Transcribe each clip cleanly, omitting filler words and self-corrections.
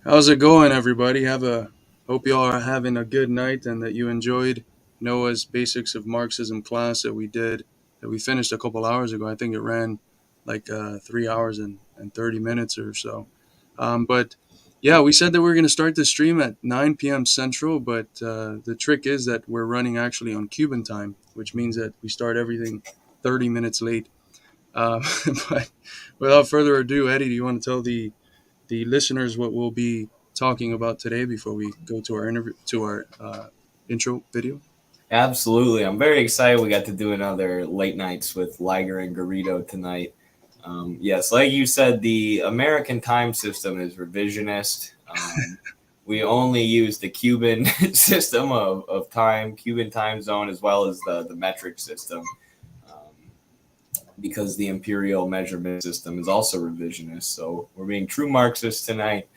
How's it going, everybody? Hope you all are having a good night and that you enjoyed Noah's Basics of Marxism class that we finished a couple hours ago. I think it ran like 3 hours and 30 minutes or so. But yeah, we said that we were going to start the stream at 9 p.m. Central, but the trick is that we're running actually on Cuban time, which means that we start everything 30 minutes late. Uh, but without further ado, Eddie, do you want to tell the listeners what we'll be talking about today before we go to our interview to our intro video? Absolutely. I'm very excited we got to do another late nights with Liger and Garrido tonight. Yes, like you said, the American time system is revisionist. We only use the Cuban system of time, Cuban time zone, as well as the metric system, because the imperial measurement system is also revisionist. So we're being true Marxists tonight.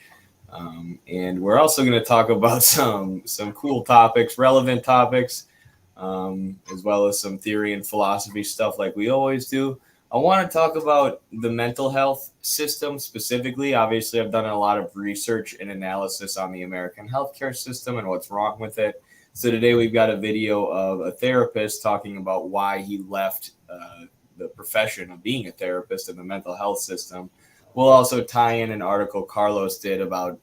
And we're also going to talk about some cool topics, relevant topics, as well as some theory and philosophy stuff like we always do. I want to talk about the mental health system specifically. Obviously, I've done a lot of research and analysis on the American healthcare system and what's wrong with it. So today we've got a video of a therapist talking about why he left the profession of being a therapist in the mental health system. We'll also tie in an article Carlos did about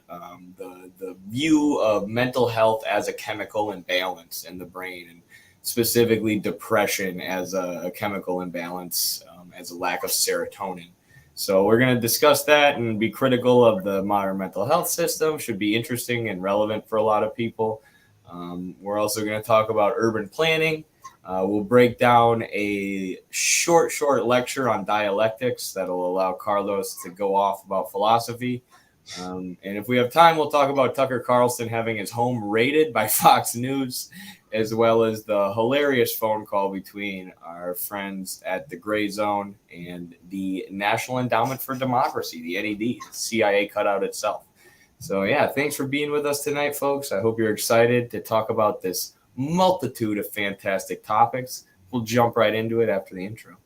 the view of mental health as a chemical imbalance in the brain, and specifically depression as a chemical imbalance, as a lack of serotonin. So we're going to discuss that and be critical of the modern mental health system. Should be interesting and relevant for a lot of people. We're also going to talk about urban planning. We'll break down a short lecture on dialectics that'll allow Carlos to go off about philosophy. And if we have time, we'll talk about Tucker Carlson having his home raided by Fox News, as well as the hilarious phone call between our friends at the Gray Zone and the National Endowment for Democracy, the NED, the CIA cutout itself. So yeah, thanks for being with us tonight, folks. I hope you're excited to talk about this multitude of fantastic topics. We'll jump right into it after the intro.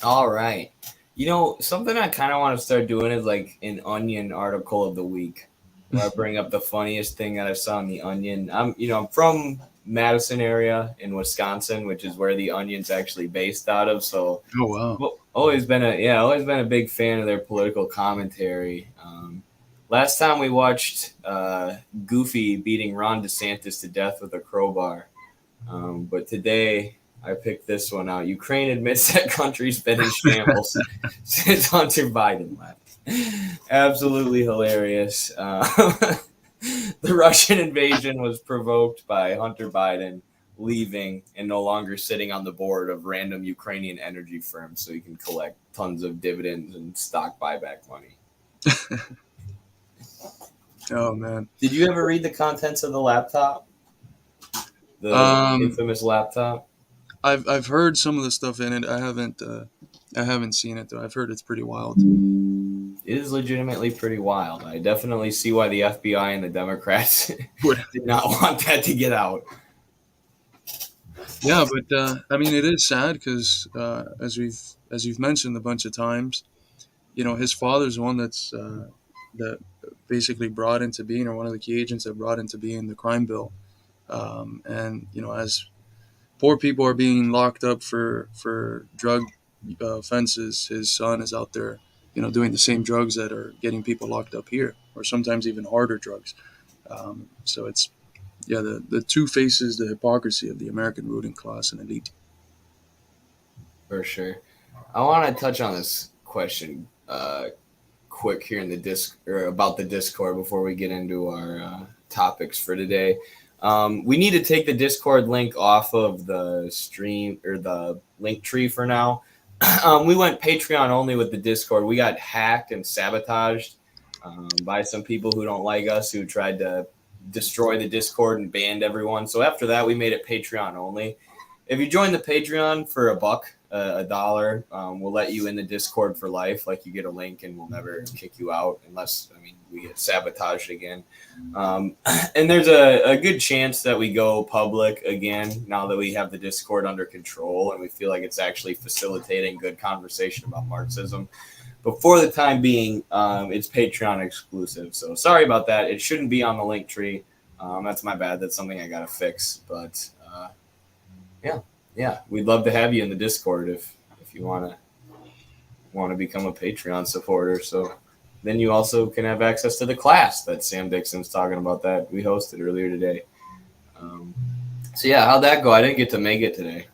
All right. Something I kind of want to start doing is like an Onion article of the week, where I bring up the funniest thing that I saw in the Onion. I'm from Madison area in Wisconsin, which is where the Onion's actually based out of. So, Oh wow! always been a big fan of their political commentary. Last time we watched Goofy beating Ron DeSantis to death with a crowbar, but today I picked this one out. Ukraine admits that country's been in shambles since Hunter Biden left. Absolutely hilarious. The Russian invasion was provoked by Hunter Biden leaving and no longer sitting on the board of random Ukrainian energy firms so he can collect tons of dividends and stock buyback money. Oh man! Did you ever read the contents of the laptop? The infamous laptop? I've heard some of the stuff in it. I haven't seen it though. I've heard it's pretty wild. It is legitimately pretty wild. I definitely see why the FBI and the Democrats did not want that to get out. Yeah, but I mean, it is sad because as you've mentioned a bunch of times, his father's the one that basically brought into being, or one of the key agents that brought into being the crime bill. And as poor people are being locked up for drug offenses, his son is out there, doing the same drugs that are getting people locked up here, or sometimes even harder drugs. So it's the two faces, the hypocrisy of the American ruling class and elite. For sure. I want to touch on this question quick here in the disc or about the Discord before we get into our topics for today. We need to take the Discord link off of the stream or the link tree for now. We went Patreon only with the Discord. We got hacked and sabotaged by some people who don't like us, who tried to destroy the Discord and banned everyone. So after that, we made it Patreon only. If you join the Patreon for $1, we'll let you in the Discord for life. Like, you get a link and we'll never kick you out unless, we get sabotaged again. And there's a good chance that we go public again now that we have the Discord under control and we feel like it's actually facilitating good conversation about Marxism. But for the time being, it's Patreon exclusive. So sorry about that. It shouldn't be on the link tree. That's my bad. That's something I got to fix. But yeah, we'd love to have you in the Discord if you want to become a Patreon supporter. So then you also can have access to the class that Sam Dixon's talking about that we hosted earlier today. So yeah, how'd that go? I didn't get to make it today.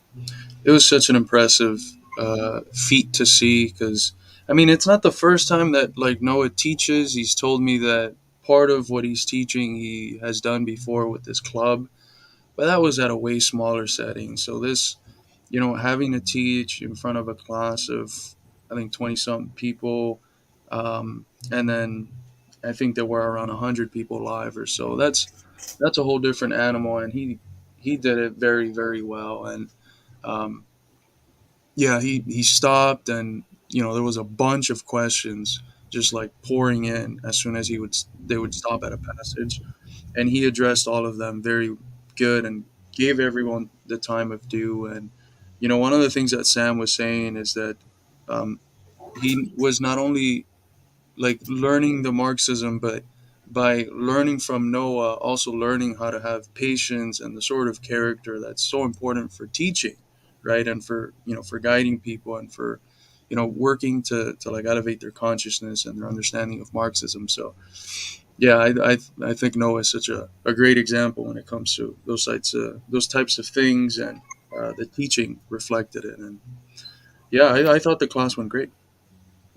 It was such an impressive feat to see, because it's not the first time that Noah teaches. He's told me that part of what he's teaching he has done before with this club, but that was at a way smaller setting. So this, having to teach in front of a class of, I think, 20-something people, and then I think there were around 100 people live or so. That's a whole different animal, and he did it very, very well. And he stopped, and there was a bunch of questions just pouring in as soon as they would stop at a passage, and he addressed all of them very good and gave everyone the time of due. And one of the things that Sam was saying is that he was not only learning the Marxism, but by learning from Noah, also learning how to have patience and the sort of character that's so important for teaching, right? And for guiding people, and for working to elevate their consciousness and their understanding of Marxism. So yeah, I think Noah is such a great example when it comes to those types of things, and the teaching reflected it. And yeah, I thought the class went great.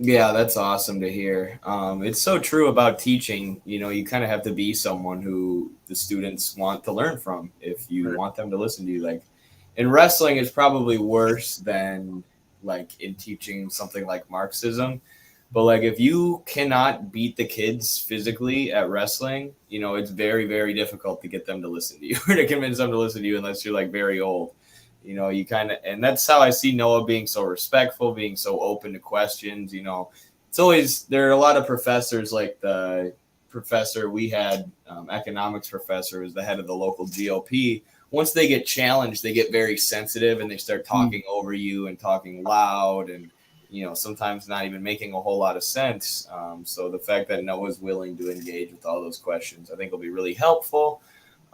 Yeah, that's awesome to hear. It's so true about teaching. You kind of have to be someone who the students want to learn from if you Right. want them to listen to you. Like, in wrestling, it's probably worse than in teaching something like Marxism. But if you cannot beat the kids physically at wrestling, it's very, very difficult to get them to listen to you or to convince them to listen to you unless you're very old. You kind of, and that's how I see Noah being so respectful, being so open to questions. It's always, there are a lot of professors, like the professor we had, economics professor, was the head of the local GOP. Once they get challenged, they get very sensitive and they start talking over you and talking loud, and sometimes not even making a whole lot of sense. So the fact that Noah's willing to engage with all those questions, I think, will be really helpful,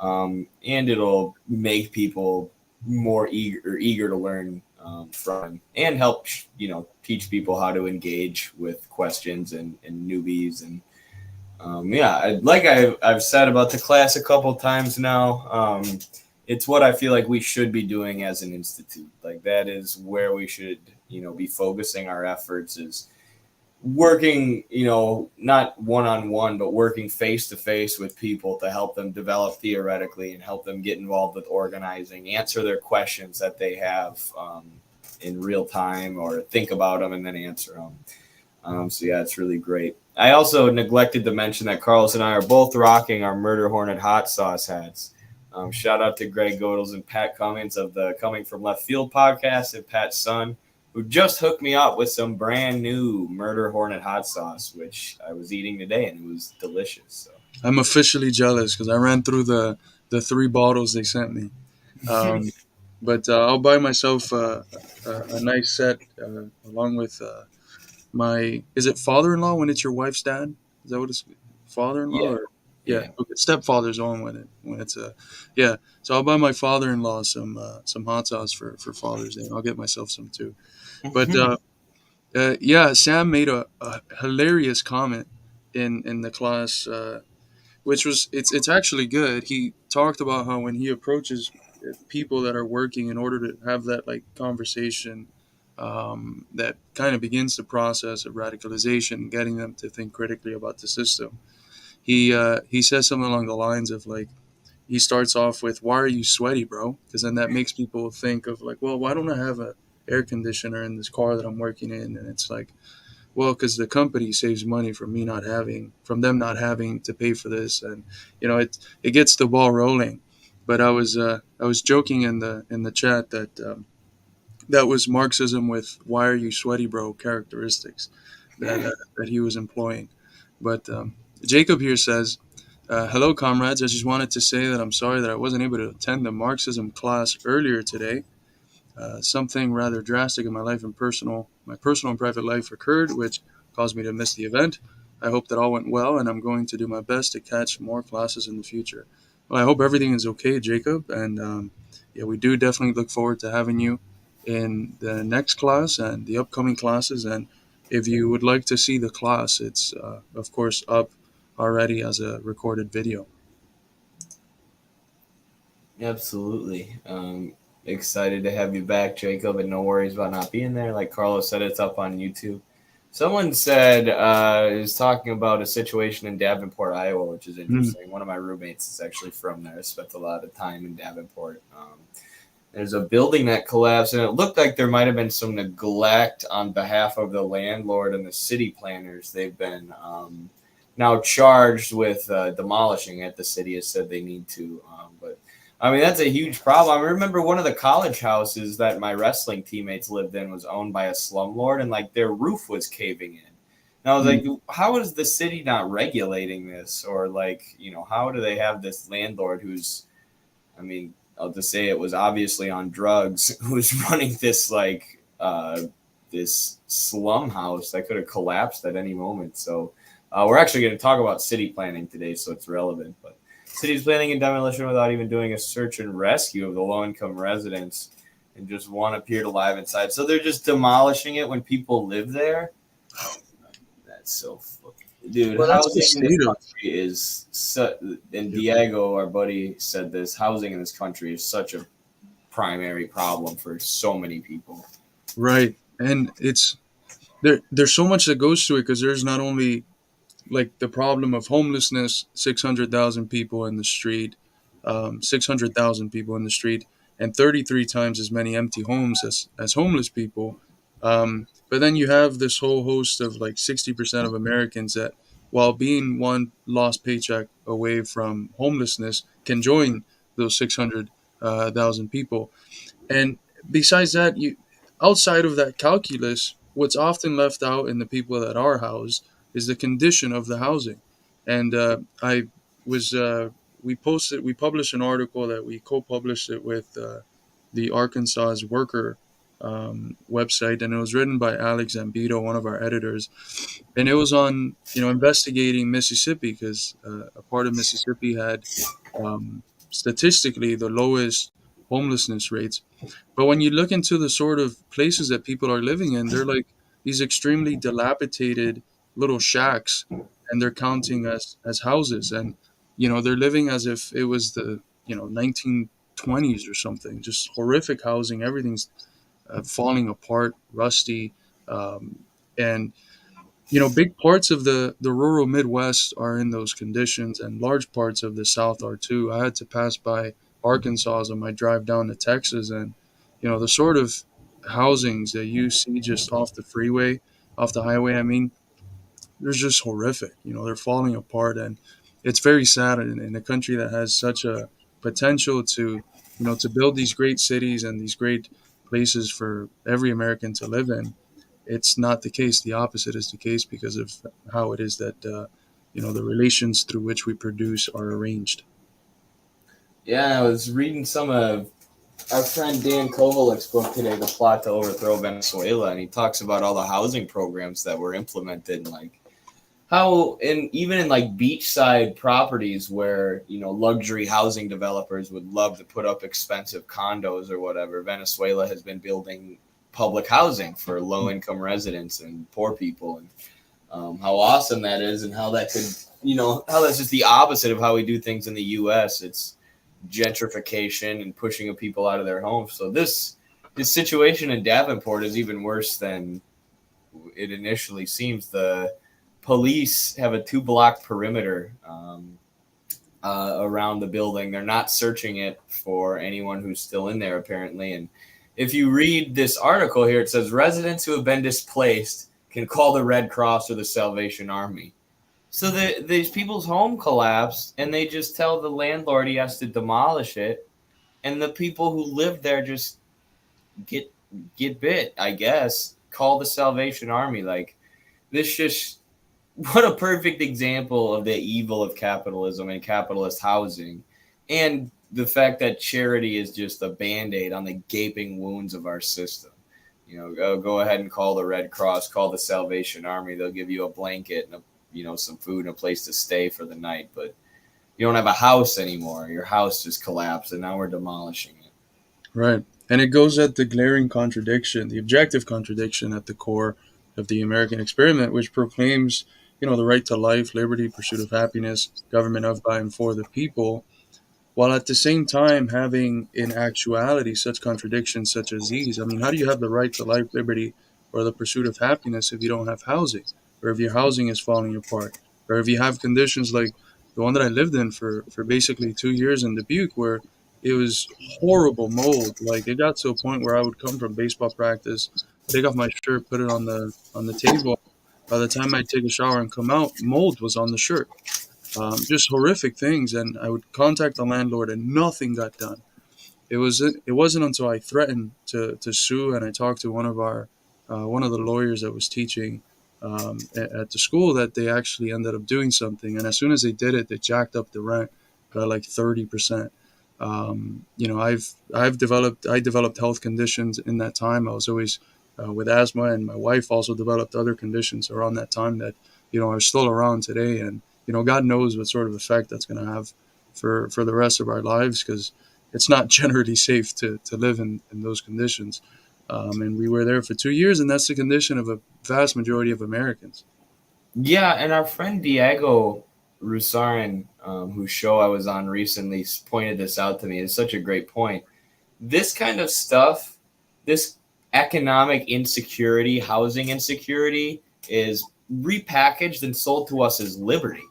and it'll make people more eager to learn from him, and help teach people how to engage with questions and newbies. And I've said about the class a couple times now, it's what I feel like we should be doing as an institute. That is where we should be focusing our efforts, is working, not one-on-one, but working face-to-face with people to help them develop theoretically and help them get involved with organizing, answer their questions that they have in real time, or think about them and then answer them. So yeah, it's really great. I also neglected to mention that Carlos and I are both rocking our Murder Hornet hot sauce hats. Shout out to Greg Godels and Pat Cummings of the Coming From Left Field podcast, and Pat's son, who just hooked me up with some brand new Murder Hornet hot sauce, which I was eating today, and it was delicious. So I'm officially jealous because I ran through the 3 bottles they sent me. But I'll buy myself a nice set along with my is it father-in-law when it's your wife's dad? Is that what it's father-in-law Yeah, or yeah, yeah. okay, stepfather's on when it's a yeah. So I'll buy my father-in-law some hot sauce for Father's Day. I'll get myself some too. But yeah, Sam made a hilarious comment in the class, which was it's actually good. He talked about how when he approaches people that are working in order to have that like conversation that kind of begins the process of radicalization, getting them to think critically about the system. He says something along the lines of like he starts off with "Why are you sweaty, bro?" Because then that makes people think of like, well, why don't I have a air conditioner in this car that I'm working in? And it's like, well, because the company saves money from them not having to pay for this, and it gets the ball rolling. But I was joking in the chat that that was Marxism with "Why are you sweaty, bro?" characteristics that he was employing. But Jacob here says, "Hello, comrades. I just wanted to say that I'm sorry that I wasn't able to attend the Marxism class earlier today. Something rather drastic in my personal and private life occurred, which caused me to miss the event. I hope that all went well, and I'm going to do my best to catch more classes in the future." Well, I hope everything is okay, Jacob, and yeah, we do definitely look forward to having you in the next class and the upcoming classes. And if you would like to see the class, it's of course up already as a recorded video. Absolutely. Excited to have you back, Jacob, and no worries about not being there. Like Carlos said, it's up on YouTube. Someone said is talking about a situation in Davenport, Iowa, which is Mm, interesting. One of my roommates is actually from there. I spent a lot of time in Davenport. There's a building that collapsed, and it looked like there might have been some neglect on behalf of the landlord and the city planners. They've been now charged with demolishing it. The city has said they need to, but I mean that's a huge problem. I remember one of the college houses that my wrestling teammates lived in was owned by a slumlord, and like their roof was caving in. And I was mm, like, how is the city not regulating this, or like how do they have this landlord who's I mean, I'll just say it was obviously on drugs, who was running this this slum house that could have collapsed at any moment. So we're actually going to talk about city planning today, so it's relevant. But cities planning and demolition without even doing a search and rescue of the low income residents, and just one appeared alive inside. So they're just demolishing it when people live there. That's so dude. well, that's the Housing in this state of country is and Diego, our buddy, said this. Housing in this country is such a primary problem for so many people. right, and it's there's so much that goes to it because there's not only like the problem of homelessness, 600,000 people in the street, 600,000 people in the street, and 33 times as many empty homes as homeless people. But then you have this whole host of like 60% of Americans that, while being one lost paycheck away from homelessness, can join those 600,000 people. And besides that, you outside of that calculus, what's often left out in the people that are housed is the condition of the housing. And I was we published an article that we co-published it with the Arkansas's Worker website, and it was written by Alex Zambito, one of our editors, and it was on investigating Mississippi because a part of Mississippi had statistically the lowest homelessness rates. But when you look into the sort of places that people are living in, they're like these extremely dilapidated little shacks, and they're counting as houses, and they're living as if it was the 1920s or something. Just horrific housing. Everything's falling apart, rusty, and big parts of the rural Midwest are in those conditions, and large parts of the South are too. I had to pass by Arkansas on my drive down to Texas, and the sort of housings that you see just off the freeway, off the highway. I mean, they're just horrific. They're falling apart, and it's very sad in a country that has such a potential to build these great cities and these great places for every American to live in. It's not the case. The opposite is the case because of how it is that the relations through which we produce are arranged. Yeah, I was reading some of our friend Dan Kovalik's book today, The Plot to Overthrow Venezuela, and he talks about all the housing programs that were implemented, and like how even in like beachside properties where luxury housing developers would love to put up expensive condos or whatever, Venezuela has been building public housing for low income residents and poor people, and how awesome that is, and how that could how that's just the opposite of how we do things in the U.S. It's gentrification and pushing of people out of their homes. So this situation in Davenport is even worse than it initially seems. The police have a 2-block perimeter around the building. They're not searching it for anyone who's still in there, apparently. And if you read this article here, it says residents who have been displaced can call the Red Cross or the Salvation Army. So these people's home collapsed, and they just tell the landlord he has to demolish it, and the people who live there just get bit, I guess. Call the Salvation Army. Like, this just, what a perfect example of the evil of capitalism and capitalist housing, and the fact that charity is just a band-aid on the gaping wounds of our system. Go ahead and call the Red Cross, call the Salvation Army. They'll give you a blanket and some food and a place to stay for the night, but you don't have a house anymore. Your house just collapsed, and now we're demolishing it. Right. And it goes at the glaring contradiction, the objective contradiction at the core of the American experiment, which proclaims, the right to life, liberty, pursuit of happiness, government of, by, and for the people, while at the same time having in actuality such contradictions such as these. I mean, how do you have the right to life, liberty, or the pursuit of happiness if you don't have housing, or if your housing is falling apart, or if you have conditions like the one that I lived in for basically 2 years in Dubuque, where it was horrible mold. Like, it got to a point where I would come from baseball practice, take off my shirt, put it on the table. By the time I'd take a shower and come out, mold was on the shirt. Just horrific things, and I would contact the landlord, and nothing got done. It wasn't until I threatened to sue, and I talked to one of the lawyers that was teaching at the school, that they actually ended up doing something. And as soon as they did it, they jacked up the rent by like 30%. I developed health conditions in that time. I was always with asthma, and my wife also developed other conditions around that time that are still around today. And God knows what sort of effect that's going to have for the rest of our lives, because it's not generally safe to live in those conditions. And we were there for 2 years, and that's the condition of a vast majority of Americans. Yeah, and our friend Diego Rusarin, whose show I was on recently, pointed this out to me. It's such a great point. This kind of stuff, this economic insecurity, housing insecurity, is repackaged and sold to us as liberty,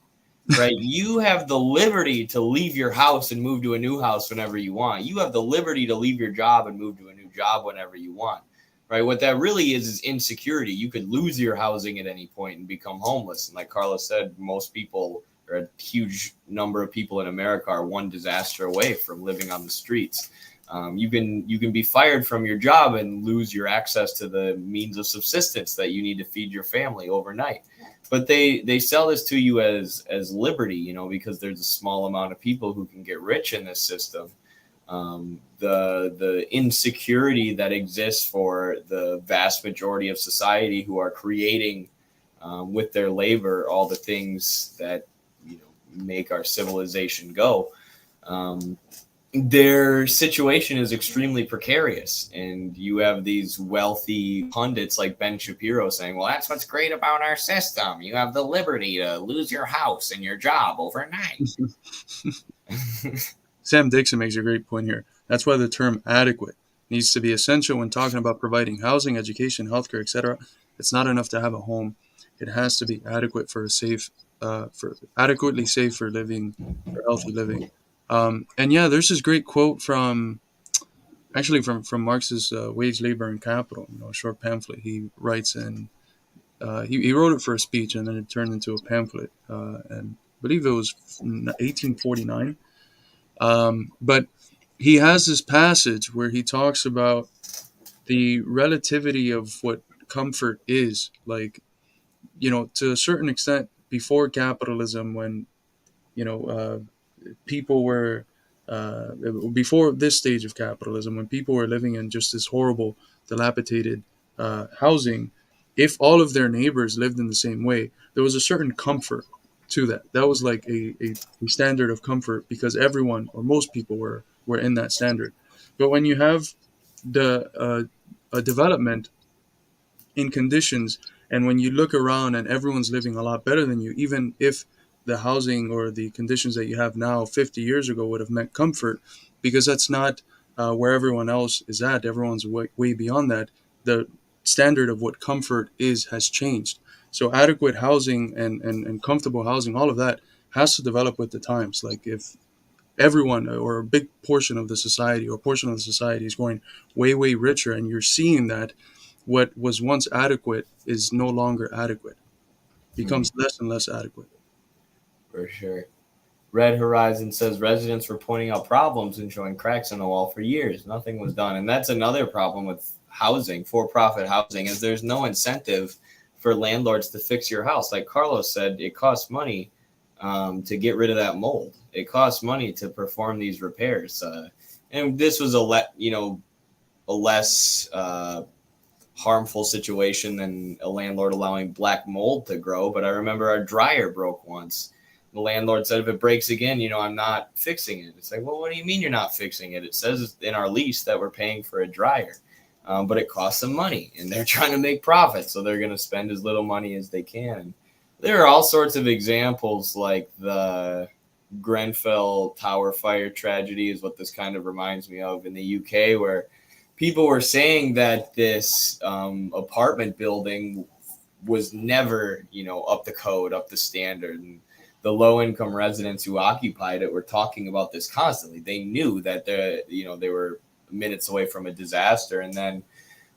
right? You have the liberty to leave your house and move to a new house whenever you want. You have the liberty to leave your job and move to a new job whenever you want, right? What that really is insecurity. You could lose your housing at any point and become homeless. And like Carlos said, most people, or a huge number of people in America, are one disaster away from living on the streets. You can be fired from your job and lose your access to the means of subsistence that you need to feed your family overnight. But they sell this to you as liberty, because there's a small amount of people who can get rich in this system. The insecurity that exists for the vast majority of society, who are creating with their labor all the things that make our civilization go. Their situation is extremely precarious, and you have these wealthy pundits like Ben Shapiro saying, well, that's what's great about our system. You have the liberty to lose your house and your job overnight. Sam Dixon makes a great point here. That's why the term adequate needs to be essential when talking about providing housing, education, healthcare, etc. It's not enough to have a home. It has to be adequate for adequately safe for living, for healthy living. And yeah, there's this great quote from Marx's Wage, Labor, and Capital, a short pamphlet he writes in. He wrote it for a speech, and then it turned into a pamphlet, and I believe it was 1849. But he has this passage where he talks about the relativity of what comfort is. Like, to a certain extent, before capitalism, when people were uh, before this stage of capitalism, when people were living in just this horrible, dilapidated housing, if all of their neighbors lived in the same way, there was a certain comfort to that. That was like a standard of comfort because everyone or most people were in that standard. But when you have the a development in conditions, and when you look around and everyone's living a lot better than you, even if the housing or the conditions that you have now 50 years ago would have meant comfort, because that's not where everyone else is at. Everyone's way beyond that. The standard of what comfort is has changed. So adequate housing and comfortable housing, all of that has to develop with the times. Like if everyone or a big portion of the society or portion of the society is going way richer, and you're seeing that what was once adequate is no longer adequate, Hmm, becomes less and less adequate. for sure. Red Horizon says residents were pointing out problems and showing cracks in the wall for years. Nothing was done. And that's another problem with housing, for profit housing, is there's no incentive for landlords to fix your house. Like Carlos said, it costs money to get rid of that mold. It costs money to perform these repairs. And this was a less harmful situation than a landlord allowing black mold to grow. But I remember our dryer broke once. The landlord said, if it breaks again, I'm not fixing it. It's like, well, what do you mean you're not fixing it? It says in our lease that we're paying for a dryer, but it costs them money, and they're trying to make profit, so they're going to spend as little money as they can. There are all sorts of examples, like the Grenfell Tower fire tragedy is what this kind of reminds me of in the UK, where people were saying that this apartment building was never, up the code, up the standard. And the low income residents who occupied it were talking about this constantly. They knew that they were minutes away from a disaster. And then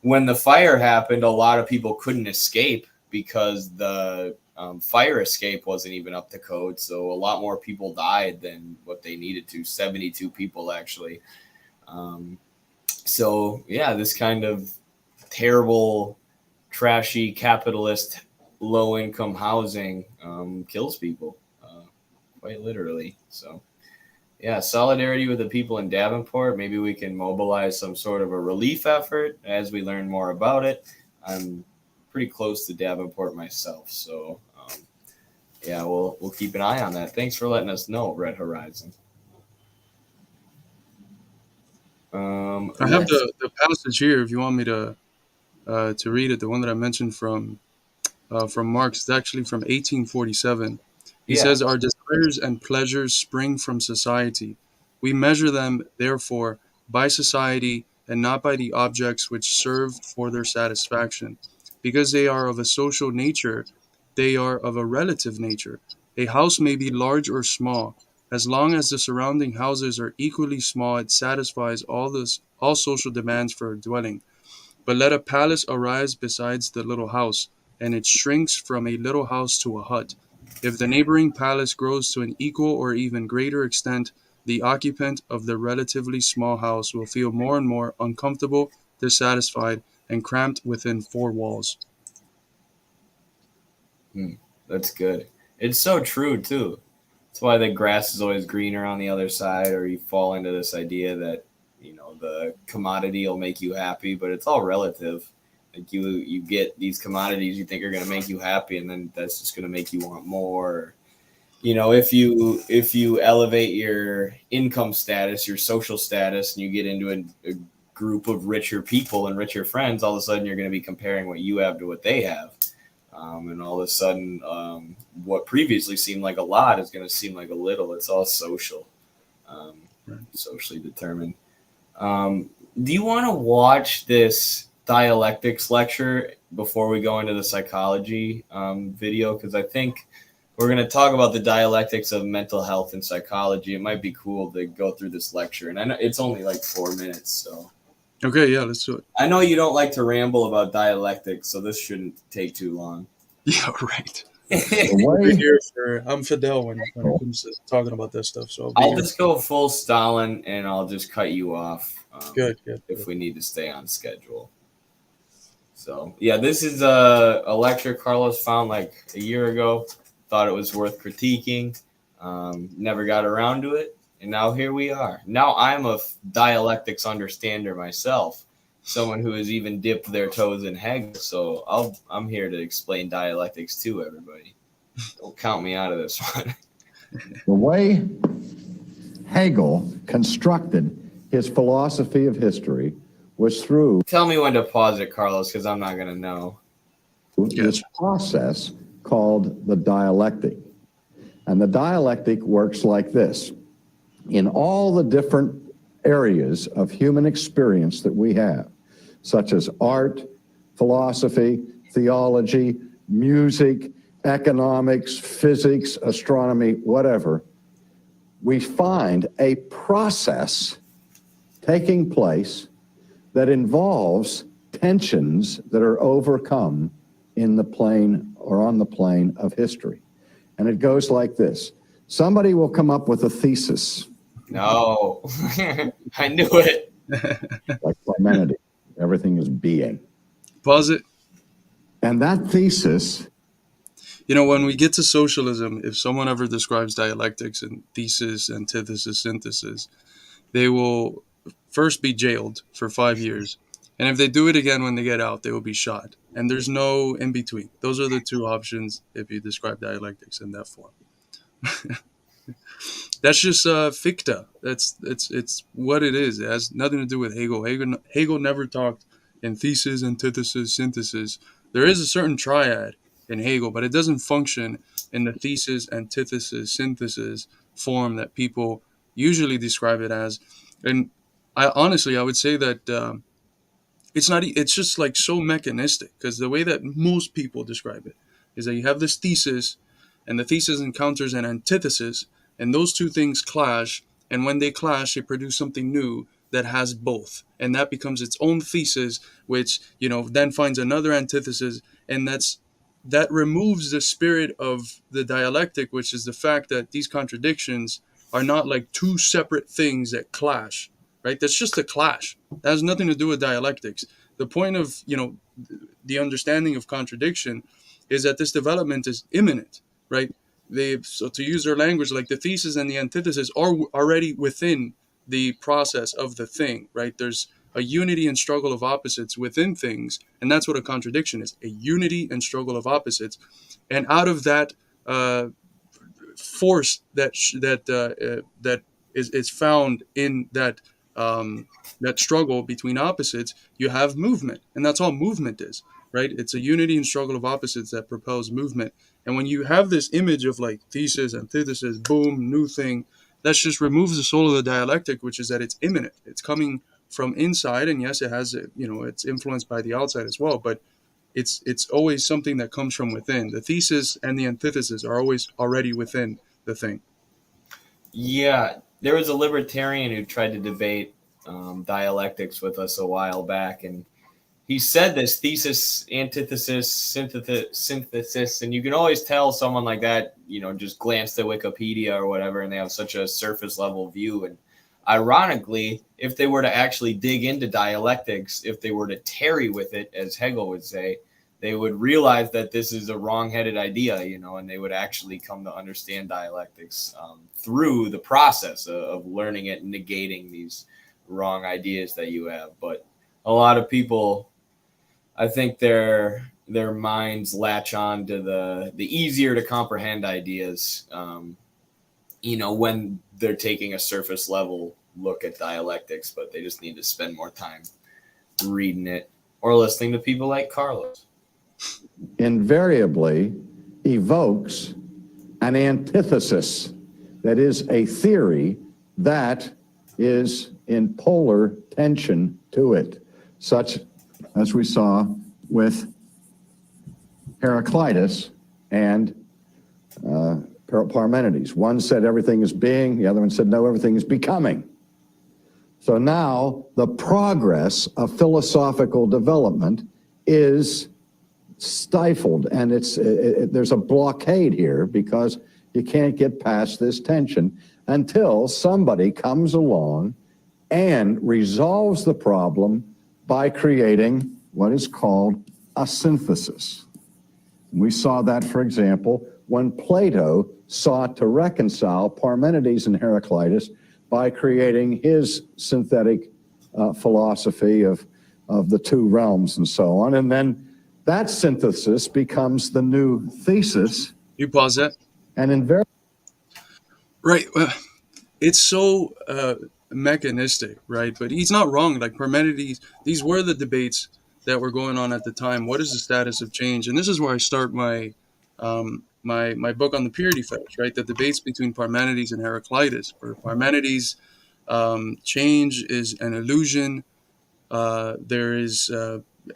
when the fire happened, a lot of people couldn't escape because the fire escape wasn't even up to code. So a lot more people died than what they needed to. 72 people, actually. So yeah, this kind of terrible, trashy, capitalist, low income housing kills people, quite literally. So yeah, solidarity with the people in Davenport. Maybe we can mobilize some sort of a relief effort as we learn more about it. I'm pretty close to Davenport myself, so yeah, we'll keep an eye on that. Thanks for letting us know, Red Horizon. I have Let's the passage here if you want me to read it. The one that I mentioned from Marx is actually from 1847. He yeah. says, "Our desires and pleasures spring from society. We measure them, therefore, by society and not by the objects which serve for their satisfaction. Because they are of a social nature, they are of a relative nature. A house may be large or small. As long as the surrounding houses are equally small, it satisfies all social demands for a dwelling. But let a palace arise besides the little house, and it shrinks from a little house to a hut. If the neighboring palace grows to an equal or even greater extent, the occupant of the relatively small house will feel more and more uncomfortable, dissatisfied, and cramped within four walls." Hmm, that's good. It's so true too. That's why the grass is always greener on the other side, or you fall into this idea that the commodity will make you happy, but it's all relative. Like you get these commodities you think are going to make you happy, and then that's just going to make you want more. If you elevate your income status, your social status, and you get into a group of richer people and richer friends, all of a sudden you're going to be comparing what you have to what they have. And all of a sudden, what previously seemed like a lot is going to seem like a little. It's all social, Right. socially determined. Do you want to watch this dialectics lecture before we go into the psychology video? Because I think we're going to talk about the dialectics of mental health and psychology. It might be cool to go through this lecture. And I know it's only like 4 minutes, so. Okay, yeah, let's do it. I know you don't like to ramble about dialectics, so this shouldn't take too long. Yeah, right. I'll I'll be here for. I'm Fidel when it comes to talking about this stuff, so I'll be here. just go full Stalin and I'll just cut you off Good. if we need to stay on schedule. So, yeah, this is a lecture Carlos found like a year ago. Thought it was worth critiquing. Never got around to it. And now here we are. Now I'm a dialectics understander myself, someone who has even dipped their toes in Hegel. So I'm here to explain dialectics to everybody. Don't count me out of this one. The way Hegel constructed his philosophy of history was through Tell me when to pause it, Carlos, because I'm not going to know. this process called the dialectic. And the dialectic works like this. In all the different areas of human experience that we have, such as art, philosophy, theology, music, economics, physics, astronomy, whatever, we find a process taking place that involves tensions that are overcome in the plane or on the plane of history. And it goes like this. Somebody will come up with a thesis. No, I knew it. Like Parmenides, everything is being. Pause it. And that thesis, You know, when we get to socialism, if someone ever describes dialectics and thesis, antithesis, synthesis, they will first be jailed for 5 years. And if they do it again when they get out, they will be shot. And there's no in between. Those are the two options if you describe dialectics in that form. That's just ficta. It's what it is. It has nothing to do with Hegel. Hegel never talked in thesis, antithesis, synthesis. There is a certain triad in Hegel, but it doesn't function in the thesis, antithesis, synthesis form that people usually describe it as. And I would say that it's not. It's just like so mechanistic because the way that most people describe it is that you have this thesis, and the thesis encounters an antithesis, and those two things clash, and when they clash, they produce something new that has both, and that becomes its own thesis, which then finds another antithesis, and that removes the spirit of the dialectic, which is the fact that these contradictions are not like two separate things that clash, right? That's just a clash. That has nothing to do with dialectics. The point of the understanding of contradiction is that this development is imminent, right? So to use their language, like the thesis and the antithesis are already within the process of the thing, right? There's a unity and struggle of opposites within things, and that's what a contradiction is: a unity and struggle of opposites. And out of that force that is found in that struggle between opposites, you have movement, and that's all movement is, right? It's a unity and struggle of opposites that propels movement. And when you have this image of like thesis, antithesis, boom, new thing, that just removes the soul of the dialectic, which is that it's imminent. It's coming from inside, and yes, it has it's influenced by the outside as well, but it's always something that comes from within. The thesis and the antithesis are always already within the thing. Yeah, there was a libertarian who tried to debate dialectics with us a while back, and he said this thesis, antithesis, synthesis, and you can always tell someone like that, just glance at Wikipedia or whatever, and they have such a surface level view. And ironically, if they were to actually dig into dialectics, if they were to tarry with it, as Hegel would say, they would realize that this is a wrong-headed idea, and they would actually come to understand dialectics through the process of learning it and negating these wrong ideas that you have. But a lot of people, I think their minds latch on to the easier to comprehend ideas, when they're taking a surface level look at dialectics, but they just need to spend more time reading it or listening to people like Carlos. invariably evokes an antithesis, that is a theory that is in polar tension to it, such as we saw with Heraclitus and Parmenides. One said everything is being, the other one said no, everything is becoming. So now the progress of philosophical development is stifled, and there's a blockade here because you can't get past this tension until somebody comes along and resolves the problem by creating what is called a synthesis. We saw that, for example, when Plato sought to reconcile Parmenides and Heraclitus by creating his synthetic philosophy of the two realms and so on. And then that synthesis becomes the new thesis. You pause that. And in Right. It's so mechanistic, right? But he's not wrong. Like Parmenides, these were the debates that were going on at the time. What is the status of change? And this is where I start my my book on the purity fetish, right? The debates between Parmenides and Heraclitus. For Parmenides, change is an illusion. There is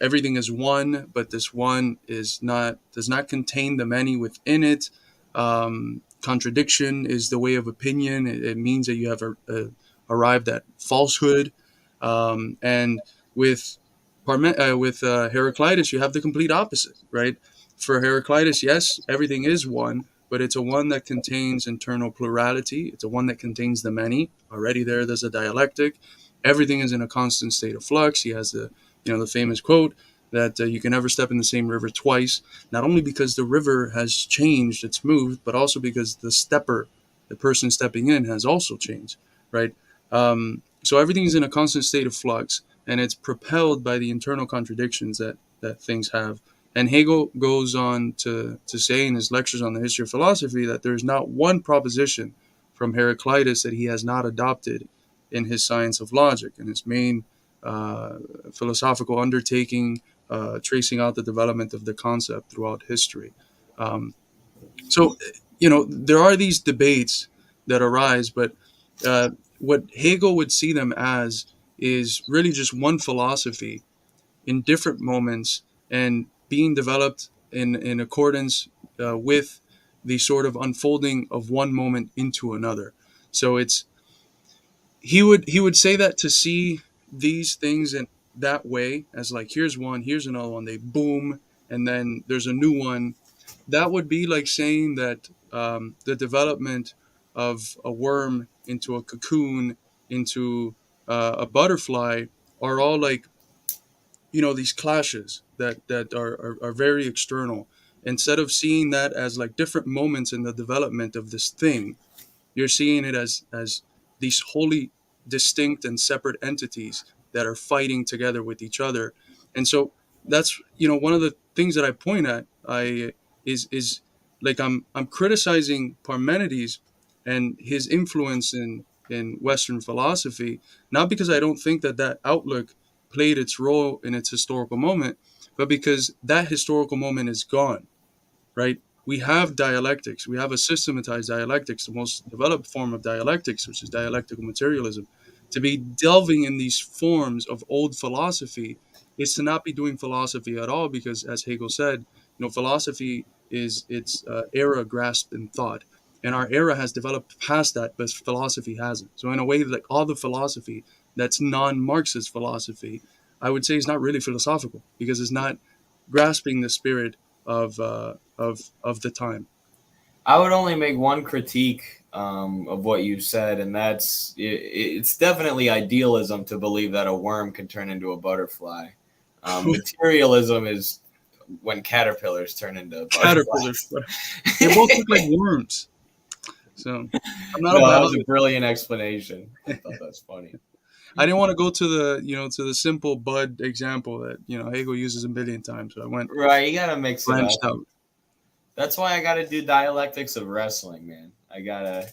everything is one, but this one does not contain the many within it. Contradiction is the way of opinion. It means that you have arrived at falsehood. And with Heraclitus, you have the complete opposite, right? For Heraclitus, yes, everything is one, but it's a one that contains internal plurality. It's a one that contains the many. Already there's a dialectic. Everything is in a constant state of flux. He has the famous quote that you can never step in the same river twice, not only because the river has changed, it's moved, but also because the person stepping in, has also changed, right? So everything is in a constant state of flux, and it's propelled by the internal contradictions that things have. And Hegel goes on to say in his lectures on the history of philosophy that there's not one proposition from Heraclitus that he has not adopted in his science of logic, in his main philosophical undertaking, tracing out the development of the concept throughout history. So, there are these debates that arise, but what Hegel would see them as is really just one philosophy in different moments and being developed in accordance with the sort of unfolding of one moment into another. So he would say that to see these things in that way, as like, here's one, here's another one, they boom, and then there's a new one. That would be like saying that the development of a worm into a cocoon, into a butterfly, are all like, these clashes that are very external. Instead of seeing that as like different moments in the development of this thing, you're seeing it as these wholly distinct and separate entities that are fighting together with each other. And so that's one of the things that I point at is like I'm criticizing Parmenides and his influence in Western philosophy, not because I don't think that outlook played its role in its historical moment, but because that historical moment is gone, right? We have dialectics. We have a systematized dialectics, the most developed form of dialectics, which is dialectical materialism. To be delving in these forms of old philosophy is to not be doing philosophy at all, because, as Hegel said, philosophy is its era grasped in thought. And our era has developed past that, but philosophy hasn't. So in a way, like all the philosophy that's non-Marxist philosophy, I would say is not really philosophical, because it's not grasping the spirit of the time. I would only make one critique of what you said, and that's it's definitely idealism to believe that a worm can turn into a butterfly. Materialism is when caterpillars turn into butterflies. They both look like worms. So I'm not that was a brilliant explanation. I thought that's funny. I didn't want to go to the simple bud example that Hegel uses a billion times. So I went right. You gotta mix it up. Out. That's why I gotta do dialectics of wrestling, man. We gotta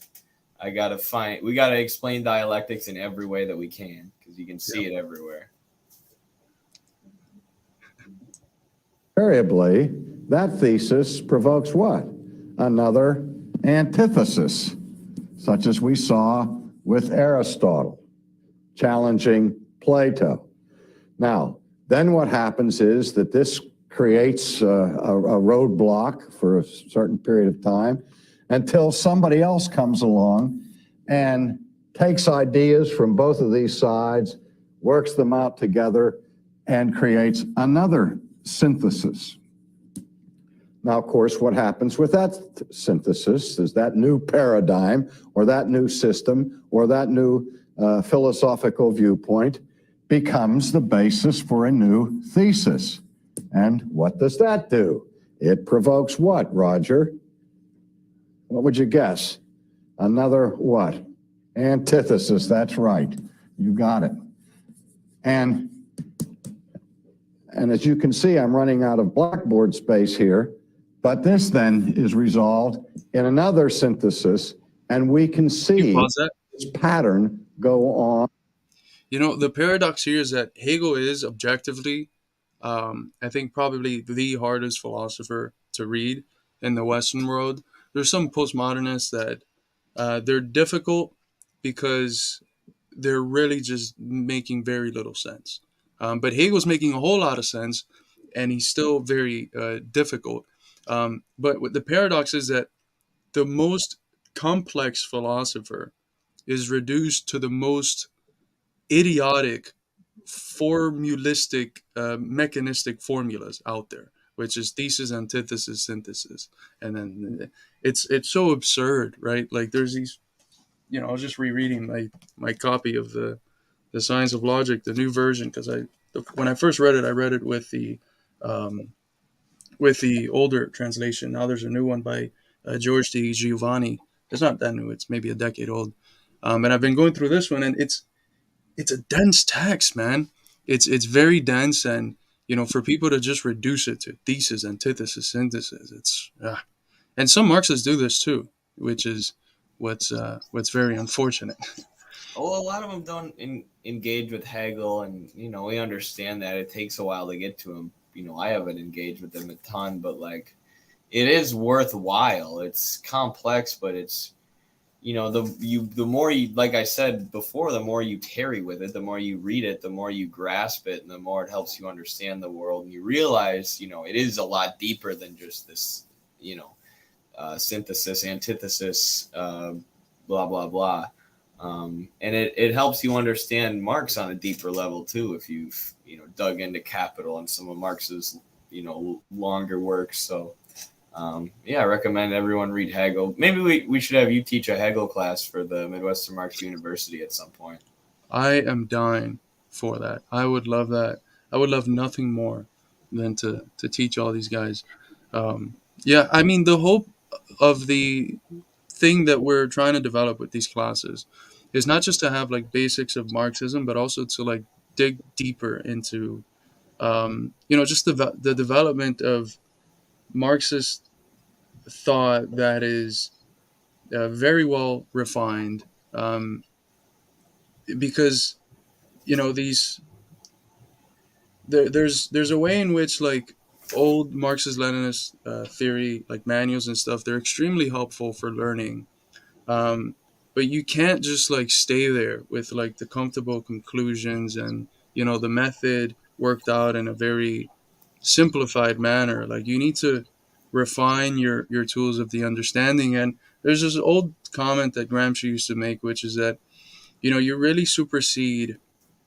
explain dialectics in every way that we can, because you can see it everywhere. Invariably, that thesis provokes what? Another antithesis, such as we saw with Aristotle challenging Plato. Now, then what happens is that this creates a roadblock for a certain period of time until somebody else comes along and takes ideas from both of these sides, works them out together, and creates another synthesis. Now, of course, what happens with that synthesis is that new paradigm or that new system or that new philosophical viewpoint becomes the basis for a new thesis. And what does that do? It provokes what, Roger? What would you guess? Another what? Antithesis, that's right. You got it. And as you can see, I'm running out of blackboard space here, but this then is resolved in another synthesis, and we can see this pattern go on. You know, the paradox here is that Hegel is objectively, I think, probably the hardest philosopher to read in the Western world. There's some postmodernists that they're difficult because they're really just making very little sense. But Hegel's making a whole lot of sense, and he's still very difficult. But what the paradox is that the most complex philosopher is reduced to the most idiotic, formulistic, mechanistic formulas out there, which is thesis, antithesis, synthesis, and then it's so absurd, right? Like there's these, you know, I was just rereading my copy of the Science of Logic, the new version, because when I first read it with the older translation. Now there's a new one by George D. Giovanni. It's not that new; it's maybe a decade old. And I've been going through this one, and it's a dense text, man. It's very dense, and you know, for people to just reduce it to thesis, antithesis, synthesis, and some Marxists do this too, which is what's very unfortunate. Well, a lot of them don't engage with Hegel, and you know, we understand that it takes a while to get to him. You know, I haven't engaged with them a ton, but like, it is worthwhile. It's complex, but it's, you know, the more you, like I said before, the more you tarry with it, the more you read it, the more you grasp it, and the more it helps you understand the world. And you realize, you know, it is a lot deeper than just this, you know, synthesis, antithesis, blah, blah, blah. And it helps you understand Marx on a deeper level too, if you've, you know, dug into Capital and some of Marx's, you know, longer works. So yeah, I recommend everyone read Hegel. Maybe we should have you teach a Hegel class for the Midwestern Marx University at some point. I am dying for that. I would love that. I would love nothing more than to teach all these guys. Yeah, I mean, the hope of the thing that we're trying to develop with these classes is not just to have like basics of Marxism, but also to like dig deeper into, you know, just the development of Marxist thought that is very well refined, because you know there's a way in which like old Marxist-Leninist theory, like manuals and stuff, they're extremely helpful for learning, but you can't just like stay there with like the comfortable conclusions and, you know, the method worked out in a very simplified manner. Like you need to refine your tools of the understanding. And there's this old comment that Gramsci used to make, which is that, you know, you really supersede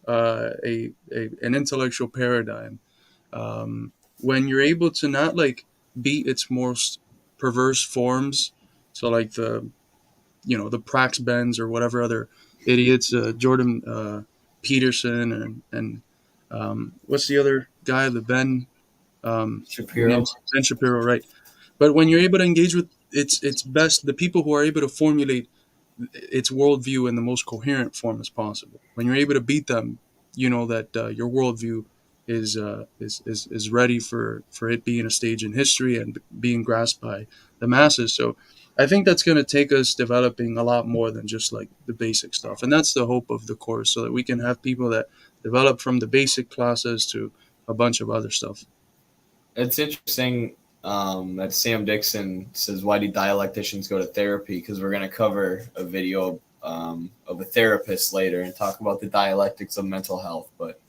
an intellectual paradigm when you're able to not like beat its most perverse forms. So like the, you know, the Prax Benz or whatever other idiots, Jordan Peterson and what's the other guy, the Ben Shapiro. Ben Shapiro, right? But when you're able to engage with its best, the people who are able to formulate its worldview in the most coherent form as possible, when you're able to beat them, you know that your worldview is ready for it being a stage in history and being grasped by the masses. So I think that's going to take us developing a lot more than just like the basic stuff. And that's the hope of the course, so that we can have people that develop from the basic classes to a bunch of other stuff. It's interesting that Sam Dixon says, why do dialecticians go to therapy? Because we're going to cover a video of a therapist later and talk about the dialectics of mental health. But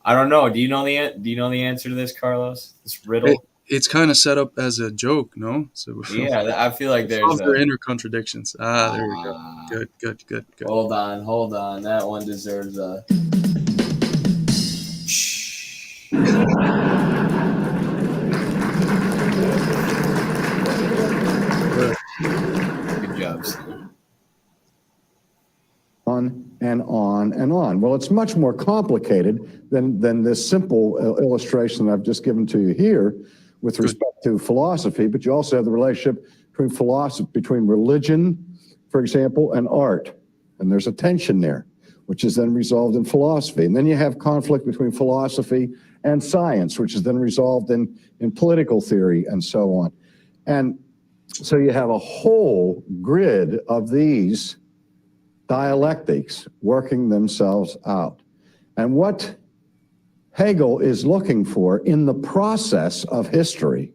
I don't know. Do you know the answer to this, Carlos? This riddle? It's kind of set up as a joke, no? So yeah, I feel like there's inner contradictions. There we go. Good. Hold on. That one deserves a. Good job, Sam. On and on and on. Well, it's much more complicated than this simple illustration that I've just given to you here with respect to philosophy, but you also have the relationship between philosophy, between religion, for example, and art. And there's a tension there, which is then resolved in philosophy. And then you have conflict between philosophy and science, which is then resolved in political theory and so on. And so you have a whole grid of these dialectics working themselves out. And what Hegel is looking for in the process of history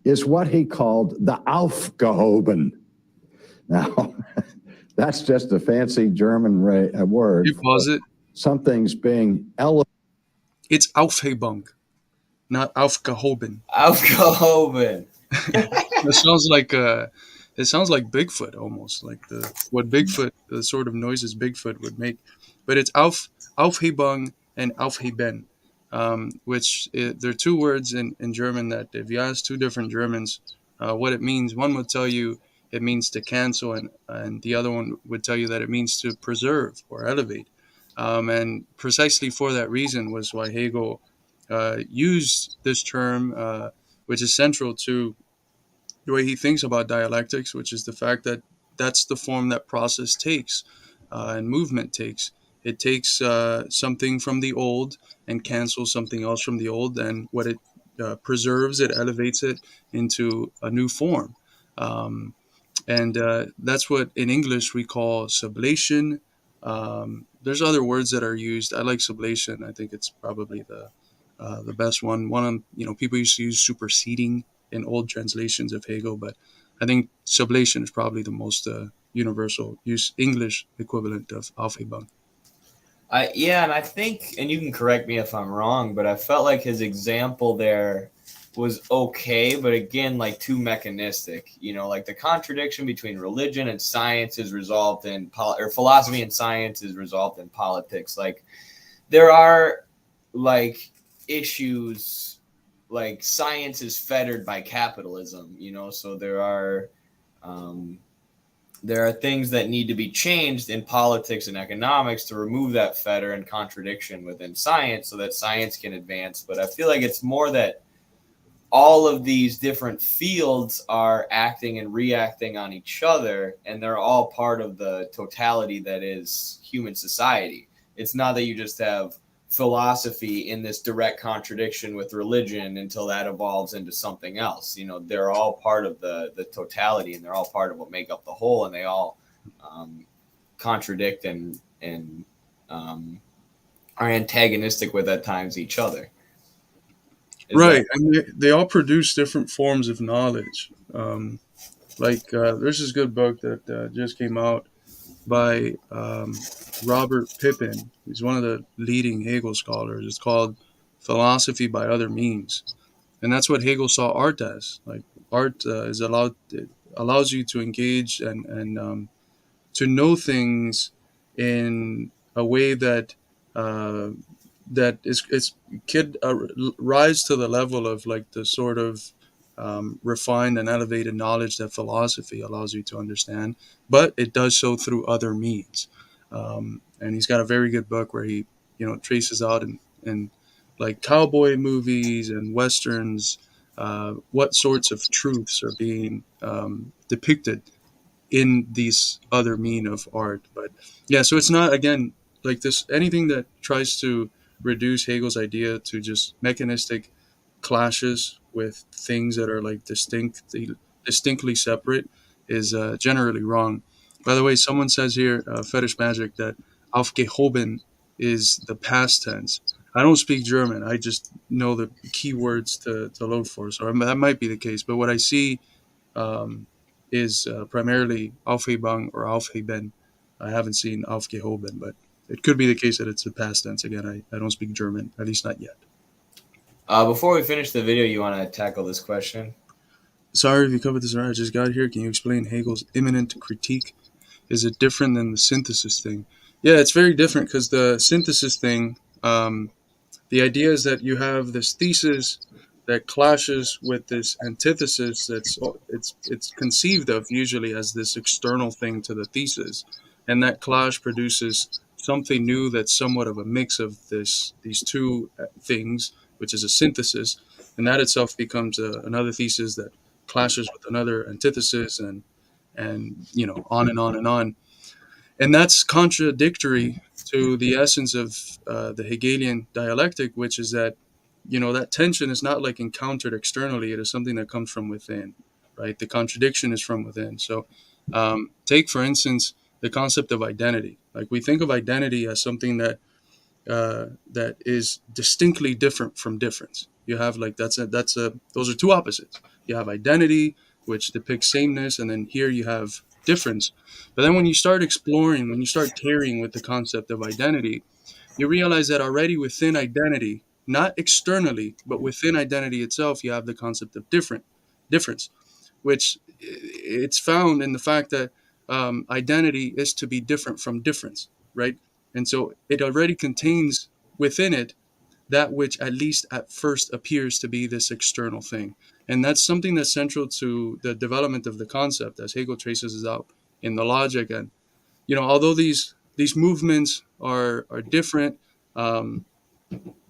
is what he called the Aufgehoben. Now, that's just a fancy German word. You pause it. Something's being elevated. It's Aufhebung, not Aufgehoben. Aufgehoben. It sounds like Bigfoot almost, like the sort of noises Bigfoot would make. But it's Aufhebung and Aufheben, they're two words in German that if you ask two different Germans what it means, one would tell you it means to cancel, and the other one would tell you that it means to preserve or elevate. And precisely for that reason was why Hegel used this term, which is central to the way he thinks about dialectics, which is the fact that that's the form that process takes and movement takes. It takes something from the old and cancels something else from the old, and what it preserves, it elevates it into a new form. And that's what in English we call sublation. There's other words that are used. I like sublation. I think it's probably the best one. People used to use superseding in old translations of Hegel, but I think sublation is probably the most universal use English equivalent of Aufhebung. And I think, and you can correct me if I'm wrong, but I felt like his example there was okay, but again, like too mechanistic. Like the contradiction between religion and science is resolved in or philosophy and science is resolved in politics. Like there are like issues, like science is fettered by capitalism, so there are things that need to be changed in politics and economics to remove that fetter and contradiction within science so that science can advance. But I feel like it's more that all of these different fields are acting and reacting on each other, and they're all part of the totality that is human society. It's not that you just have philosophy in this direct contradiction with religion until that evolves into something else. They're all part of the totality, and they're all part of what make up the whole, and they all contradict and are antagonistic with at times each other. Right, and they all produce different forms of knowledge. There's this good book that just came out by Robert Pippin. He's one of the leading Hegel scholars. It's called Philosophy by Other Means, and that's what Hegel saw art as. Like art it allows you to engage and to know things in a way that could rise to the level of like the sort of refined and elevated knowledge that philosophy allows you to understand, but it does so through other means. And he's got a very good book where he, traces out in like cowboy movies and westerns, what sorts of truths are being depicted in these other mean of art. But yeah, so it's not, again, like this, anything that tries to reduce Hegel's idea to just mechanistic clashes with things that are like distinctly separate is generally wrong. By the way, someone says here, Fetish Magic, that aufgehoben is the past tense. I don't speak German. I just know the key words to look for. So that might be the case. But what I see is primarily Aufhebung or Aufheben. I haven't seen aufgehoben, but it could be the case that it's the past tense. Again, I don't speak German, at least not yet. Before we finish the video, you want to tackle this question? Sorry if you covered this already. I just got here. Can you explain Hegel's immanent critique? Is it different than the synthesis thing? Yeah, it's very different because the synthesis thing, the idea is that you have this thesis that clashes with this antithesis it's conceived of usually as this external thing to the thesis, and that clash produces something new that's somewhat of a mix of these two things, which is a synthesis, and that itself becomes another thesis that clashes with another antithesis, and on and on and on. And that's contradictory to the essence of the Hegelian dialectic, which is that, that tension is not like encountered externally. It is something that comes from within, right? The contradiction is from within. So take, for instance, the concept of identity. Like, we think of identity as something that is distinctly different from difference. You have, like, those are two opposites. You have identity, which depicts sameness, and then here you have difference. But then when you start exploring, when you start tarrying with the concept of identity, you realize that already within identity, not externally, but within identity itself, you have the concept of difference, which it's found in the fact that identity is to be different from difference, right? And so it already contains within it that which at least at first appears to be this external thing. And that's something that's central to the development of the concept, as Hegel traces it out in the logic. And although these movements are different, um,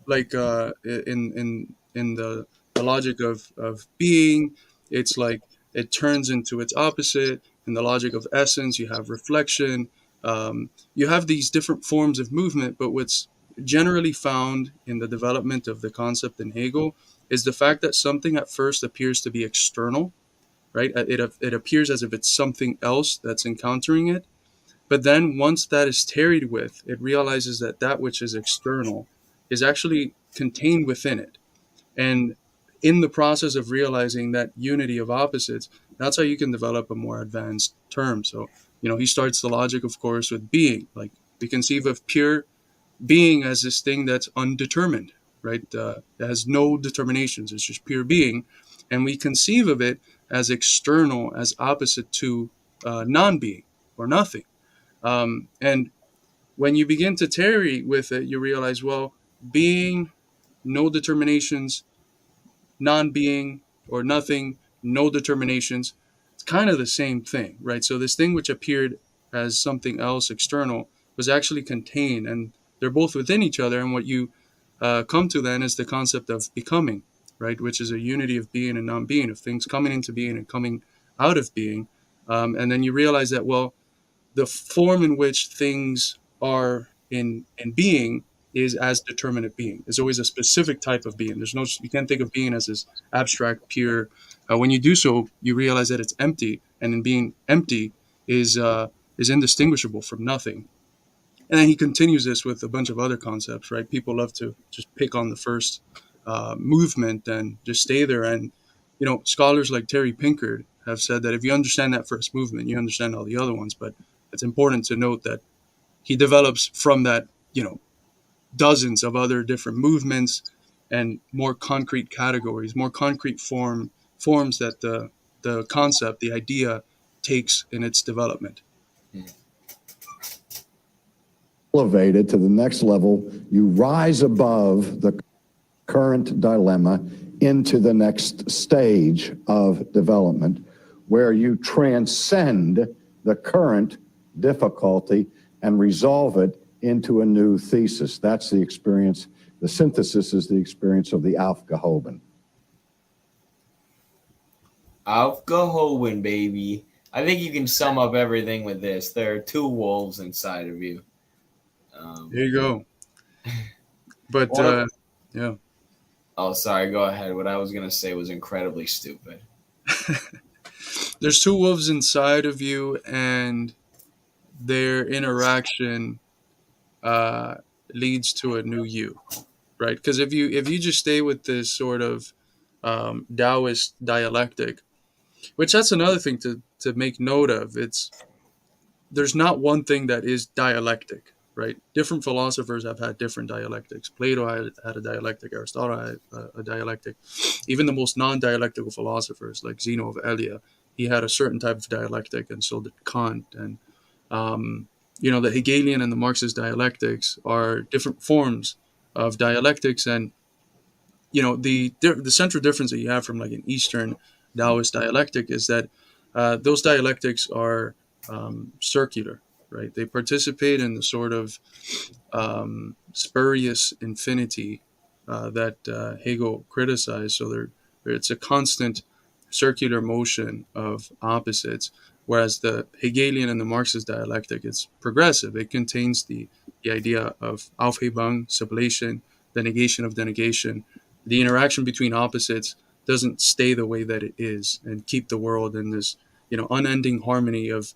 like in the logic of being, it's like it turns into its opposite. In the logic of essence, you have reflection. You have these different forms of movement, but what's generally found in the development of the concept in Hegel is the fact that something at first appears to be external, right? It appears as if it's something else that's encountering it. But then once that is tarried with, it realizes that that which is external is actually contained within it. And in the process of realizing that unity of opposites, that's how you can develop a more advanced term. So, he starts the logic, of course, with being. Like, we conceive of pure being as this thing that's undetermined, right? It has no determinations. It's just pure being. And we conceive of it as external, as opposite to non-being or nothing. And when you begin to tarry with it, you realize, well, being, no determinations, non-being or nothing, no determinations, it's kind of the same thing, right? So this thing which appeared as something else external was actually contained, and they're both within each other. And what you come to then is the concept of becoming, right? Which is a unity of being and non-being, of things coming into being and coming out of being. And then you realize that, well, the form in which things are in being is as determinate being. There's always a specific type of being. You can't think of being as this abstract, pure. When you do so, you realize that it's empty, and in being empty is indistinguishable from nothing. And then he continues this with a bunch of other concepts, right? People love to just pick on the first movement and just stay there. And, scholars like Terry Pinkard have said that if you understand that first movement, you understand all the other ones. But it's important to note that he develops from that, dozens of other different movements and more concrete categories, more concrete forms that the concept, the idea takes in its development. Elevated to the next level, you rise above the current dilemma into the next stage of development, where you transcend the current difficulty and resolve it into a new thesis. That's the experience. The synthesis is the experience of the Aufgehoben. Aufgehoben, baby. I think you can sum up everything with this. There are two wolves inside of you. There you go. But yeah. Oh, sorry. Go ahead. What I was gonna say was incredibly stupid. There's two wolves inside of you, and their interaction leads to a new you, right? Because if you just stay with this sort of Taoist dialectic, which that's another thing to make note of. There's not one thing that is dialectic, right? Different philosophers have had different dialectics. Plato had a dialectic. Aristotle had a dialectic. Even the most non-dialectical philosophers, like Zeno of Elea, he had a certain type of dialectic, and so did Kant. And the Hegelian and the Marxist dialectics are different forms of dialectics. And the central difference that you have from like an Eastern Taoist dialectic is that those dialectics are circular, right? They participate in the sort of spurious infinity that Hegel criticized. So it's a constant circular motion of opposites. Whereas the Hegelian and the Marxist dialectic is progressive. It contains the idea of Aufhebung, sublation, the negation of the negation. The interaction between opposites doesn't stay the way that it is and keep the world in this, unending harmony of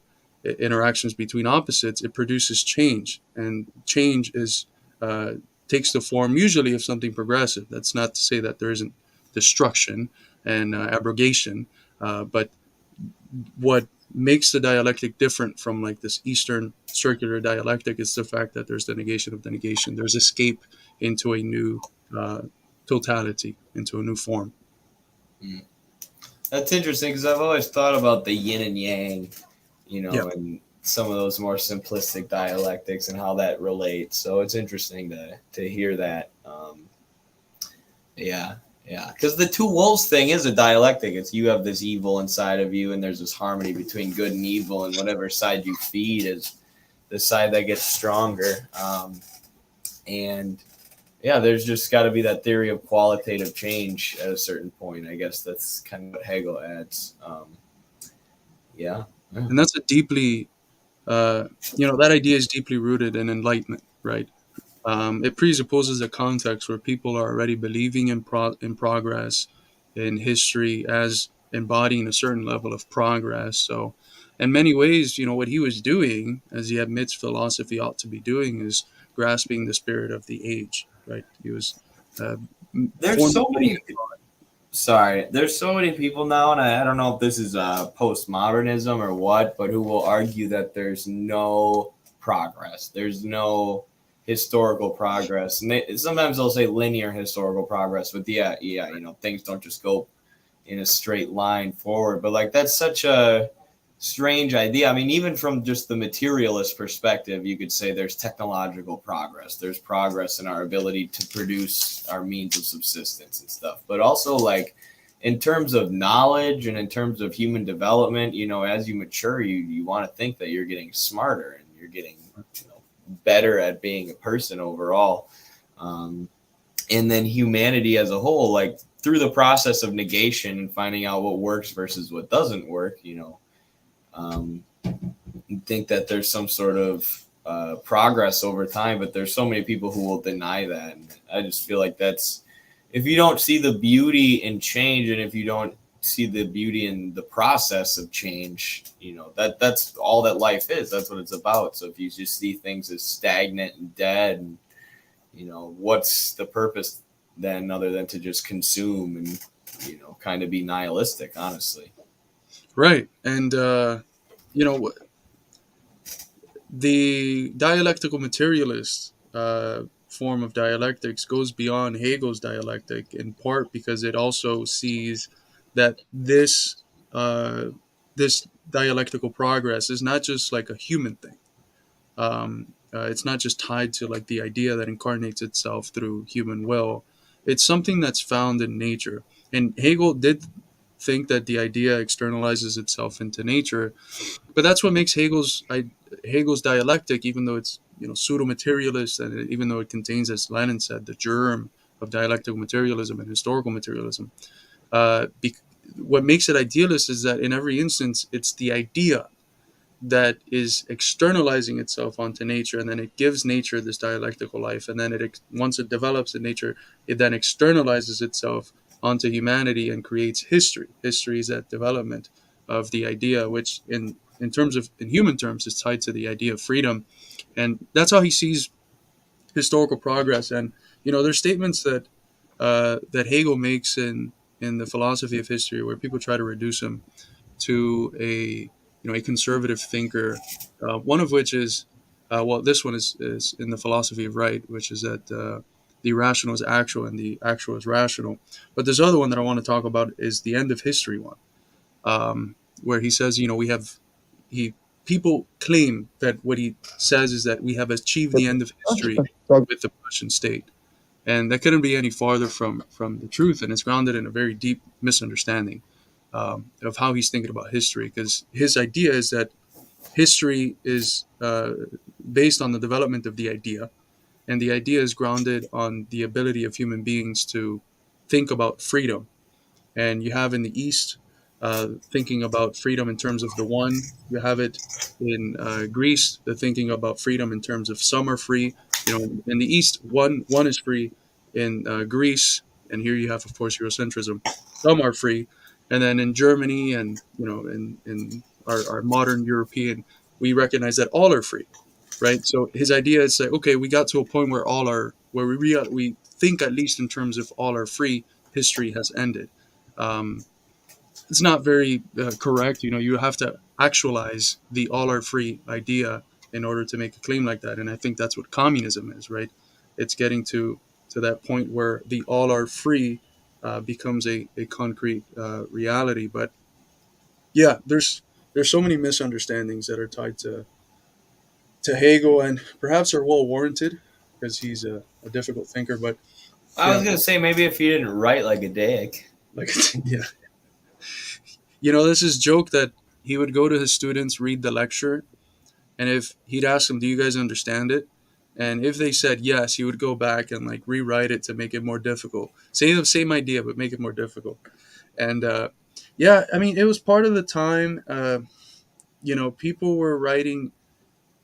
interactions between opposites. It produces change, and change is uh, takes the form usually of something progressive. That's not to say that there isn't destruction and abrogation, but what makes the dialectic different from like this Eastern circular dialectic is the fact that there's the negation of the negation. There's escape into a new uh, totality, into a new form. Mm. That's interesting because I've always thought about the yin and yang, Yeah. and some of those more simplistic dialectics and how that relates. So it's interesting to hear that. Yeah, yeah. Because the two wolves thing is a dialectic. It's you have this evil inside of you, and there's this harmony between good and evil, and whatever side you feed is the side that gets stronger. And yeah, there's just got to be that theory of qualitative change at a certain point. I guess that's kind of what Hegel adds. Yeah. And that's a deeply, that idea is deeply rooted in enlightenment, right? It presupposes a context where people are already believing in progress, in history as embodying a certain level of progress. So, in many ways, what he was doing, as he admits philosophy ought to be doing, is grasping the spirit of the age, right? He was uh, There's so formulating. many. Sorry, there's so many people now, and I don't know if this is postmodernism or what, but who will argue that there's no progress. There's no historical progress, and sometimes they'll say linear historical progress. But yeah, things don't just go in a straight line forward. But like that's such a strange idea. I mean, even from just the materialist perspective, you could say there's technological progress. There's progress in our ability to produce our means of subsistence and stuff. But also like in terms of knowledge and in terms of human development, as you mature, you want to think that you're getting smarter and you're getting better at being a person overall. And then humanity as a whole, like through the process of negation and finding out what works versus what doesn't work, think that there's some sort of progress over time, but there's so many people who will deny that. And I just feel like that's, if you don't see the beauty in change, and if you don't see the beauty in the process of change, that's all that life is. That's what it's about. So if you just see things as stagnant and dead, and what's the purpose then other than to just consume and kind of be nihilistic, honestly. Right. And the dialectical materialist form of dialectics goes beyond Hegel's dialectic, in part because it also sees that this dialectical progress is not just like a human thing. It's not just tied to like the idea that incarnates itself through human will. It's something that's found in nature. And Hegel did think that the idea externalizes itself into nature, but that's what makes Hegel's dialectic, even though it's pseudo materialist, and even though it contains, as Lenin said, the germ of dialectical materialism and historical materialism. Uh, be, what makes it idealist is that in every instance, it's the idea that is externalizing itself onto nature, and then it gives nature this dialectical life, and then once it develops in nature, it then externalizes itself onto humanity and creates history. History is that development of the idea, which in human terms is tied to the idea of freedom, and that's how he sees historical progress. And there's statements that Hegel makes in the philosophy of history where people try to reduce him to a conservative thinker. One of which is, this one is in the philosophy of right, which is that the irrational is actual and the actual is rational. But this other one that I want to talk about is the end of history one, where he says, he people claim that what he says is that we have achieved the end of history with the Prussian state. And that couldn't be any farther from the truth, and it's grounded in a very deep misunderstanding of how he's thinking about history, because his idea is that history is based on the development of the idea, and the idea is grounded on the ability of human beings to think about freedom. And you have in the East thinking about freedom in terms of the one. You have it in Greece, the thinking about freedom in terms of some are free. In the East, one is free. In Greece, and here you have, of course, Eurocentrism. Some are free, and then in Germany, and in our modern European, we recognize that all are free, right? So his idea is like, okay, we got to a point where we think at least in terms of all are free. History has ended. Um, it's not very correct. You have to actualize the all are free idea in order to make a claim like that. And I think that's what communism is, right? It's getting to that point where the all are free becomes a concrete reality. But yeah, there's so many misunderstandings that are tied to Hegel, and perhaps are well warranted because he's a difficult thinker. But I you was know, gonna say maybe if you didn't write like a dick. like yeah, there's this joke that he would go to his students, read the lecture, and if he'd ask them, "Do you guys understand it?" And if they said yes, he would go back and like rewrite it to make it more difficult. Say the same idea, but make it more difficult. And yeah, I mean, it was part of the time. People were writing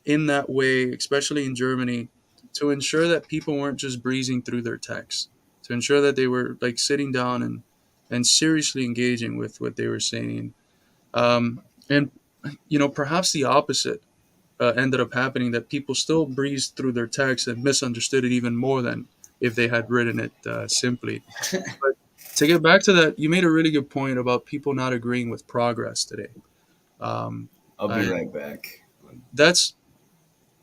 in that way, especially in Germany, to ensure that people weren't just breezing through their text, to ensure that they were like sitting down and seriously engaging with what they were saying. And perhaps the opposite ended up happening, that people still breezed through their text and misunderstood it even more than if they had written it simply. But to get back to that, you made a really good point about people not agreeing with progress today. Um, I'll be and right back. that's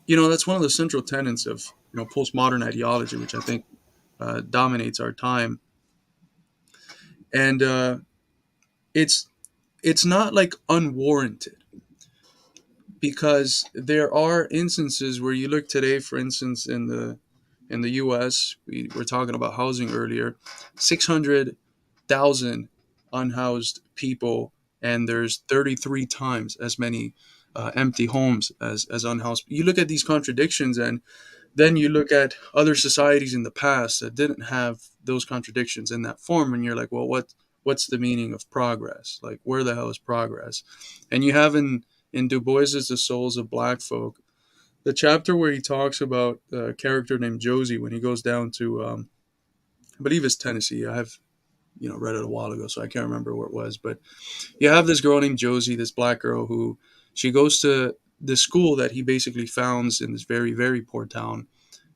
that's one of the central tenets of postmodern ideology, which I think dominates our time. And it's it's not like unwarranted, because there are instances where you look today, for instance, in the U.S. We were talking about housing earlier, 600,000 unhoused people, and there's 33 times as many empty homes as unhoused. You look at these contradictions, and then you look at other societies in the past that didn't have those contradictions in that form, and you're like, well, what's the meaning of progress? Like, where the hell is progress? And you have in Du Bois's The Souls of Black Folk, the chapter where he talks about a character named Josie when he goes down to, I believe it's Tennessee. I have read it a while ago, so I can't remember where it was. But you have this girl named Josie, this black girl, who she goes to the school that he basically founds in this very, very poor town.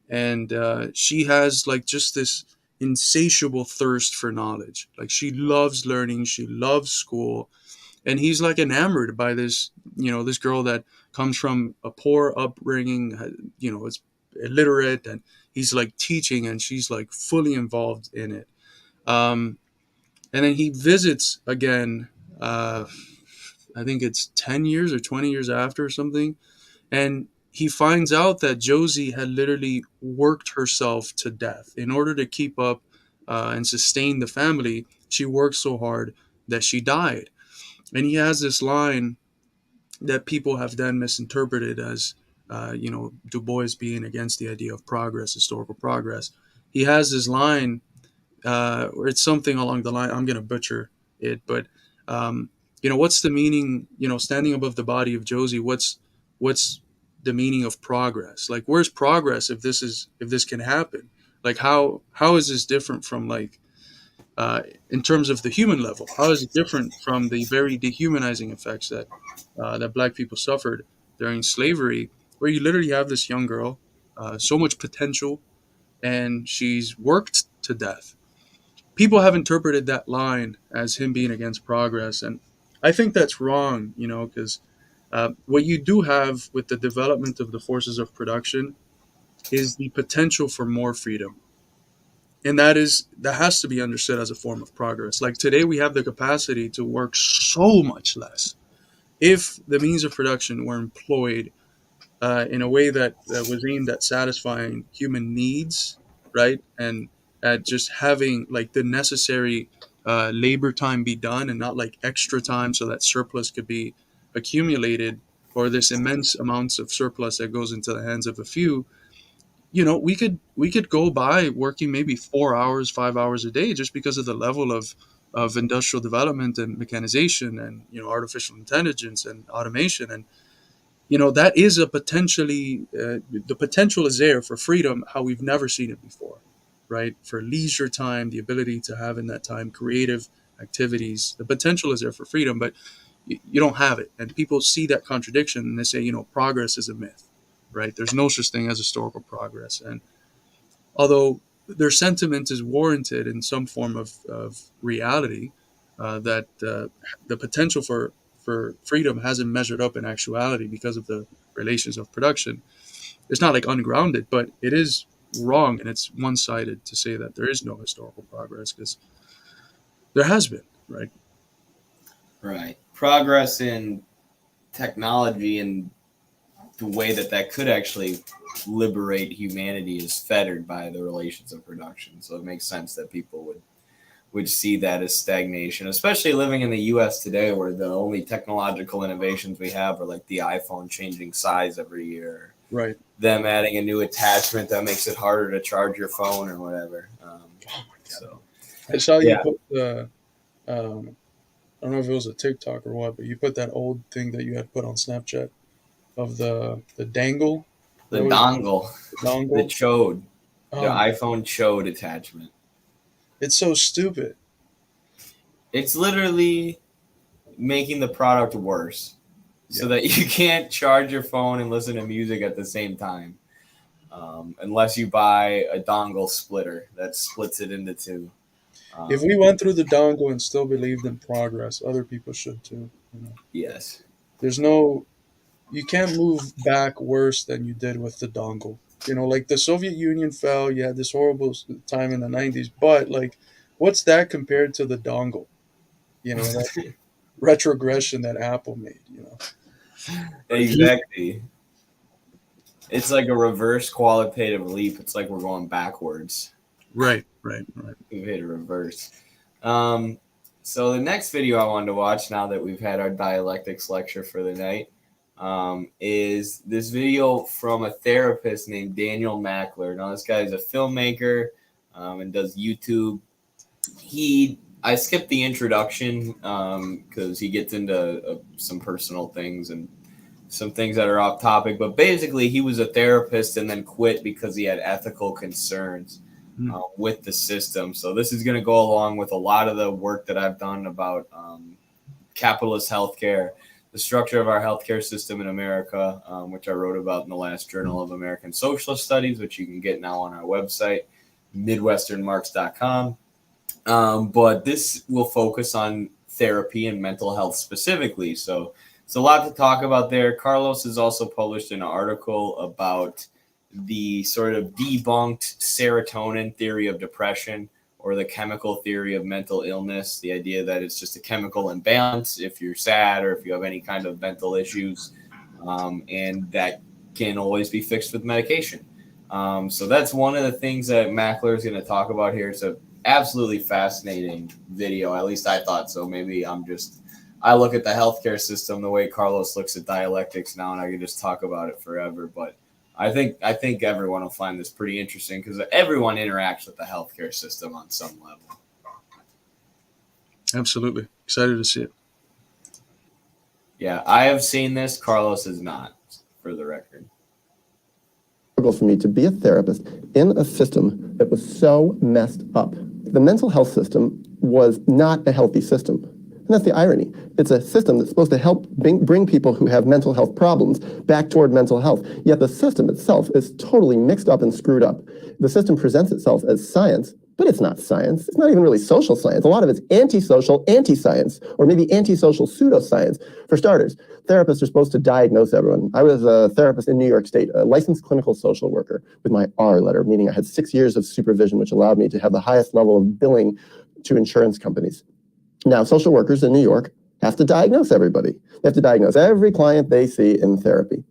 And she has like just this insatiable thirst for knowledge. Like, she loves learning, she loves school, and he's like enamored by this girl that comes from a poor upbringing, is illiterate, and he's like teaching, and she's like fully involved in it. um, and then he visits again, I think it's 10 years or 20 years after or something, and he finds out that Josie had literally worked herself to death in order to keep up and sustain the family. She worked so hard that she died. And he has this line that people have then misinterpreted as, Du Bois being against the idea of progress, historical progress. He has this line where it's something along the line. I'm going to butcher it, but what's the meaning? Standing above the body of Josie, what's the meaning of progress? Like, where's progress if this can happen? Like, how is this different from, like, in terms of the human level? How is it different from the very dehumanizing effects that Black people suffered during slavery, where you literally have this young girl, so much potential, and she's worked to death? People have interpreted that line as him being against progress, and I think that's wrong. Because what you do have with the development of the forces of production is the potential for more freedom, and that has to be understood as a form of progress. Like, today we have the capacity to work so much less if the means of production were employed in a way that was aimed at satisfying human needs, right? And at just having like the necessary labor time be done, and not like extra time so that surplus could be accumulated, or this immense amounts of surplus that goes into the hands of a few. We could go by working maybe 4 hours, 5 hours a day, just because of the level of of industrial development and mechanization and, artificial intelligence and automation. And, that is a potentially, the potential is there for freedom, how we've never seen it before, right? For leisure time, the ability to have in that time creative activities, the potential is there for freedom, but you don't have it. And people see that contradiction and they say, progress is a myth, right? There's no such thing as historical progress. And although their sentiment is warranted in some form of reality, that the potential for freedom hasn't measured up in actuality because of the relations of production. It's not like ungrounded, but it is wrong and it's one-sided to say that there is no historical progress, because there has been, right? Right. Progress in technology and the way that could actually liberate humanity is fettered by the relations of production. So it makes sense that people would see that as stagnation, especially living in the US today, where the only technological innovations we have are like the iPhone changing size every year, Right. them adding a new attachment that makes it harder to charge your phone or whatever. So I saw you yeah. put the, I don't know if it was a TikTok or what, but you put that old thing that you had put on Snapchat of the dangle. The That was dongle, the the dongle. chode, the Oh, iPhone chode attachment. it's so stupid. It's literally making the product worse so Yeah. that you can't charge your phone and listen to music at the same time, unless you buy a dongle splitter that splits it into two. If we went through the dongle and still believed in progress, other people should too. Yes. There's no, you can't move back worse than you did with the dongle. Like the Soviet Union fell, you had this horrible time in the 90s, but like, what's that compared to the dongle? That retrogression that Apple made. Exactly. It's like a reverse qualitative leap. It's like we're going backwards. Right, right, right. We've hit a reverse. Um, so the next video I wanted to watch, now that we've had our dialectics lecture for the night, is this video from a therapist named Daniel Mackler. Now, this guy is a filmmaker and does YouTube. I skipped the introduction because he gets into some personal things and some things that are off topic. But basically, he was a therapist and then quit because he had ethical concerns with the system. So this is going to go along with a lot of the work that I've done about capitalist healthcare, the structure of our healthcare system in America, which I wrote about in the last Journal of American Socialist Studies, which you can get now on our website, midwesternmarks.com. But this will focus on therapy and mental health specifically. So it's a lot to talk about there. Carlos has also published an article about the sort of debunked serotonin theory of depression, or the chemical theory of mental illness, the idea that it's just a chemical imbalance if you're sad or if you have any kind of mental issues, and that can always be fixed with medication. So that's one of the things that Mackler is going to talk about here. It's an absolutely fascinating video. At least I thought so. Maybe I look at the healthcare system the way Carlos looks at dialectics now, and I can just talk about it forever. But I think everyone will find this pretty interesting because everyone interacts with the healthcare system on some level. Absolutely. Excited to see it. Yeah, I have seen this. Carlos has not, for the record. For me to be a therapist in a system that was so messed up. The mental health system was not a healthy system. And that's the irony. It's a system that's supposed to help bring people who have mental health problems back toward mental health. Yet the system itself is totally mixed up and screwed up. The system presents itself as science, but it's not science. It's not even really social science. A lot of it's antisocial anti-science, or maybe antisocial pseudoscience. For starters, therapists are supposed to diagnose everyone. I was a therapist in New York State, a licensed clinical social worker with my R letter, meaning I had 6 years of supervision, which allowed me to have the highest level of billing to insurance companies. Now, social workers in New York have to diagnose everybody. They have to diagnose every client they see in therapy.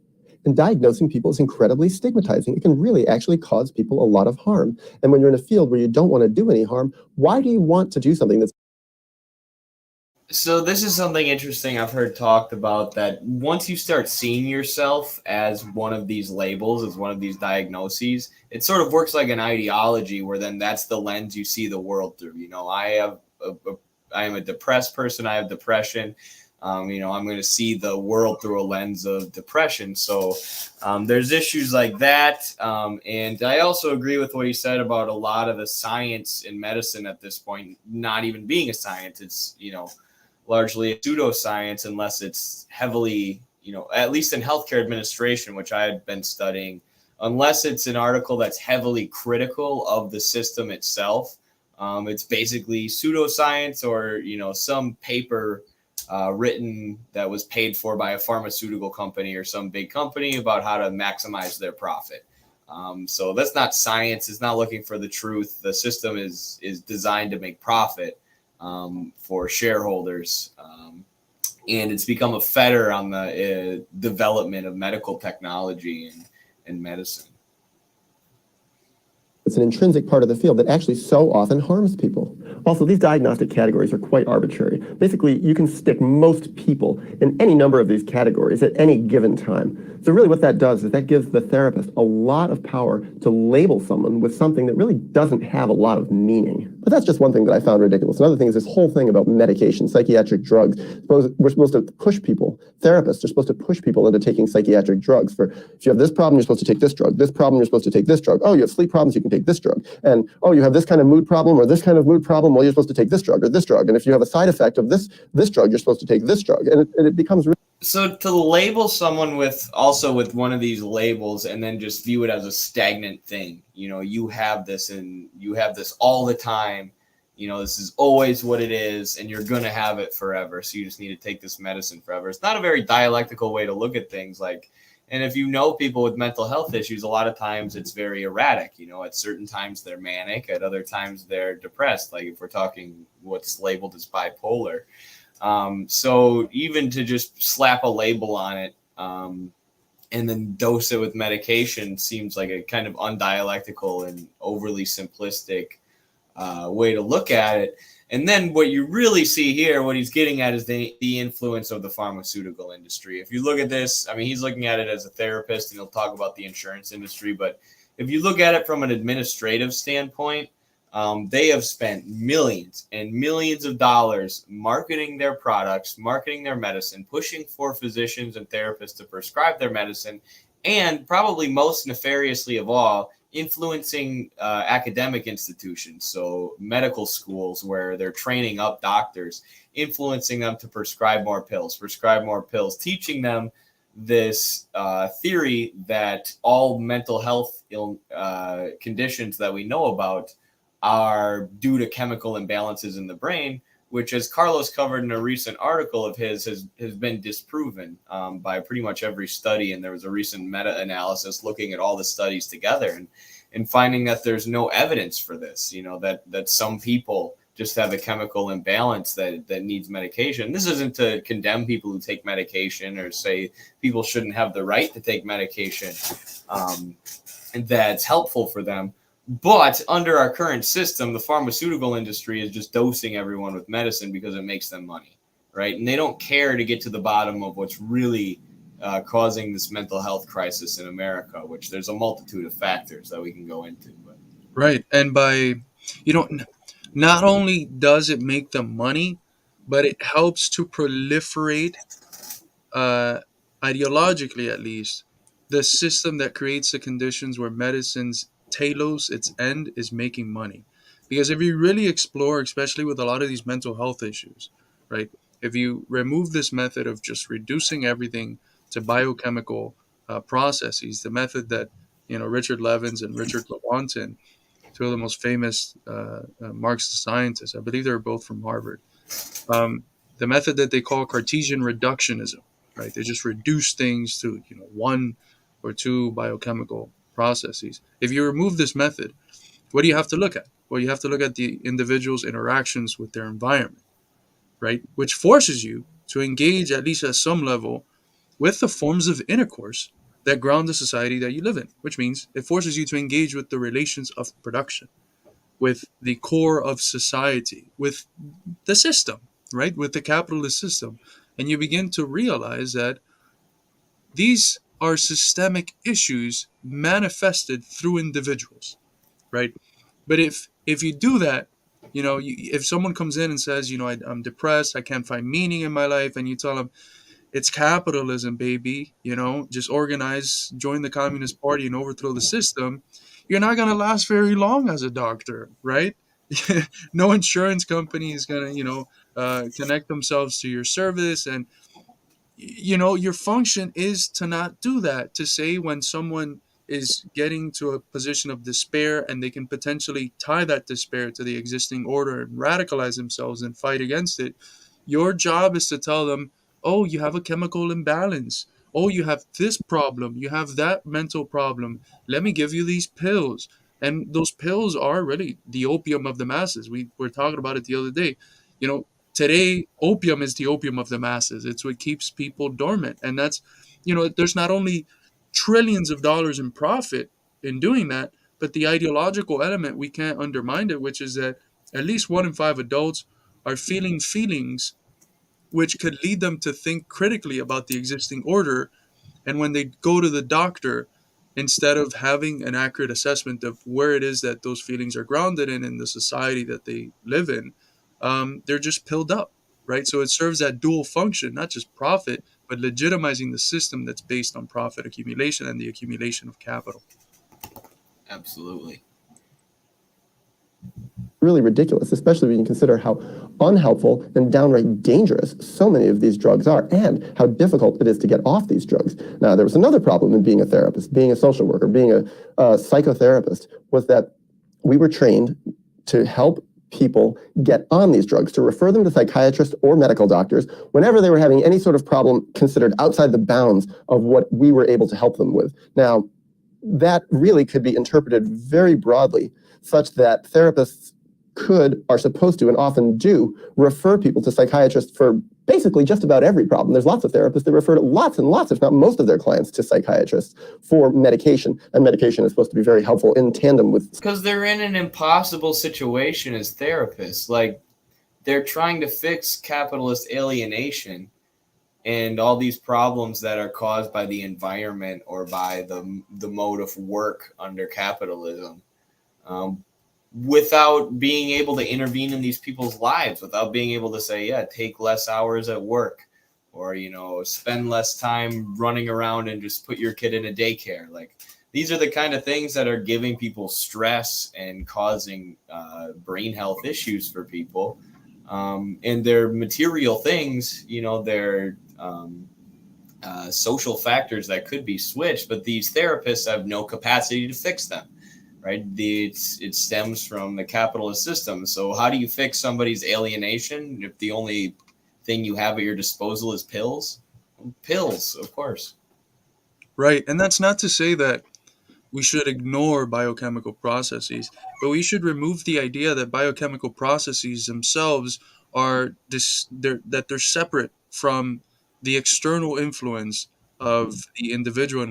And diagnosing people is incredibly stigmatizing. It can really actually cause people a lot of harm. And when you're in a field where you don't want to do any harm, why do you want to do something that's... So this is something interesting I've heard talked about, that once you start seeing yourself as one of these labels, as one of these diagnoses, it sort of works like an ideology where then that's the lens you see the world through. You know, I am a depressed person. I have depression. I'm going to see the world through a lens of depression. So there's issues like that. And I also agree with what he said about a lot of the science in medicine at this point not even being a science. It's, largely a pseudoscience unless it's heavily, at least in healthcare administration, which I had been studying, unless it's an article that's heavily critical of the system itself. It's basically pseudoscience or, some paper written that was paid for by a pharmaceutical company or some big company about how to maximize their profit. So that's not science. It's not looking for the truth. The system is designed to make profit for shareholders. And it's become a fetter on the development of medical technology and medicine. It's an intrinsic part of the field that actually so often harms people. Also, these diagnostic categories are quite arbitrary. Basically, you can stick most people in any number of these categories at any given time. So really what that does is that gives the therapist a lot of power to label someone with something that really doesn't have a lot of meaning. But that's just one thing that I found ridiculous. Another thing is this whole thing about medication, psychiatric drugs. We're supposed to push people, therapists are supposed to push people into taking psychiatric drugs. For if you have this problem, you're supposed to take this drug. This problem, you're supposed to take this drug. Oh, you have sleep problems, you can take this drug. And oh, you have this kind of mood problem or this kind of mood problem, well, you're supposed to take this drug or this drug. And if you have a side effect of this drug, you're supposed to take this drug. And it becomes really. So to label someone with one of these labels and then just view it as a stagnant thing, you have this and you have this all the time, this is always what it is and you're going to have it forever. So you just need to take this medicine forever. It's not a very dialectical way to look at things. And if you know people with mental health issues, a lot of times it's very erratic. At certain times they're manic, at other times they're depressed. Like if we're talking what's labeled as bipolar. So even to just slap a label on it and then dose it with medication seems like a kind of undialectical and overly simplistic way to look at it. And then what you really see here, what he's getting at is the influence of the pharmaceutical industry. If you look at this, he's looking at it as a therapist and he'll talk about the insurance industry. But if you look at it from an administrative standpoint, they have spent millions and millions of dollars marketing their products, marketing their medicine, pushing for physicians and therapists to prescribe their medicine, and probably most nefariously of all, influencing academic institutions, so medical schools where they're training up doctors, influencing them to prescribe more pills, teaching them this theory that all mental health conditions that we know about are due to chemical imbalances in the brain, which, as Carlos covered in a recent article of his, has been disproven by pretty much every study. And there was a recent meta-analysis looking at all the studies together and finding that there's no evidence for this, that some people just have a chemical imbalance that needs medication. This isn't to condemn people who take medication or say people shouldn't have the right to take medication and that's helpful for them. But under our current system, the pharmaceutical industry is just dosing everyone with medicine because it makes them money, right? And they don't care to get to the bottom of what's really causing this mental health crisis in America, which there's a multitude of factors that we can go into. But. Right. And not only does it make them money, but it helps to proliferate, ideologically at least, the system that creates the conditions where medicine's telos, its end, is making money. Because if you really explore, especially with a lot of these mental health issues, right, if you remove this method of just reducing everything to biochemical processes, the method that Richard Levins and Richard Lewontin, two of the most famous Marxist scientists, I believe they're both from Harvard, the method that they call Cartesian reductionism, right? They just reduce things to one or two biochemical processes. If you remove this method, what do you have to look at? Well, you have to look at the individual's interactions with their environment, right? Which forces you to engage, at least at some level, with the forms of intercourse that ground the society that you live in, which means it forces you to engage with the relations of production, with the core of society, with the system, right? With the capitalist system. And you begin to realize that these are systemic issues manifested through individuals, right? But if you do that If someone comes in and says, I'm depressed, I can't find meaning in my life, and you tell them it's capitalism, baby, just organize, join the Communist Party and overthrow the system, you're not going to last very long as a doctor, right? No insurance company is going to, connect themselves to your service. And your function is to not do that, to say when someone is getting to a position of despair and they can potentially tie that despair to the existing order and radicalize themselves and fight against it. Your job is to tell them, oh, you have a chemical imbalance, oh, you have this problem, you have that mental problem, let me give you these pills. And those pills are really the opium of the masses. We were talking about it the other day. Today, opium is the opium of the masses. It's what keeps people dormant. And that's, there's not only trillions of dollars in profit in doing that, but the ideological element, we can't undermine it, which is that at least 1 in 5 adults are feeling feelings which could lead them to think critically about the existing order. And when they go to the doctor, instead of having an accurate assessment of where it is that those feelings are grounded in the society that they live in, they're just pilled up, right? So it serves that dual function, not just profit, but legitimizing the system that's based on profit accumulation and the accumulation of capital. Absolutely. Really ridiculous, especially when you consider how unhelpful and downright dangerous so many of these drugs are, and how difficult it is to get off these drugs. Now, there was another problem in being a therapist, being a social worker, being a psychotherapist, was that we were trained to help people get on these drugs, to refer them to psychiatrists or medical doctors whenever they were having any sort of problem considered outside the bounds of what we were able to help them with. Now, that really could be interpreted very broadly, such that therapists are supposed to, and often do, refer people to psychiatrists for basically just about every problem. There's lots of therapists that refer lots and lots, if not most of their clients, to psychiatrists for medication. And medication is supposed to be very helpful in tandem with... Because they're in an impossible situation as therapists. Like, they're trying to fix capitalist alienation and all these problems that are caused by the environment or by the mode of work under capitalism. Without being able to intervene in these people's lives, without being able to say, yeah, take less hours at work, or, spend less time running around and just put your kid in a daycare. Like, these are the kind of things that are giving people stress and causing brain health issues for people. And they're material things, they're social factors that could be switched, but these therapists have no capacity to fix them. Right? It stems from the capitalist system. So how do you fix somebody's alienation if the only thing you have at your disposal is pills? Pills, of course. Right. And that's not to say that we should ignore biochemical processes, but we should remove the idea that biochemical processes themselves they're separate from the external influence of the individual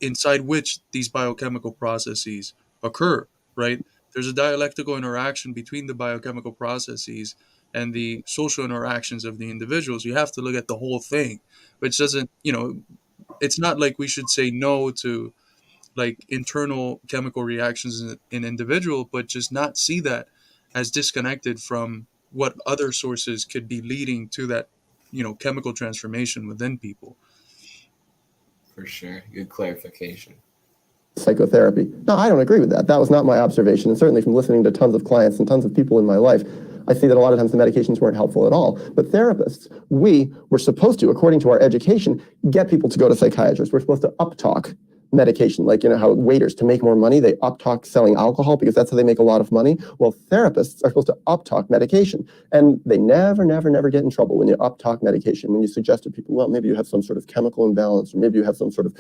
inside which these biochemical processes occur, right? There's a dialectical interaction between the biochemical processes and the social interactions of the individuals. You have to look at the whole thing, which doesn't, it's not like we should say no to like internal chemical reactions in individual, but just not see that as disconnected from what other sources could be leading to that, chemical transformation within people. For sure. Good clarification. Psychotherapy. No, I don't agree with that. That was not my observation. And certainly from listening to tons of clients and tons of people in my life, I see that a lot of times the medications weren't helpful at all. But therapists, we were supposed to, according to our education, get people to go to psychiatrists. We're supposed to uptalk medication, like, how waiters, to make more money, they uptalk selling alcohol because that's how they make a lot of money. Well, therapists are supposed to uptalk medication, and they never get in trouble when you uptalk medication, when you suggest to people, well, maybe you have some sort of chemical imbalance, or maybe you have some sort of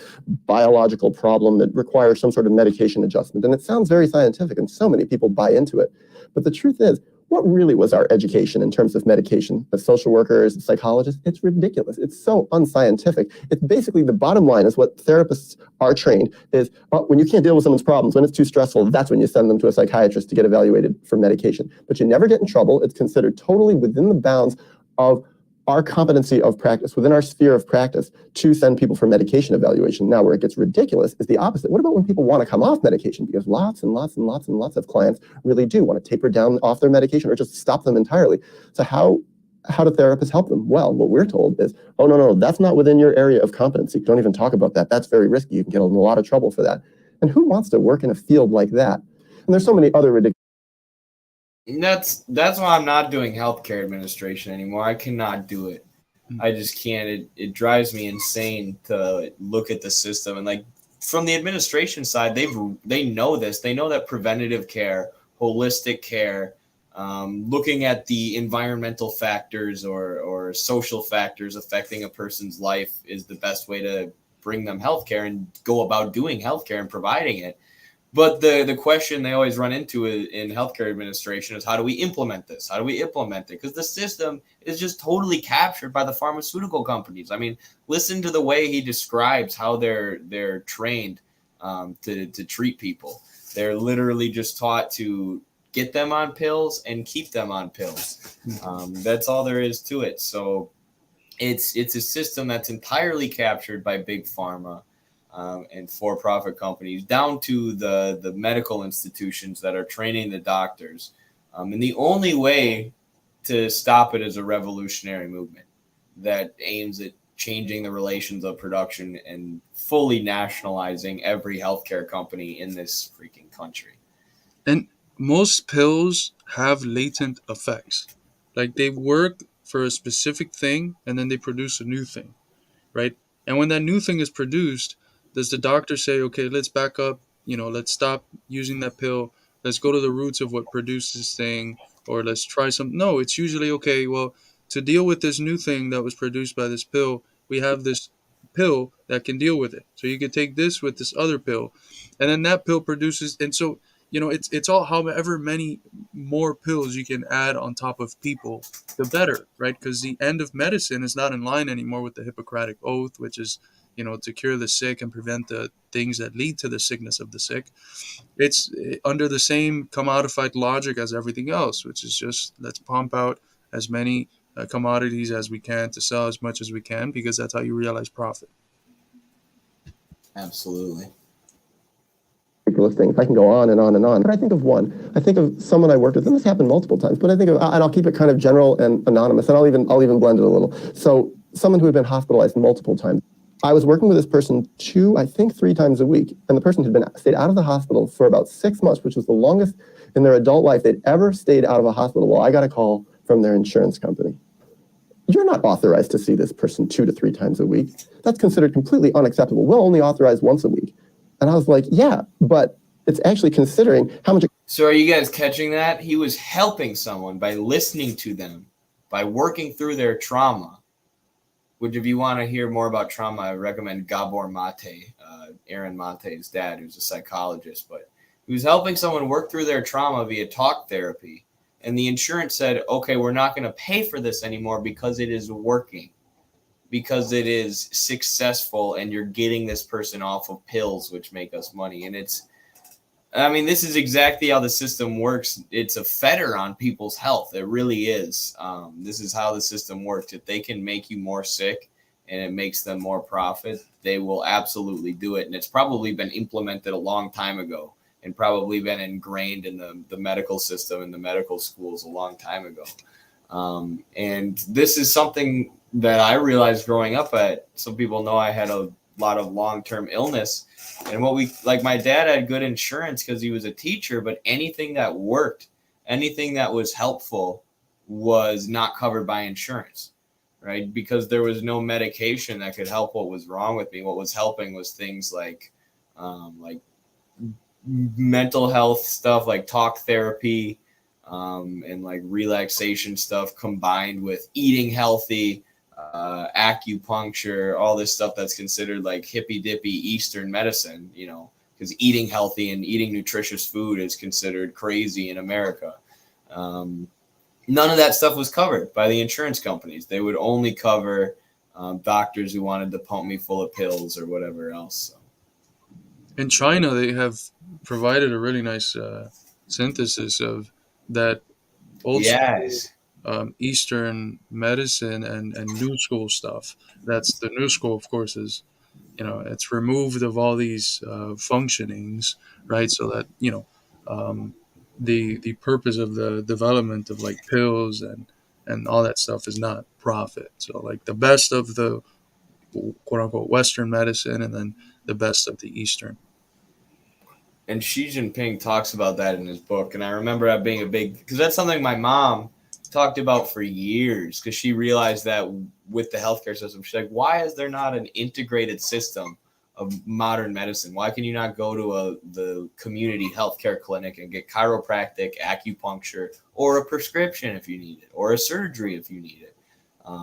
biological problem that requires some sort of medication adjustment. And it sounds very scientific, and so many people buy into it. But the truth is, what really was our education in terms of medication as social workers, psychologists? It's ridiculous. It's so unscientific. It's basically, the bottom line is what therapists are trained is, when you can't deal with someone's problems, when it's too stressful, that's when you send them to a psychiatrist to get evaluated for medication. But you never get in trouble. It's considered totally within the bounds of our competency of practice, within our sphere of practice, to send people for medication evaluation. Now, where it gets ridiculous is the opposite. What about when people want to come off medication? Because lots and lots and lots and lots of clients really do want to taper down off their medication or just stop them entirely. So how do therapists help them? Well, what we're told is, oh, no, that's not within your area of competency. Don't even talk about that. That's very risky. You can get in a lot of trouble for that. And who wants to work in a field like that? And there's so many other ridiculous. That's why I'm not doing healthcare administration anymore. I cannot do it. I just can't. It drives me insane to look at the system. And like from the administration side, they know this. They know that preventative care, holistic care, looking at the environmental factors or social factors affecting a person's life is the best way to bring them healthcare and go about doing healthcare and providing it. But the question they always run into in healthcare administration is, how do we implement this? How do we implement it? Because the system is just totally captured by the pharmaceutical companies. I mean, listen to the way he describes how they're trained to treat people. They're literally just taught to get them on pills and keep them on pills. That's all there is to it. So it's a system that's entirely captured by big pharma. And for-profit companies, down to the medical institutions that are training the doctors. And the only way to stop it is a revolutionary movement that aims at changing the relations of production and fully nationalizing every healthcare company in this freaking country. And most pills have latent effects. Like they work for a specific thing and then they produce a new thing, right? And when that new thing is produced, does the doctor say, okay, let's back up, let's stop using that pill, let's go to the roots of what produced this thing, or let's try some? No, it's usually, okay, well, to deal with this new thing that was produced by this pill, we have this pill that can deal with it. So you can take this with this other pill, and then that pill produces, and so, it's all however many more pills you can add on top of people, the better, right? Because the end of medicine is not in line anymore with the Hippocratic Oath, which is, to cure the sick and prevent the things that lead to the sickness of the sick. It's under the same commodified logic as everything else, which is just let's pump out as many commodities as we can to sell as much as we can, because that's how you realize profit. Absolutely. Ridiculous things. I can go on and on and on. But I think of one. I think of someone I worked with, and this happened multiple times, but I think of, and I'll keep it kind of general and anonymous, and I'll even blend it a little. So someone who had been hospitalized multiple times. I was working with this person 3 times a week, and the person had stayed out of the hospital for about 6 months, which was the longest in their adult life they'd ever stayed out of a hospital. Well, I got a call from their insurance company. You're not authorized to see this person 2 to 3 times a week. That's considered completely unacceptable. We'll only authorize once a week. And I was like, yeah, but it's actually considering how much. So are you guys catching that? He was helping someone by listening to them, by working through their trauma. Which, if you want to hear more about trauma, I recommend Gabor Mate, Aaron Mate's dad, who's a psychologist. But he was helping someone work through their trauma via talk therapy. And the insurance said, okay, we're not going to pay for this anymore because it is working, because it is successful, and you're getting this person off of pills, which make us money. And this is exactly how the system works. It's a fetter on people's health. It really is. This is how the system works. If they can make you more sick and it makes them more profit, they will absolutely do it. And it's probably been implemented a long time ago and probably been ingrained in the medical system and the medical schools a long time ago. And this is something that I realized growing up. Some people know I had a lot of long-term illness. And my dad had good insurance because he was a teacher, but anything that worked, anything that was helpful was not covered by insurance, right? Because there was no medication that could help what was wrong with me. What was helping was things like mental health stuff, like talk therapy, and like relaxation stuff combined with eating healthy, acupuncture, all this stuff that's considered like hippy dippy Eastern medicine, because eating healthy and eating nutritious food is considered crazy in America. None of that stuff was covered by the insurance companies. They would only cover doctors who wanted to pump me full of pills or whatever else. So. In China, they have provided a really nice synthesis of that old school Eastern medicine and New School stuff. That's the New School, of course, is, it's removed of all these functionings, right? So that, the purpose of the development of like pills and all that stuff is not profit. So like the best of the quote unquote Western medicine, and then the best of the Eastern. And Xi Jinping talks about that in his book. And I remember that being a big, because that's something my mom talked about for years, because she realized that with the healthcare system, she's like, why is there not an integrated system of modern medicine? Why can you not go to the community healthcare clinic and get chiropractic, acupuncture, or a prescription if you need it, or a surgery if you need it,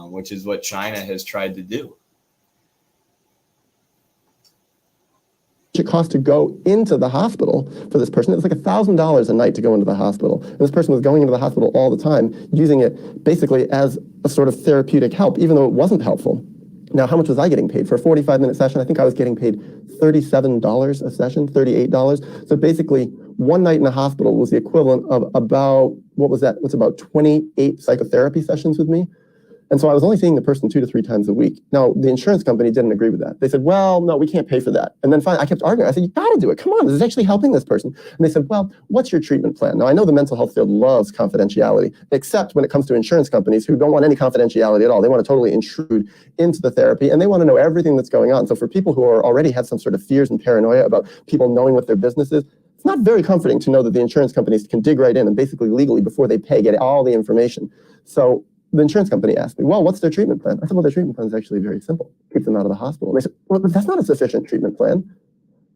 which is what China has tried to do. It cost to go into the hospital for this person. It was like $1,000 a night to go into the hospital. And this person was going into the hospital all the time, using it basically as a sort of therapeutic help, even though it wasn't helpful. Now, how much was I getting paid? For a 45-minute session, I think I was getting paid $37 a session, $38. So basically, one night in the hospital was the equivalent of about, what was that? What's about 28 psychotherapy sessions with me? And so I was only seeing the person 2 to 3 times a week. Now, the insurance company didn't agree with that. They said, well, no, we can't pay for that. And then finally, I kept arguing. I said, you got to do it. Come on, this is actually helping this person. And they said, well, what's your treatment plan? Now, I know the mental health field loves confidentiality, except when it comes to insurance companies who don't want any confidentiality at all. They want to totally intrude into the therapy, and they want to know everything that's going on. So for people who are already have some sort of fears and paranoia about people knowing what their business is, it's not very comforting to know that the insurance companies can dig right in and basically legally, before they pay, get all the information. So the insurance company asked me, well, what's their treatment plan? I said, well, their treatment plan is actually very simple. Keep them out of the hospital. And they said, well, but that's not a sufficient treatment plan.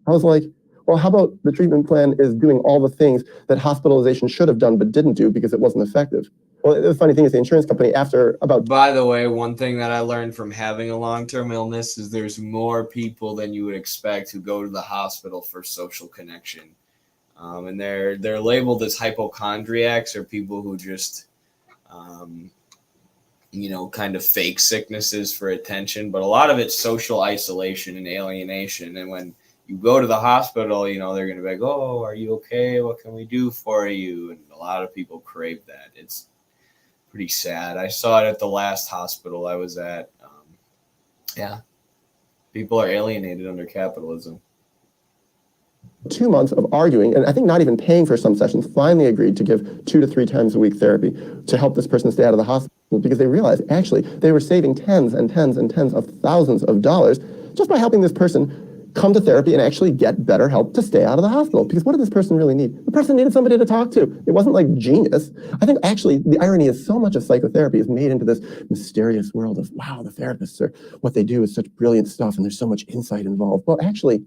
I was like, well, how about the treatment plan is doing all the things that hospitalization should have done but didn't do because it wasn't effective? Well, the funny thing is the insurance company, after about... By the way, one thing that I learned from having a long-term illness is there's more people than you would expect who go to the hospital for social connection. And they're labeled as hypochondriacs, or people who just... kind of fake sicknesses for attention, but a lot of it's social isolation and alienation. And when you go to the hospital, they're going to be like, oh, are you okay? What can we do for you? And a lot of people crave that. It's pretty sad. I saw it at the last hospital I was at. People are alienated under capitalism. 2 months of arguing, and I think not even paying for some sessions, finally agreed to give 2 to 3 times a week therapy to help this person stay out of the hospital, because they realized actually they were saving tens and tens and tens of thousands of dollars just by helping this person come to therapy and actually get better help to stay out of the hospital. Because what did this person really need? The person needed somebody to talk to. It wasn't like genius. I think actually the irony is so much of psychotherapy is made into this mysterious world of, wow, the therapists are, what they do is such brilliant stuff and there's so much insight involved. Well, actually,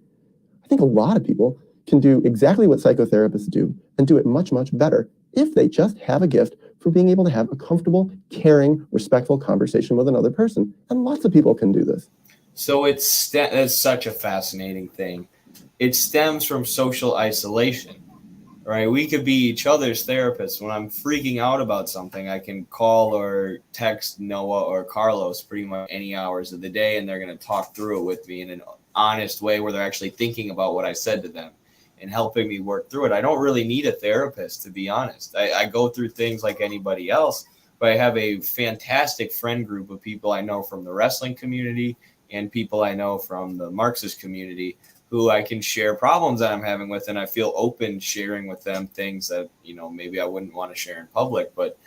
I think a lot of people can do exactly what psychotherapists do and do it much, much better if they just have a gift for being able to have a comfortable, caring, respectful conversation with another person. And lots of people can do this. So it's such a fascinating thing. It stems from social isolation, right? We could be each other's therapists. When I'm freaking out about something, I can call or text Noah or Carlos pretty much any hours of the day, and they're going to talk through it with me in an honest way where they're actually thinking about what I said to them and helping me work through it. I don't really need a therapist, to be honest. I go through things like anybody else, but I have a fantastic friend group of people I know from the wrestling community and people I know from the Marxist community who I can share problems that I'm having with, and I feel open sharing with them things that, maybe I wouldn't want to share in public. But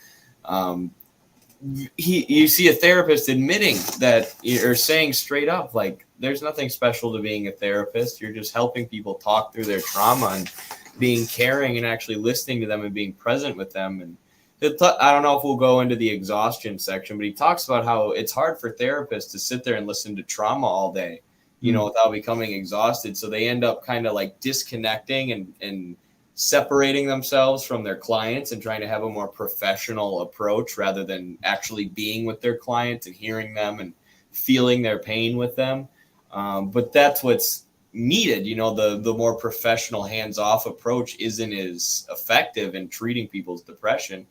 you see a therapist admitting that, or saying straight up, like, there's nothing special to being a therapist. You're just helping people talk through their trauma and being caring and actually listening to them and being present with them. And I don't know if we'll go into the exhaustion section, but he talks about how it's hard for therapists to sit there and listen to trauma all day, without becoming exhausted. So they end up kind of like disconnecting and separating themselves from their clients and trying to have a more professional approach rather than actually being with their clients and hearing them and feeling their pain with them. But that's what's needed. The more professional hands-off approach isn't as effective in treating people's depression.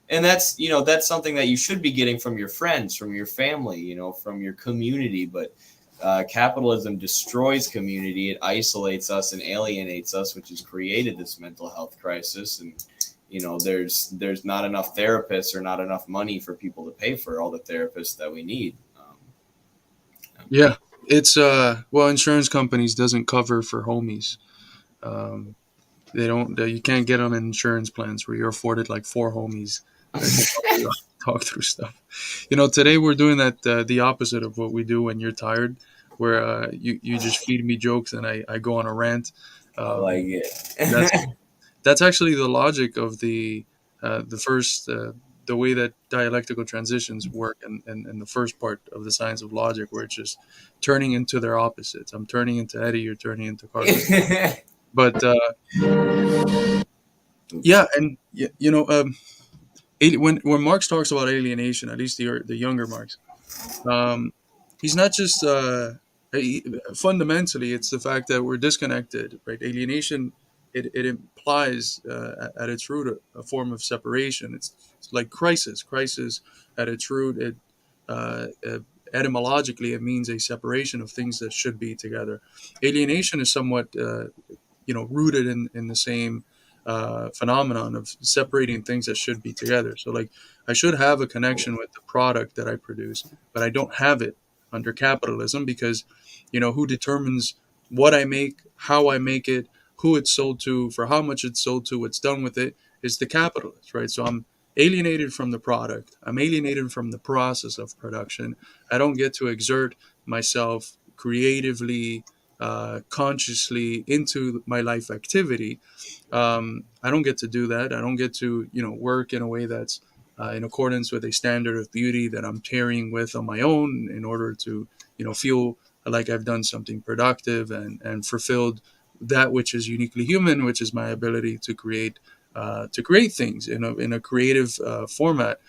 And that's something that you should be getting from your friends, from your family, from your community. But capitalism destroys community. It isolates us and alienates us, which has created this mental health crisis. And there's not enough therapists or not enough money for people to pay for all the therapists that we need. Yeah, it's well, insurance companies doesn't cover for homies. Um, they don't. You can't get on insurance plans where you're afforded like four homies that can help you talk through stuff. Today we're doing that the opposite of what we do when you're tired, where you just feed me jokes and I go on a rant. I like That's it. that's actually the logic of the first the way that dialectical transitions work, and the first part of the science of logic, where it's just turning into their opposites. I'm turning into Eddie, you're turning into Carlos. But yeah, and when Marx talks about alienation, at least the younger Marx, um, he's not just fundamentally, it's the fact that we're disconnected, right? Alienation, it implies at its root a form of separation. It's like crisis at its root. It etymologically, it means a separation of things that should be together. Alienation is somewhat rooted in the same phenomenon of separating things that should be together. So like, I should have a connection with the product that I produce, but I don't have it under capitalism, because who determines what I make, how I make it, who it's sold to, for how much it's sold to, what's done with it, is the capitalist, right? So I'm alienated from the product, I'm alienated from the process of production. I don't get to exert myself creatively, consciously into my life activity. I don't get to do that. I don't get to work in a way that's in accordance with a standard of beauty that I'm carrying with on my own, in order to feel like I've done something productive and fulfilled that which is uniquely human, which is my ability to create things in a creative format.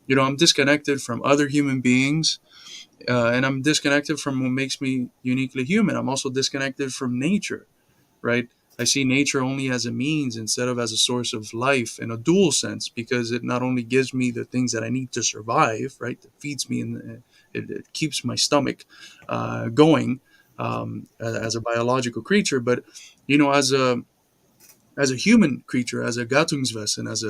I'm disconnected from other human beings, and I'm disconnected from what makes me uniquely human. I'm also disconnected from nature, right? I see nature only as a means instead of as a source of life, in a dual sense, because it not only gives me the things that I need to survive, right? It feeds me and it keeps my stomach going, as a biological creature, but as a human creature, as a Gattungswesen, as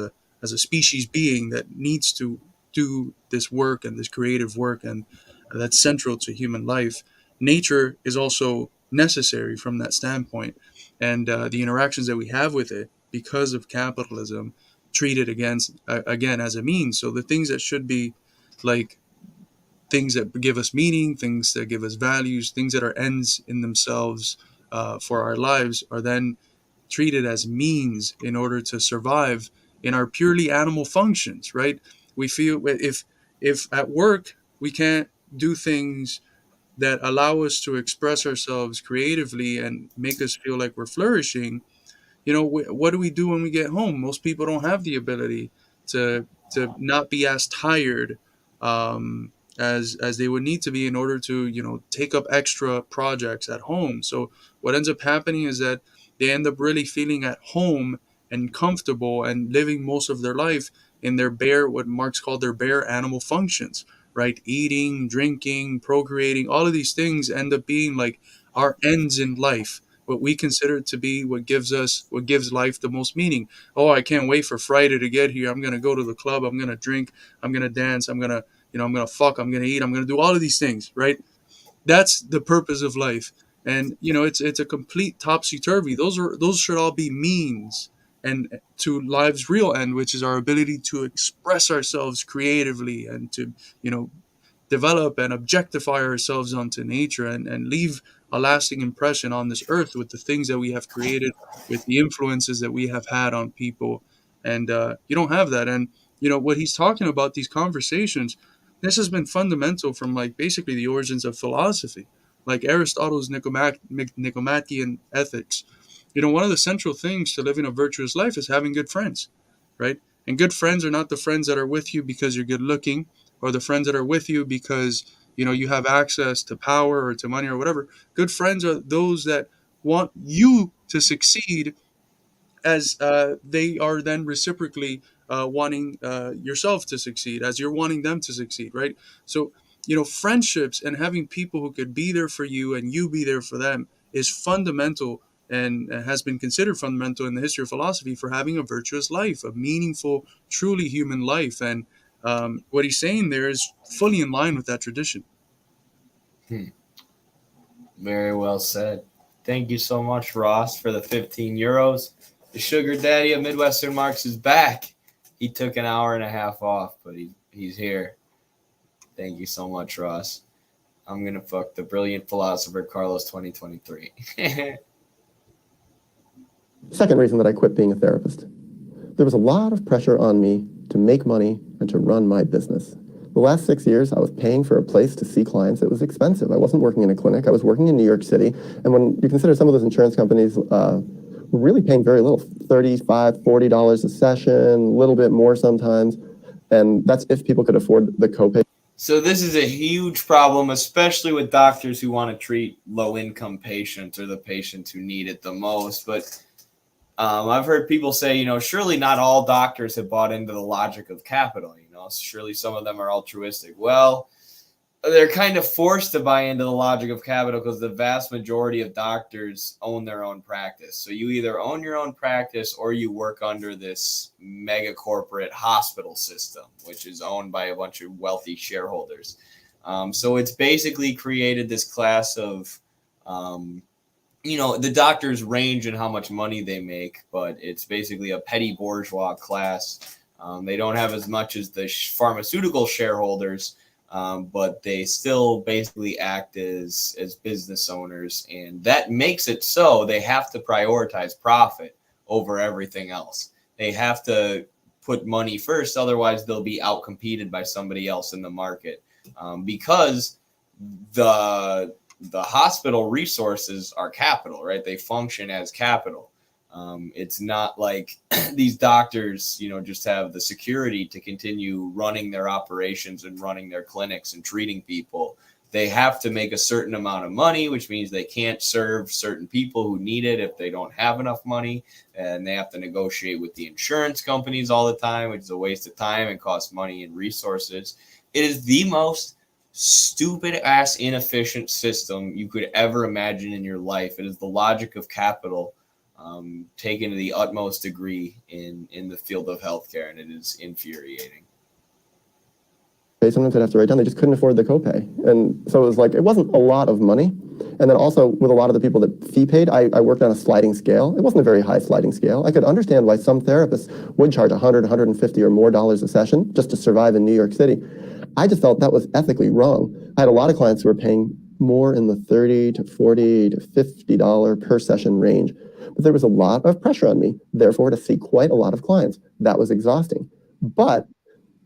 a species being that needs to do this work and this creative work, and that's central to human life. Nature is also necessary from that standpoint, and the interactions that we have with it, because of capitalism, treat it again as a means. So the things that should be like things that give us meaning, things that give us values, things that are ends in themselves for our lives, are then treated as means in order to survive in our purely animal functions, right? We feel if at work we can't do things that allow us to express ourselves creatively and make us feel like we're flourishing, what do we do when we get home? Most people don't have the ability to not be as tired as they would need to be in order to take up extra projects at home. So what ends up happening is that they end up really feeling at home and comfortable and living most of their life in their bare, what Marx called their bare animal functions, right? Eating, drinking, procreating, all of these things end up being like our ends in life, what we consider to be what gives life the most meaning. Oh, I can't wait for Friday to get here. I'm going to go to the club, I'm going to drink, I'm going to dance, I'm going to fuck, I'm going to eat, I'm going to do all of these things, right? That's the purpose of life. And it's a complete topsy-turvy. Those should all be means and to life's real end, which is our ability to express ourselves creatively and to develop and objectify ourselves onto nature, and leave a lasting impression on this earth with the things that we have created, with the influences that we have had on people. And you don't have that. And what he's talking about, these conversations, this has been fundamental from like basically the origins of philosophy, like Aristotle's Nicomachean ethics. One of the central things to living a virtuous life is having good friends, right? And good friends are not the friends that are with you because you're good looking, or the friends that are with you because you have access to power or to money or whatever. Good friends are those that want you to succeed, as they are then reciprocally wanting yourself to succeed, as you're wanting them to succeed, right? So friendships and having people who could be there for you and you be there for them is fundamental and has been considered fundamental in the history of philosophy for having a virtuous life, a meaningful, truly human life. And what he's saying there is fully in line with that tradition. Very well said. Thank you so much, Ross, for the 15 euros. The sugar daddy of Midwestern Marx is back. He took an hour and a half off, but he's here. Thank you so much, Ross. I'm going to fuck the brilliant philosopher Carlos 2023. Second reason that I quit being a therapist. There was a lot of pressure on me to make money and to run my business. The last 6 years, I was paying for a place to see clients. It was expensive. I wasn't working in a clinic. I was working in New York City. And when you consider some of those insurance companies were really paying very little, $35, $40 a session, a little bit more sometimes. And that's if people could afford the copay. So this is a huge problem, especially with doctors who want to treat low-income patients or the patients who need it the most. But I've heard people say, surely not all doctors have bought into the logic of capital. Surely some of them are altruistic. Well, they're kind of forced to buy into the logic of capital because the vast majority of doctors own their own practice. So you either own your own practice or you work under this mega corporate hospital system, which is owned by a bunch of wealthy shareholders. So it's basically created this class of the doctors range in how much money they make, but it's basically a petty bourgeois class. They don't have as much as the pharmaceutical shareholders, but they still basically act as business owners. And that makes it so they have to prioritize profit over everything else. They have to put money first. Otherwise, they'll be outcompeted by somebody else in the market because the hospital resources are capital, right? They function as capital. It's not like these doctors, just have the security to continue running their operations and running their clinics and treating people. They have to make a certain amount of money, which means they can't serve certain people who need it if they don't have enough money. And they have to negotiate with the insurance companies all the time, which is a waste of time and costs money and resources. It is the most stupid ass inefficient system you could ever imagine in your life. It is the logic of capital taken to the utmost degree in the field of healthcare, and it is infuriating. Sometimes I'd have to write down, they just couldn't afford the copay. And so it was like, it wasn't a lot of money. And then also with a lot of the people that fee paid, I worked on a sliding scale. It wasn't a very high sliding scale. I could understand why some therapists would charge $100, $150 or more dollars a session just to survive in New York City. I just felt that was ethically wrong. I had a lot of clients who were paying more in the $30 to $40 to $50 per session range. But there was a lot of pressure on me, therefore, to see quite a lot of clients. That was exhausting. But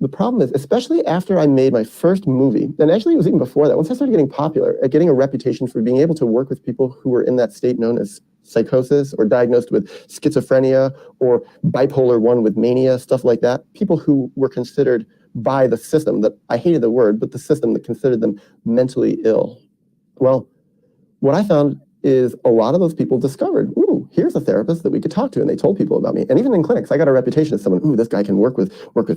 the problem is, especially after I made my first movie, and actually it was even before that, once I started getting popular at getting a reputation for being able to work with people who were in that state known as psychosis or diagnosed with schizophrenia or bipolar 1 with mania, stuff like that, people who were considered by the system, that I hated the word, but the system that considered them mentally ill. Well, what I found is a lot of those people discovered, ooh, here's a therapist that we could talk to, and they told people about me. And even in clinics, I got a reputation as someone, ooh, this guy can work with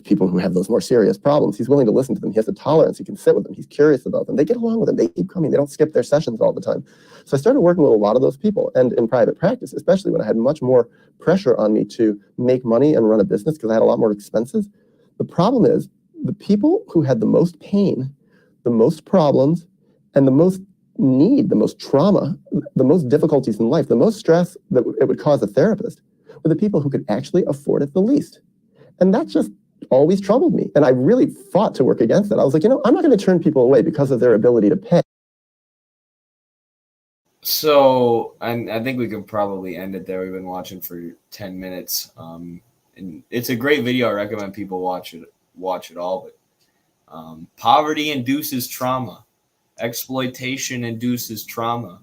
people who have those more serious problems. He's willing to listen to them. He has a tolerance. He can sit with them. He's curious about them. They get along with them. They keep coming. They don't skip their sessions all the time. So I started working with a lot of those people, and in private practice, especially when I had much more pressure on me to make money and run a business because I had a lot more expenses. The problem is the people who had the most pain, the most problems, and the most need, the most trauma, the most difficulties in life, the most stress that it would cause a therapist were the people who could actually afford it the least. And that just always troubled me. And I really fought to work against that. I was like, I'm not going to turn people away because of their ability to pay. So I think we can probably end it there. We've been watching for 10 minutes. And it's a great video. I recommend people watch it all. But poverty induces trauma. Exploitation induces trauma,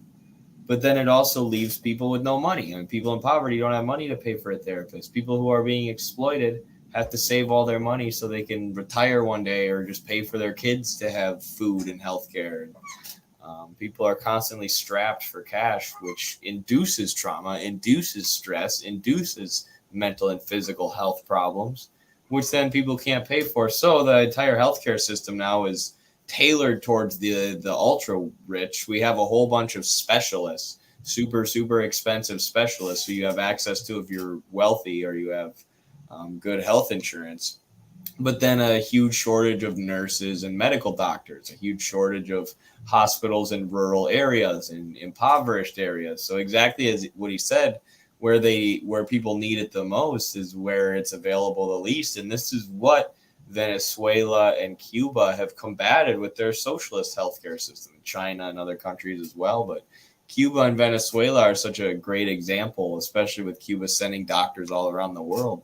but then it also leaves people with no money. I mean, people in poverty don't have money to pay for a therapist. People who are being exploited have to save all their money so they can retire one day or just pay for their kids to have food and healthcare. People are constantly strapped for cash, which induces trauma, induces stress, induces mental and physical health problems, which then people can't pay for. So the entire healthcare system now is tailored towards the ultra rich. We have a whole bunch of specialists. super expensive specialists who you have access to if you're wealthy or you have good health insurance. But then a huge shortage of nurses and medical doctors, a huge shortage of hospitals in rural areas and impoverished areas. So exactly as what he said, where people need it the most is where it's available the least. And this is what Venezuela and Cuba have combated with their socialist healthcare system. China and other countries as well, but Cuba and Venezuela are such a great example, especially with Cuba sending doctors all around the world.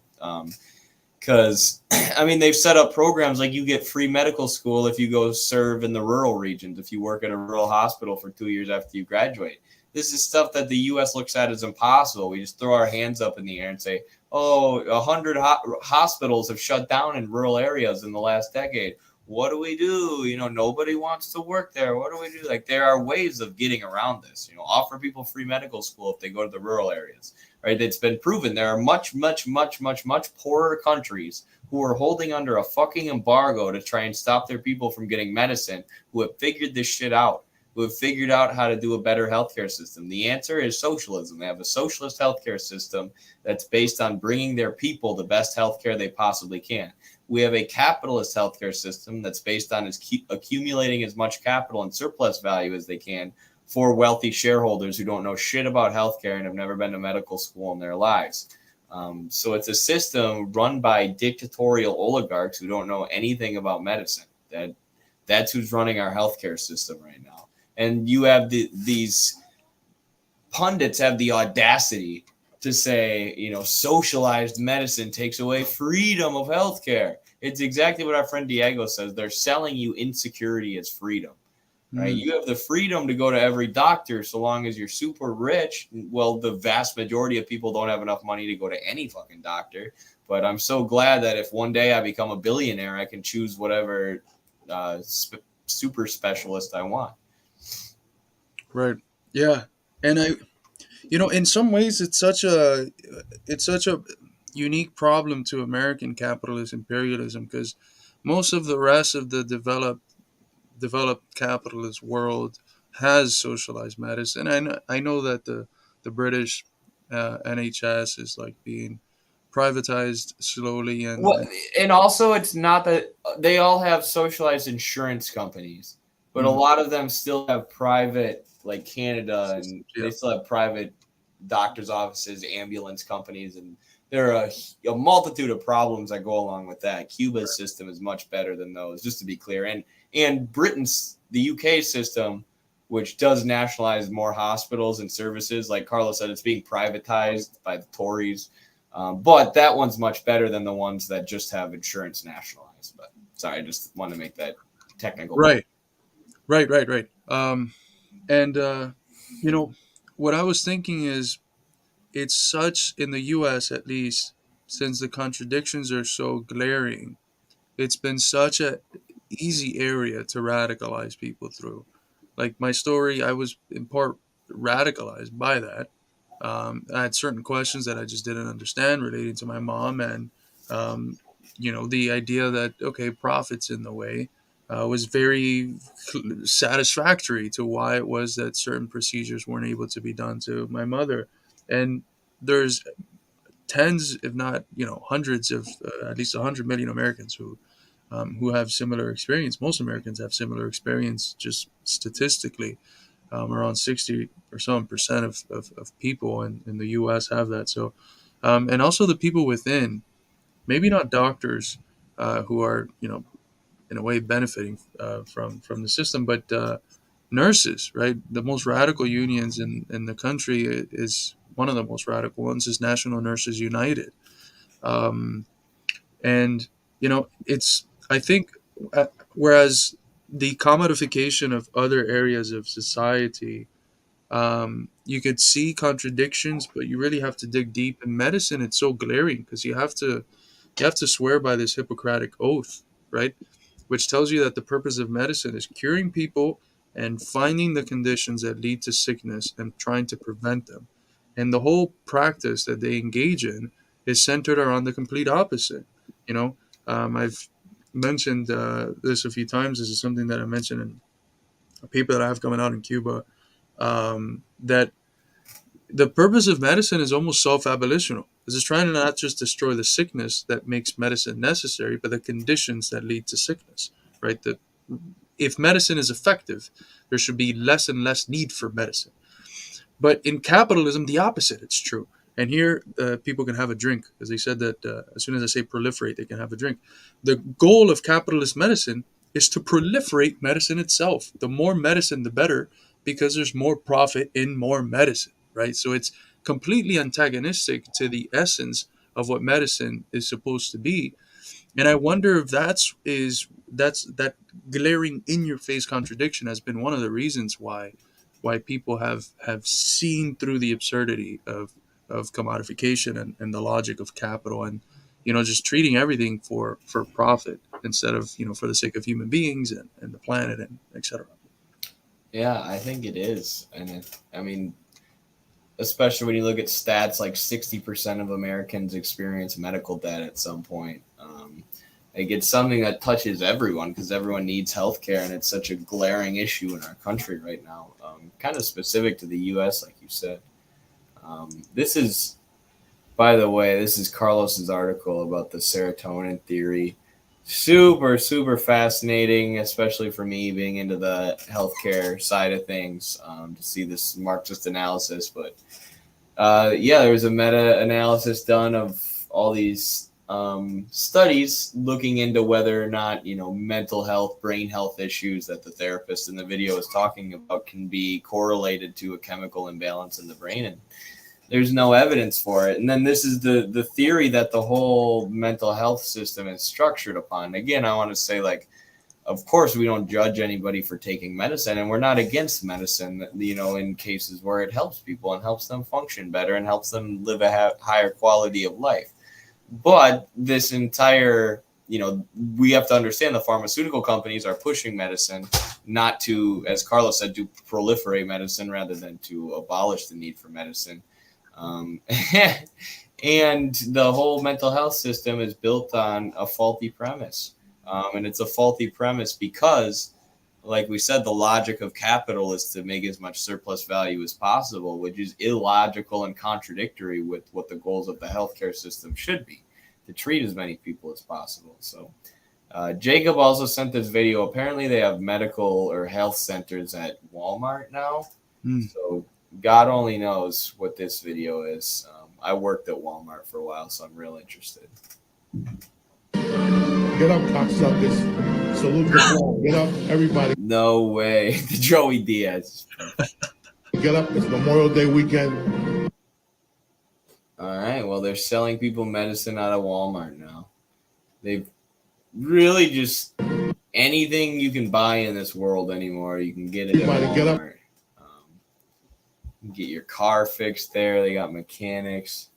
Because I mean, they've set up programs like you get free medical school if you go serve in the rural regions, if you work at a rural hospital for 2 years after you graduate. This is stuff that the U.S. looks at as impossible. We just throw our hands up in the air and say, oh, 100 hospitals have shut down in rural areas in the last decade. What do we do? You know, nobody wants to work there. What do we do? Like, there are ways of getting around this. You know, offer people free medical school if they go to the rural areas. Right? It's been proven there are much poorer countries who are holding under a fucking embargo to try and stop their people from getting medicine, who have figured this shit out, who have figured out how to do a better healthcare system. The answer is socialism. They have a socialist healthcare system that's based on bringing their people the best healthcare they possibly can. We have a capitalist healthcare system that's based on accumulating as much capital and surplus value as they can for wealthy shareholders who don't know shit about healthcare and have never been to medical school in their lives. So it's a system run by dictatorial oligarchs who don't know anything about medicine. That's who's running our healthcare system right now. And you have these pundits have the audacity to say, you know, socialized medicine takes away freedom of healthcare. It's exactly what our friend Diego says. They're selling you insecurity as freedom. Right? You have the freedom to go to every doctor so long as you're super rich. Well, the vast majority of people don't have enough money to go to any fucking doctor. But I'm so glad that if one day I become a billionaire, I can choose whatever super specialist I want. Right. Yeah. And in some ways, it's such a unique problem to American capitalist imperialism, because most of the rest of the developed capitalist world has socialized medicine. And I know that the British NHS is like being privatized slowly, Well, and also it's not that they all have socialized insurance companies, but a lot of them still have private, like Canada, and they still have private doctors' offices, ambulance companies, and there are a multitude of problems that go along with that. Cuba's system is much better than those, just to be clear. And the UK system, which does nationalize more hospitals and services, like Carlos said, it's being privatized by the Tories. But that one's much better than the ones that just have insurance nationalized. But sorry, I just want to make that technical. Right. And what I was thinking is, it's such, in the U.S. at least, since the contradictions are so glaring, it's been such a easy area to radicalize people through. Like my story, I was in part radicalized by that. I had certain questions that I just didn't understand relating to my mom, and the idea that, okay, profit's in the way, was very satisfactory to why it was that certain procedures weren't able to be done to my mother. And there's tens, if not hundreds of at least 100 million Americans who have similar experience. Most Americans have similar experience, just statistically. Around 60 or some percent of people in the U.S. have that. So, and also the people within, maybe not doctors, who are in a way benefiting from the system, but nurses, right? The most radical unions in the country is one of the most radical ones is National Nurses United. Um, and it's, I think, whereas the commodification of other areas of society, you could see contradictions, but you really have to dig deep. In medicine, it's so glaring because you have to swear by this Hippocratic oath, right? Which tells you that the purpose of medicine is curing people and finding the conditions that lead to sickness and trying to prevent them. And the whole practice that they engage in is centered around the complete opposite. I've mentioned this a few times. This is something that I mentioned in a paper that I have coming out in Cuba, that the purpose of medicine is almost self-abolitional. It's trying to not just destroy the sickness that makes medicine necessary, but the conditions that lead to sickness, right? That if medicine is effective, there should be less and less need for medicine. But in capitalism, the opposite, it's true. And here, people can have a drink, as they said that as soon as I say proliferate, they can have a drink. The goal of capitalist medicine is to proliferate medicine itself. The more medicine, the better, because there's more profit in more medicine, right? So it's completely antagonistic to the essence of what medicine is supposed to be. And I wonder if that's that glaring in your face contradiction has been one of the reasons why people have seen through the absurdity of commodification and the logic of capital, and just treating everything for profit instead of for the sake of human beings and the planet and etc. Yeah, I think it is. I mean, especially when you look at stats, like 60% of Americans experience medical debt at some point. Like it's something that touches everyone because everyone needs healthcare, and it's such a glaring issue in our country right now. Kind of specific to the U.S., like you said. This is, by the way, this is Carlos's article about the serotonin theory. Super, super fascinating, especially for me being into the healthcare side of things, to see this Marxist analysis. But yeah, there was a meta-analysis done of all these studies looking into whether or not mental health, brain health issues that the therapist in the video is talking about can be correlated to a chemical imbalance in the brain, and there's no evidence for it. And then this is the theory that the whole mental health system is structured upon. Again, I want to say, like, of course we don't judge anybody for taking medicine, and we're not against medicine, in cases where it helps people and helps them function better and helps them live a higher quality of life. But this entire, we have to understand the pharmaceutical companies are pushing medicine not to, as Carlos said, to proliferate medicine rather than to abolish the need for medicine. And the whole mental health system is built on a faulty premise. And it's a faulty premise because, like we said, the logic of capital is to make as much surplus value as possible, which is illogical and contradictory with what the goals of the healthcare system should be, to treat as many people as possible. So Jacob also sent this video. Apparently they have medical or health centers at Walmart now. So God only knows what this video is. I worked at Walmart for a while, so I'm real interested. Get up, cocksuckers. Salute the flag. Get up, everybody. No way. Joey Diaz. Get up. It's Memorial Day weekend. All right. Well, they're selling people medicine out of Walmart now. They've really just anything you can buy in this world anymore, you can get it at Walmart. Get up. Get your car fixed there. They got mechanics.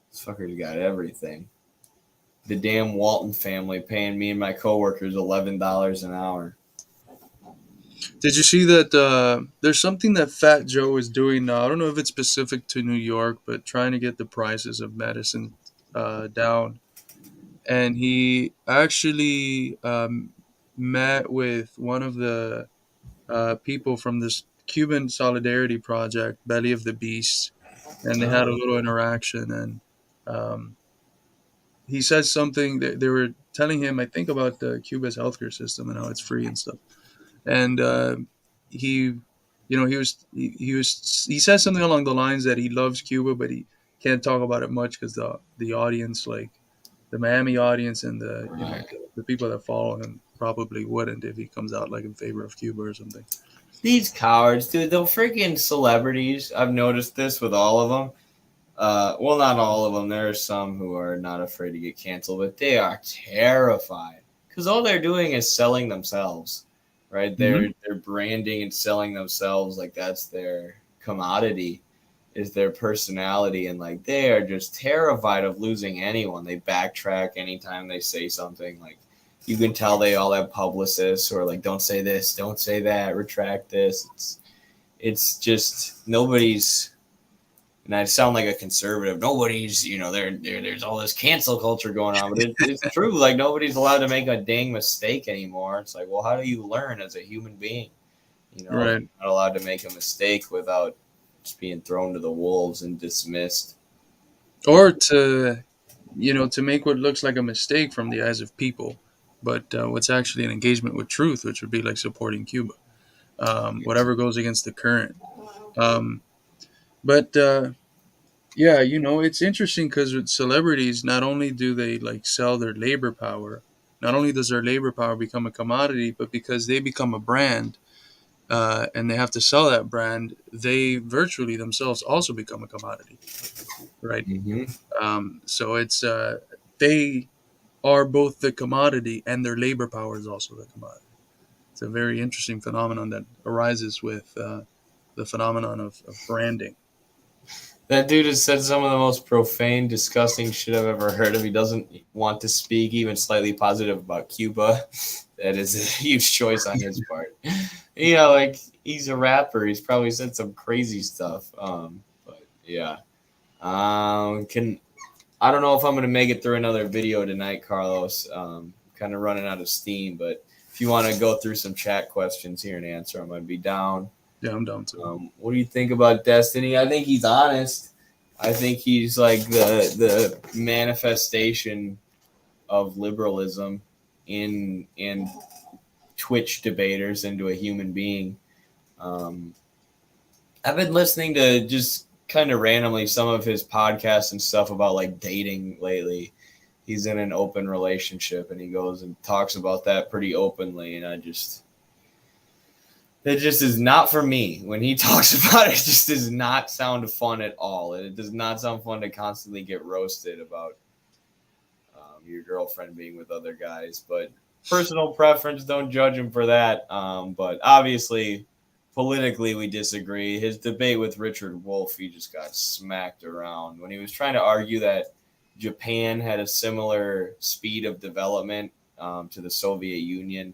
This fucker's got everything. The damn Walton family paying me and my coworkers $11 an hour. Did you see that there's something that Fat Joe is doing now? I don't know if it's specific to New York, but trying to get the prices of medicine down. And he actually met with one of the people from this Cuban Solidarity Project, Belly of the Beast, and they had a little interaction. And he said something that they were telling him, I think, about Cuba's healthcare system and how it's free and stuff. And he said something along the lines that he loves Cuba, but he can't talk about it much because the audience, like the Miami audience and the people that follow him, probably wouldn't if he comes out like in favor of Cuba or something. These cowards, dude. The freaking celebrities. I've noticed this with all of them. Well, not all of them. There are some who are not afraid to get canceled, but they are terrified because all they're doing is selling themselves, right? They're branding and selling themselves like that's their commodity, is their personality, and like they are just terrified of losing anyone. They backtrack anytime they say something. Like you can tell they all have publicists who are like, "Don't say this, don't say that, retract this." It's just nobody's. And I sound like a conservative. Nobody's, there's all this cancel culture going on, but it's true. Like nobody's allowed to make a dang mistake anymore. It's like, well, how do you learn as a human being? Right. You're not allowed to make a mistake without just being thrown to the wolves and dismissed. Or to, to make what looks like a mistake from the eyes of people, but what's actually an engagement with truth, which would be like supporting Cuba. Whatever goes against the current. Um, but yeah, it's interesting because with celebrities, not only do they like sell their labor power, not only does their labor power become a commodity, but because they become a brand, and they have to sell that brand, they virtually themselves also become a commodity, right? Mm-hmm. So it's they are both the commodity and their labor power is also the commodity. It's a very interesting phenomenon that arises with the phenomenon of branding. That dude has said some of the most profane, disgusting shit I've ever heard of. He doesn't want to speak even slightly positive about Cuba. That is a huge choice on his part. Like he's a rapper. He's probably said some crazy stuff. But yeah. I don't know if I'm gonna make it through another video tonight, Carlos. Kind of running out of steam, but if you want to go through some chat questions here and answer them, I'd be down. Yeah, I'm down too. What do you think about Destiny? I think he's honest. I think he's like the manifestation of liberalism in Twitch debaters into a human being. I've been listening to just kind of randomly some of his podcasts and stuff about like dating lately. He's in an open relationship and he goes and talks about that pretty openly, and it just is not for me. When he talks about it, it just does not sound fun at all. And it does not sound fun to constantly get roasted about your girlfriend being with other guys. But personal preference, don't judge him for that. But obviously, politically, we disagree. His debate with Richard Wolff, he just got smacked around. When he was trying to argue that Japan had a similar speed of development to the Soviet Union,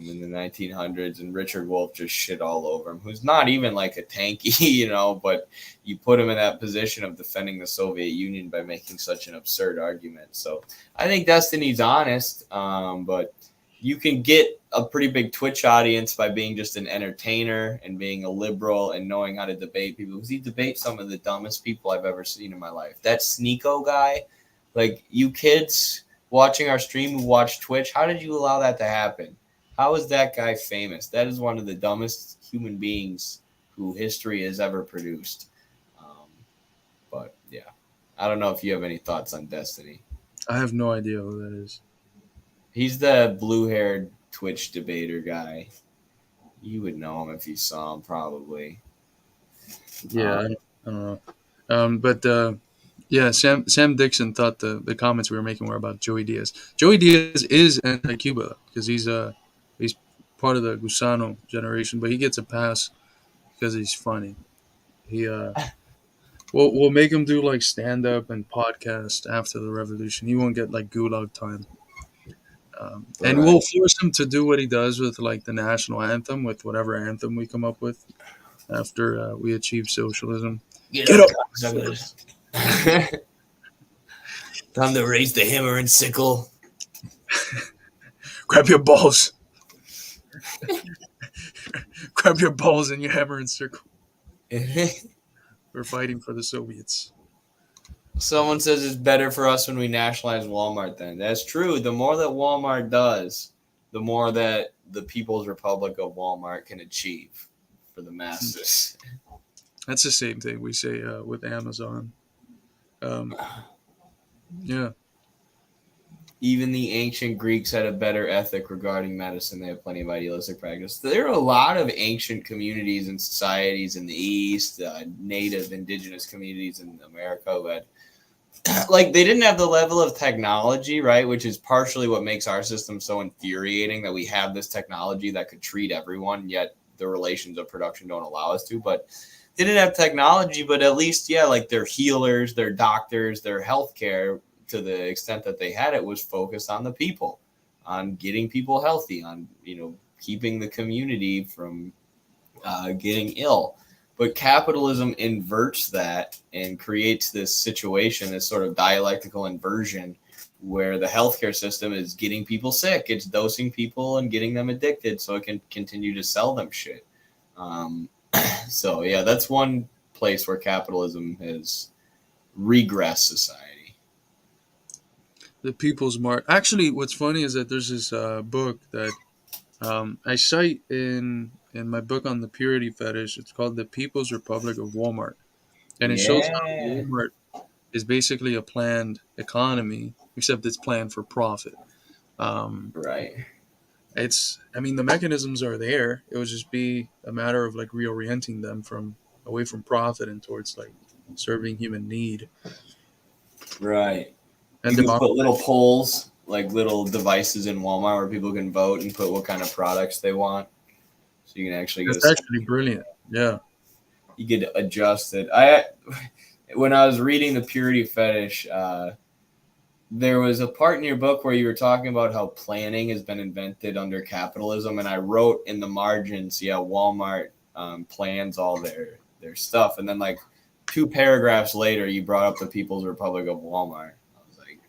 in the 1900s, and Richard Wolff just shit all over him, who's not even like a tanky, but you put him in that position of defending the Soviet Union by making such an absurd argument. So I think Destiny's honest, but you can get a pretty big Twitch audience by being just an entertainer and being a liberal and knowing how to debate people, because he debates some of the dumbest people I've ever seen in my life. That Sneeko guy, like, you kids watching our stream who watch Twitch, how did you allow that to happen? How is that guy famous? That is one of the dumbest human beings who history has ever produced. But yeah, I don't know if you have any thoughts on Destiny. I have no idea who that is. He's the blue-haired Twitch debater guy. You would know him if you saw him, probably. Yeah, I don't know. But yeah, Sam Dixon thought the comments we were making were about Joey Diaz. Joey Diaz is anti-Cuba because he's part of the Gusano generation, but he gets a pass because he's funny. We'll make him do like stand up and podcast after the revolution. He won't get like gulag time. And we'll force him to do what he does with like the national anthem, with whatever anthem we come up with after we achieve socialism. Get up! Time to raise the hammer and sickle. Grab your balls. Grab your balls and your hammer and circle. We're fighting for the Soviets. Someone says it's better for us when we nationalize Walmart then. That's true. The more that Walmart does, the more that the People's Republic of Walmart can achieve for the masses. That's the same thing we say with Amazon. Yeah. Even the ancient Greeks had a better ethic regarding medicine. They have plenty of idealistic practice. There are a lot of ancient communities and societies in the East, native indigenous communities in America who had, like, they didn't have the level of technology, right? Which is partially what makes our system so infuriating, that we have this technology that could treat everyone, yet the relations of production don't allow us to. But they didn't have technology, but at least, yeah, like their healers, their doctors, their healthcare, to the extent that they had it, was focused on the people, on getting people healthy, on, keeping the community from getting ill. But capitalism inverts that and creates this situation, this sort of dialectical inversion, where the healthcare system is getting people sick. It's dosing people and getting them addicted so it can continue to sell them shit. So yeah, that's one place where capitalism has regressed society. The People's Mark. Actually, what's funny is that there's this book that I cite in my book on the purity fetish. It's called The People's Republic of Walmart, and it shows how Yeah. Walmart is basically a planned economy, except it's planned for profit. Um, Right. I mean, the mechanisms are there. It would just be a matter of like reorienting them from away from profit and towards like serving human need Right. and You can put democracy. little polls, like little devices in Walmart where people can vote and put what kind of products they want. So you can actually get a That's actually brilliant. Yeah. you get to adjust it. When I was reading the purity fetish, there was a part in your book where you were talking about how planning has been invented under capitalism, and I wrote in the margins, yeah, Walmart plans all their stuff, and then like 2 paragraphs later, you brought up the People's Republic of Walmart. I was like,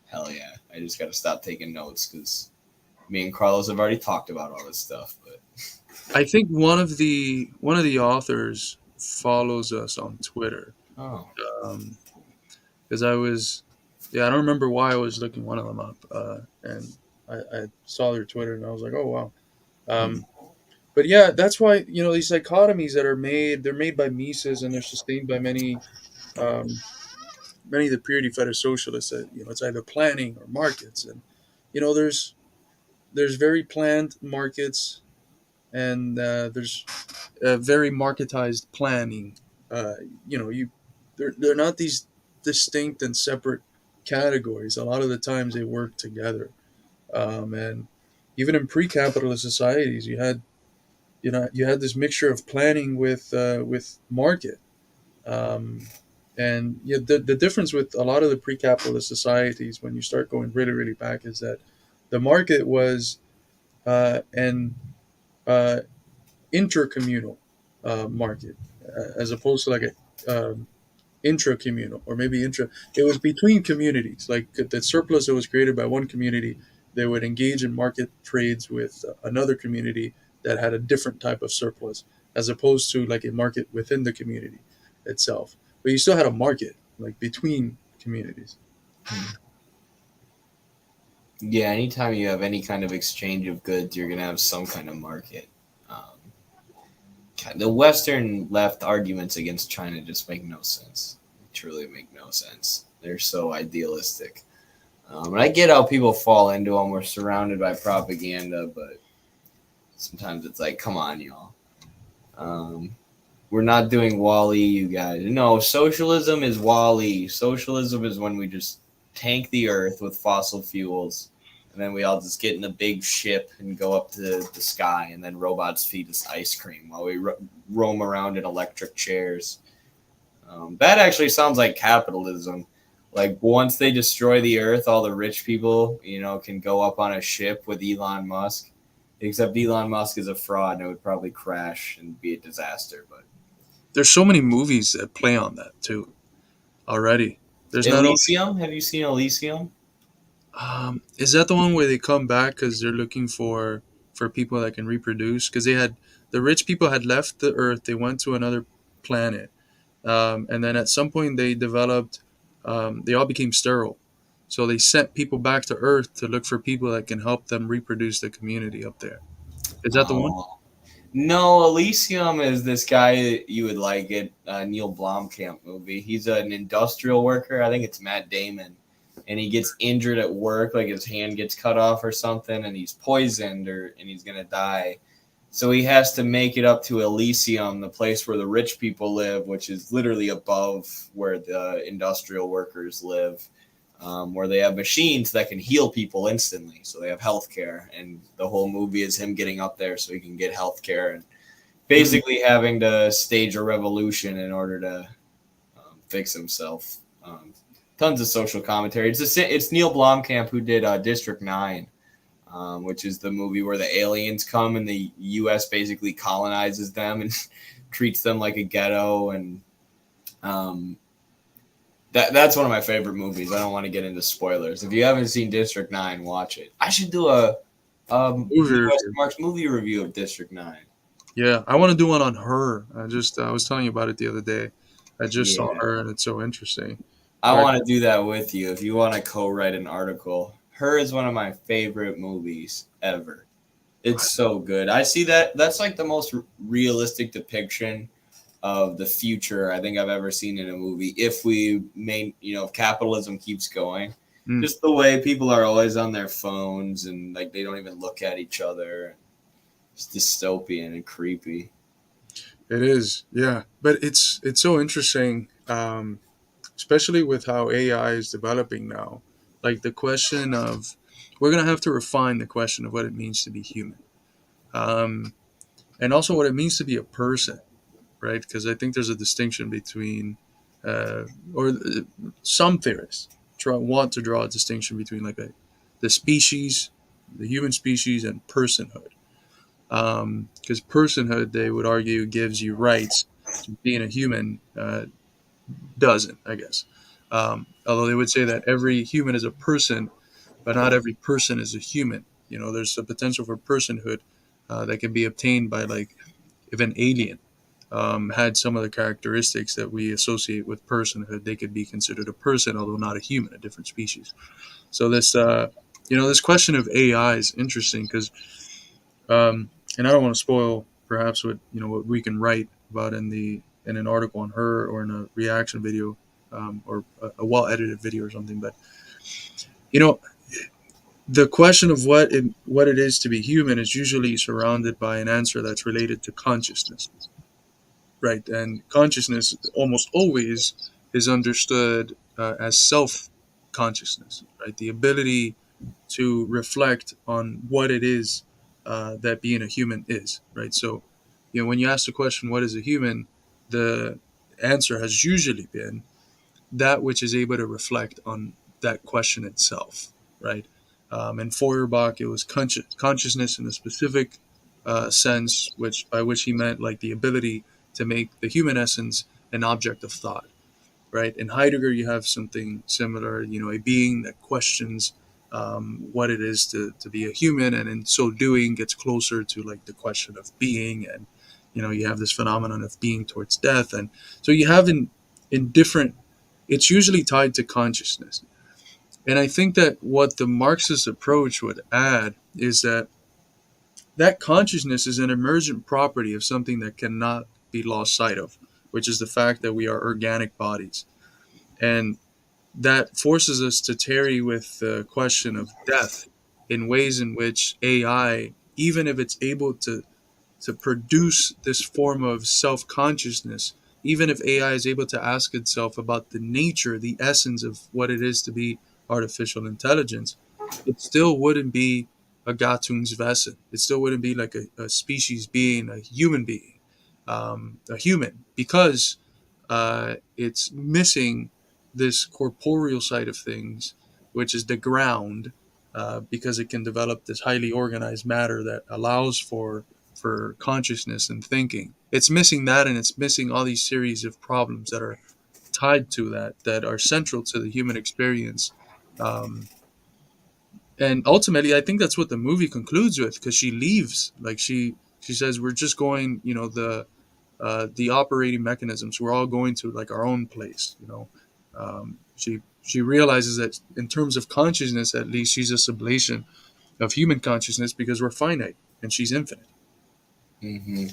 hell yeah! I just got to stop taking notes because me and Carlos have already talked about all this stuff. But I think one of the authors follows us on Twitter. oh, Because I was, yeah, I don't remember why I was looking one of them up, and I saw their Twitter and I was like, oh wow. Um, but yeah, that's why these dichotomies that are made, they're made by Mises and they're sustained by um, many of the purity fetish socialists. That it's either planning or markets, and there's very planned markets, and there's very marketized planning. You they're not these distinct and separate categories. A lot of the times they work together, and even in pre-capitalist societies, you had this mixture of planning with market. Um, and yeah, the difference with a lot of the pre-capitalist societies, when you start going really, really back, is that the market was an uh, intercommunal market, as opposed to like a intra-communal or maybe intra. It was between communities. Like the surplus that was created by one community, they would engage in market trades with another community that had a different type of surplus, as opposed to like a market within the community itself. But you still had a market like between communities. yeah, anytime you have any kind of exchange of goods, you're gonna have some kind of market. Um, the Western left arguments against China just make no sense. They truly make no sense. They're so idealistic. And I get how people fall into them. We're surrounded by propaganda, but sometimes it's like, come on, y'all. Um, we're not doing Wall-E, you guys. No, socialism is Wall-E. Socialism is when we just tank the earth with fossil fuels, and then we all just get in a big ship and go up to the sky, and then robots feed us ice cream while we roam around in electric chairs. That actually sounds like capitalism. Like once they destroy the earth, all the rich people, can go up on a ship with Elon Musk. Except Elon Musk is a fraud and it would probably crash and be a disaster. But There's so many movies that play on that too already. There's not only Elysium, have you seen Elysium? is that the one where they come back because they're looking for people that can reproduce? Because the rich people had left the Earth, they went to another planet, and then at some point they developed, they all became sterile, so they sent people back to Earth to look for people that can help them reproduce the community up there. Is that the one? Oh. No, Elysium is this guy you would like it, Neil Blomkamp movie. He's an industrial worker. I think it's Matt Damon. And he gets injured at work, like his hand gets cut off or something, and he's poisoned and he's going to die. So he has to make it up to Elysium, the place where the rich people live, which is literally above where the industrial workers live, where they have machines that can heal people instantly. So they have healthcare, and the whole movie is him getting up there so he can get healthcare and basically having to stage a revolution in order to fix himself. Tons of social commentary. It's Neil Blomkamp who did District 9, which is the movie where the aliens come and the U.S. basically colonizes them and treats them like a ghetto. And that's one of my favorite movies. I don't want to get into spoilers. If you haven't seen District 9, watch it. I should do a Movie U.S. review. Marx movie review of District 9. Yeah, I want to do one on her. I was telling you about it the other day. I just saw Yeah. her, and it's so interesting. I Right. want to do that with you if you want to co-write an article. Her is one of my favorite movies ever. It's so good. I see that. That's like the most realistic depiction of the future I think I've ever seen in a movie. If if capitalism keeps going, Mm, just the way people are always on their phones and like they don't even look at each other. It's dystopian and creepy. it is, yeah. But it's so interesting, especially with how AI is developing now. Like the question of, we're gonna have to refine the question of what it means to be human, um, and also what it means to be a person, right? Because I think there's a distinction between, uh, or some theorists want to draw a distinction between the species, the human species, and personhood. Because personhood, they would argue, gives you rights. Being a human doesn't, I guess. Although they would say that every human is a person, but not every person is a human. There's a potential for personhood that can be obtained by, like, if an alien had some of the characteristics that we associate with personhood, they could be considered a person, although not a human, a different species. So this question of AI is interesting because, and I don't want to spoil perhaps what we can write about in an article on her or in a reaction video, or a well edited video or something. But you know, the question of what it is to be human is usually surrounded by an answer that's related to consciousness. Right, and consciousness almost always is understood as self consciousness, right? The ability to reflect on what it is that being a human is, right? So, when you ask the question, what is a human? The answer has usually been that which is able to reflect on that question itself, right? And Feuerbach, it was consciousness in a specific sense, by which he meant like the ability to make the human essence an object of thought, right? In Heidegger, you have something similar, a being that questions what it is to be a human, and in so doing gets closer to like the question of being, and you have this phenomenon of being towards death, and so you have in different, it's usually tied to consciousness. And I think that what the Marxist approach would add is that consciousness is an emergent property of something that cannot be lost sight of, which is the fact that we are organic bodies. And that forces us to tarry with the question of death in ways in which AI, even if it's able to produce this form of self consciousness, even if AI is able to ask itself about the nature, the essence of what it is to be artificial intelligence, it still wouldn't be a Gattungswesen. It still wouldn't be like a species being, a human being, a human, because it's missing this corporeal side of things, which is the ground, because it can develop this highly organized matter that allows for consciousness and thinking. It's missing that, and it's missing all these series of problems that are tied to that are central to the human experience. Um, and ultimately, I think that's what the movie concludes with, because she leaves. Like she says, we're just going, the operating mechanisms. We're all going to like our own place. She realizes that in terms of consciousness, at least, she's a sublation of human consciousness because we're finite and she's infinite. Hmm.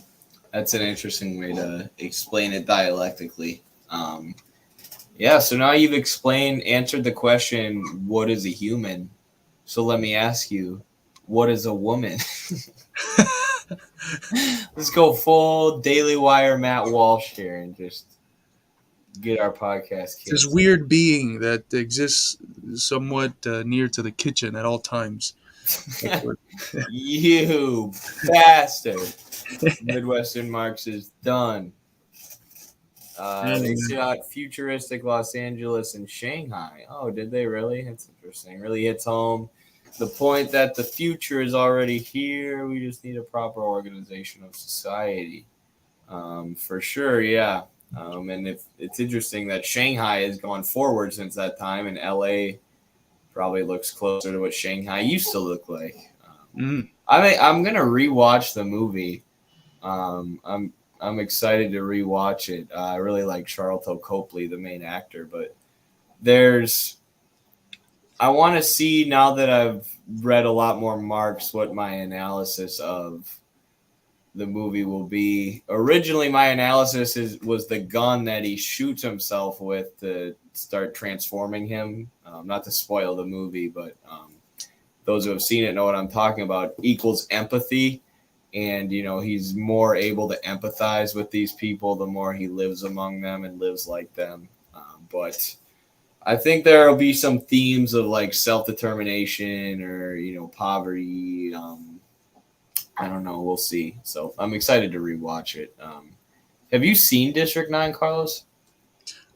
That's an interesting way to explain it dialectically. Yeah, so now you've answered the question, what is a human? So let me ask you, what is a woman? Let's go full Daily Wire Matt Walsh here and just get our podcast This kids. weird being that exists somewhat near to the kitchen at all times. That's what. You bastard. Midwestern Marx is done. They shot futuristic Los Angeles and Shanghai. Oh, did they really? That's interesting. Really hits home the point that the future is already here. We just need a proper organization of society. For sure, yeah. And if it's interesting that Shanghai has gone forward since that time, and LA probably looks closer to what Shanghai used to look like. Mm. I'm gonna rewatch the movie I'm excited to rewatch it. I really like Charlton Copley, the main actor, but there's I want to see, now that I've read a lot more Marx, what my analysis of the movie will be. Originally, my analysis was the gun that he shoots himself with to start transforming him. Not to spoil the movie, but those who have seen it know what I'm talking about. Equals empathy, and he's more able to empathize with these people the more he lives among them and lives like them. But I think there will be some themes of like self-determination or poverty. I don't know. We'll see. So I'm excited to rewatch it. Have you seen District 9, Carlos?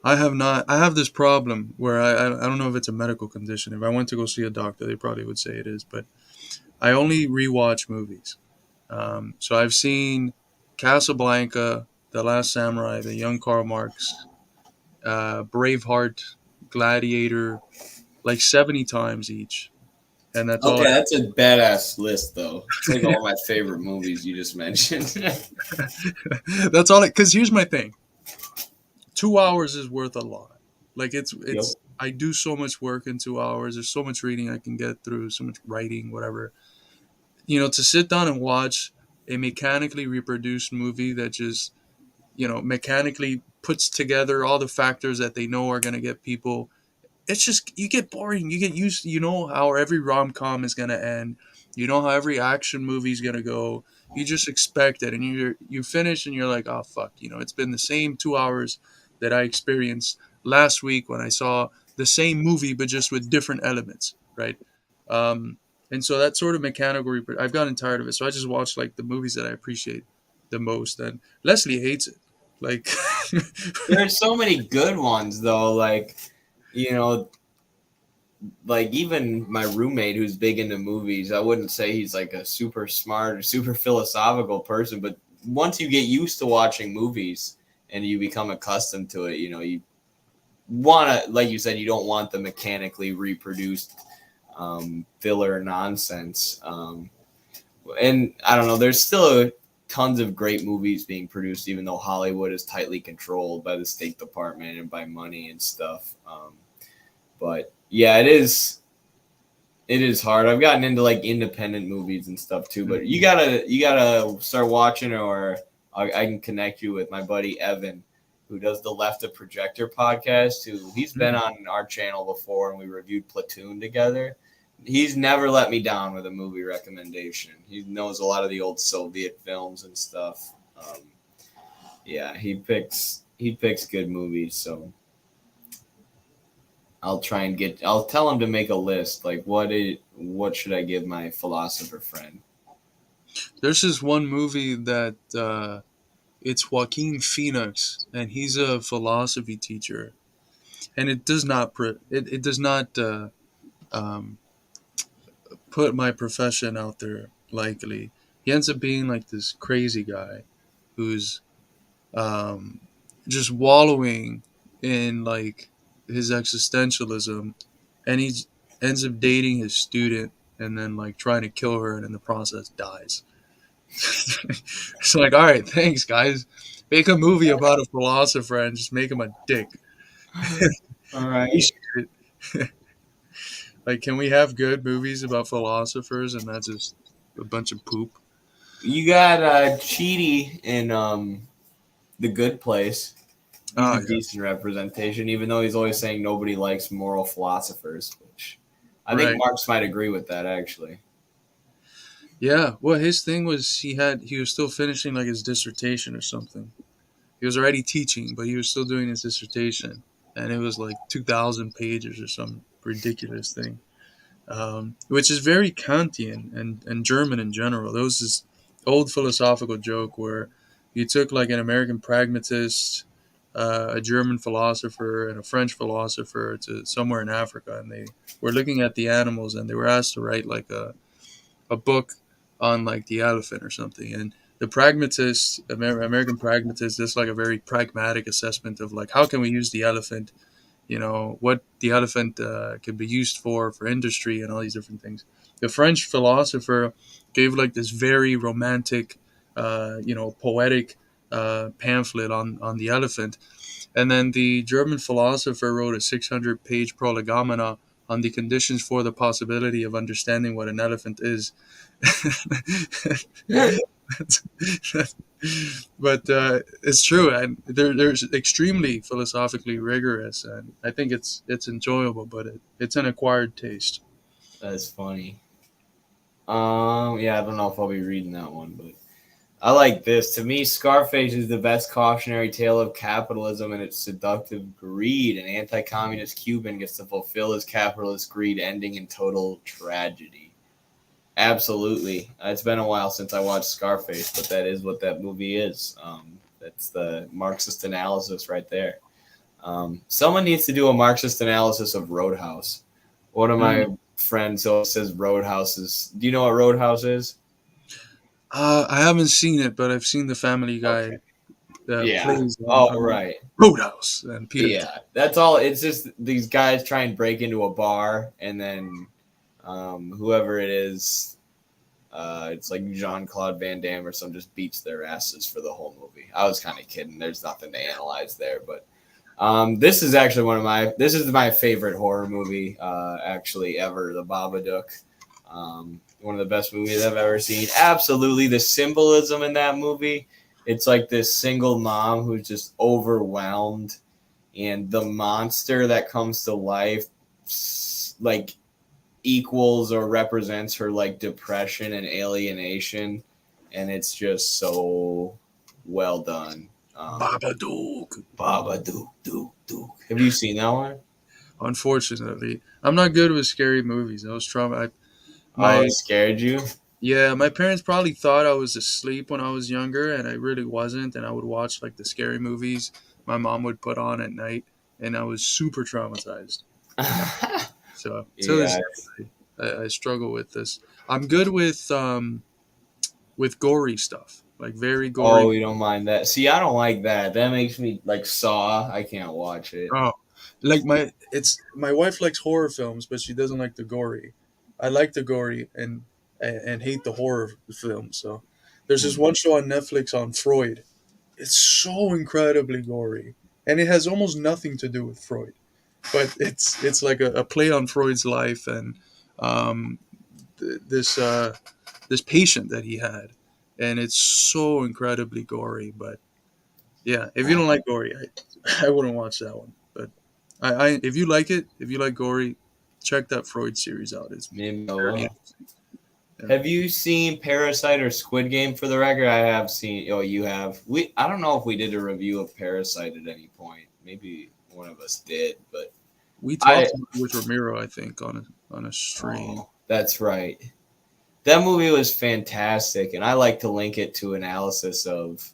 I have not. I have this problem where I don't know if it's a medical condition. If I went to go see a doctor, they probably would say it is, but I only rewatch movies. So I've seen Casablanca, The Last Samurai, The Young Karl Marx, Braveheart, Gladiator, like 70 times each. And that's all Okay, that's a badass list, though. It's like all my favorite movies you just mentioned. that's all. Because here's my thing: 2 hours is worth a lot. Like Yep. I do so much work in 2 hours. There's so much reading I can get through, so much writing, whatever. To sit down and watch a mechanically reproduced movie that just mechanically puts together all the factors that they know are going to get people, it's just, you get boring, you get used, how every rom-com is going to end, how every action movie is going to go, you just expect it, and you finish and you're like, oh fuck, it's been the same 2 hours that I experienced last week when I saw the same movie but just with different elements, right? And so that sort of mechanical I've gotten tired of it, so I just watch like the movies that I appreciate the most. And Leslie hates it, like There's so many good ones, though. You know, like even my roommate who's big into movies, I wouldn't say he's like a super smart or super philosophical person, but once you get used to watching movies and you become accustomed to it, you want to, like you said, you don't want the mechanically reproduced filler nonsense. And I don't know, there's still tons of great movies being produced, even though Hollywood is tightly controlled by the State Department and by money and stuff. But yeah, it is hard. I've gotten into like independent movies and stuff too, but you gotta start watching, or I can connect you with my buddy Evan, who does the Left of Projector podcast. He's been on our channel before, and we reviewed Platoon together. He's never let me down with a movie recommendation. He knows a lot of the old Soviet films and stuff. Yeah, he picks good movies, so I'll tell him to make a list. Like, what should I give my philosopher friend? there's this one movie that it's Joaquin Phoenix, and he's a philosophy teacher, and it does not it does not um, put my profession out there likely. He ends up being like this crazy guy who's um, just wallowing in like his existentialism, and he ends up dating his student and then like trying to kill her, and in the process dies. It's like, all right, thanks guys, make a movie about a philosopher and just make him a dick. All right. Like, can we have good movies about philosophers and not just a bunch of poop? You got Chidi in The Good Place. He's Oh a yeah, decent representation, even though he's always saying nobody likes moral philosophers, which I think right. Marx might agree with that, actually. Yeah, well, his thing was he was still finishing like his dissertation or something. He was already teaching, but he was still doing his dissertation, and it was like 2,000 pages or some ridiculous thing, which is very Kantian and German in general. There was this old philosophical joke where you took like an American pragmatist, a German philosopher, and a French philosopher to somewhere in Africa, and they were looking at the animals, and they were asked to write like a book on like the elephant or something. And the pragmatist, American pragmatist, is like a very pragmatic assessment of like, how can we use the elephant, what the elephant can be used for industry and all these different things. The French philosopher gave like this very romantic poetic pamphlet on the elephant. And then the German philosopher wrote a 600-page prolegomena on the conditions for the possibility of understanding what an elephant is. But it's true, and they're extremely philosophically rigorous, and I think it's enjoyable, but it's an acquired taste. That's funny. Yeah, I don't know if I'll be reading that one, but I like this. To me, Scarface is the best cautionary tale of capitalism and its seductive greed. An anti-communist Cuban gets to fulfill his capitalist greed, ending in total tragedy. Absolutely. It's been a while since I watched Scarface, but that is what that movie is. That's the Marxist analysis right there. Someone needs to do a Marxist analysis of Roadhouse. One of my friends always says Roadhouse is. Do you know what Roadhouse is? I haven't seen it, but I've seen the Family Guy Yeah. plays Oh, on right. Roadhouse and Peter. Yeah, that's all. It's just these guys try and break into a bar, and then whoever it is, it's like Jean-Claude Van Damme or some, just beats their asses for the whole movie. I was kind of kidding. There's nothing to analyze there, but this is actually this is my favorite horror movie actually ever, The Babadook. One of the best movies I've ever seen. Absolutely, the symbolism in that movie. It's like this single mom who's just overwhelmed, and the monster that comes to life like equals or represents her like depression and alienation, and it's just so well done. Babadook. Duke. Have you seen that one? Unfortunately, I'm not good with scary movies. I was trauma. It scared you? Yeah, my parents probably thought I was asleep when I was younger, and I really wasn't. And I would watch like the scary movies my mom would put on at night, and I was super traumatized. So to this day, I struggle with this. I'm good with gory stuff, like very gory. Oh, you don't mind that? See, I don't like that. That makes me like Saw. I can't watch it. Oh, like my wife likes horror films, but she doesn't like the gory. I like the gory and hate the horror films. So there's this one show on Netflix on Freud. It's so incredibly gory, and it has almost nothing to do with Freud, but it's like a play on Freud's life and um, this patient that he had, and it's so incredibly gory. But yeah, if you don't like gory, I wouldn't watch that one. But if you like it, if you like gory, check that Freud series out. It's Maybe I very will. interesting. Have you seen Parasite or Squid Game? For the record, I have seen. Oh, you have. I don't know if we did a review of Parasite at any point. Maybe one of us did, but We talked with Ramiro, I think, on a stream. oh, that's right. That movie was fantastic, and I like to link it to analysis of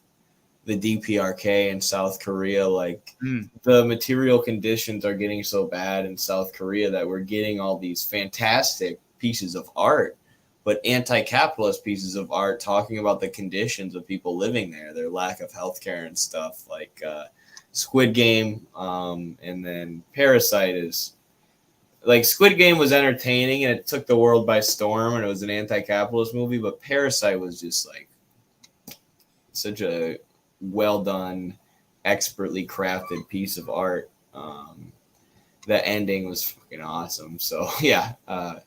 the DPRK in South Korea. Like the material conditions are getting so bad in South Korea that we're getting all these fantastic pieces of art, but anti-capitalist pieces of art talking about the conditions of people living there, their lack of healthcare and stuff. Like Squid Game, and then Parasite is like Squid Game was entertaining and it took the world by storm, and it was an anti-capitalist movie, but Parasite was just like such a well done, expertly crafted piece of art. The ending was fucking awesome. So yeah, I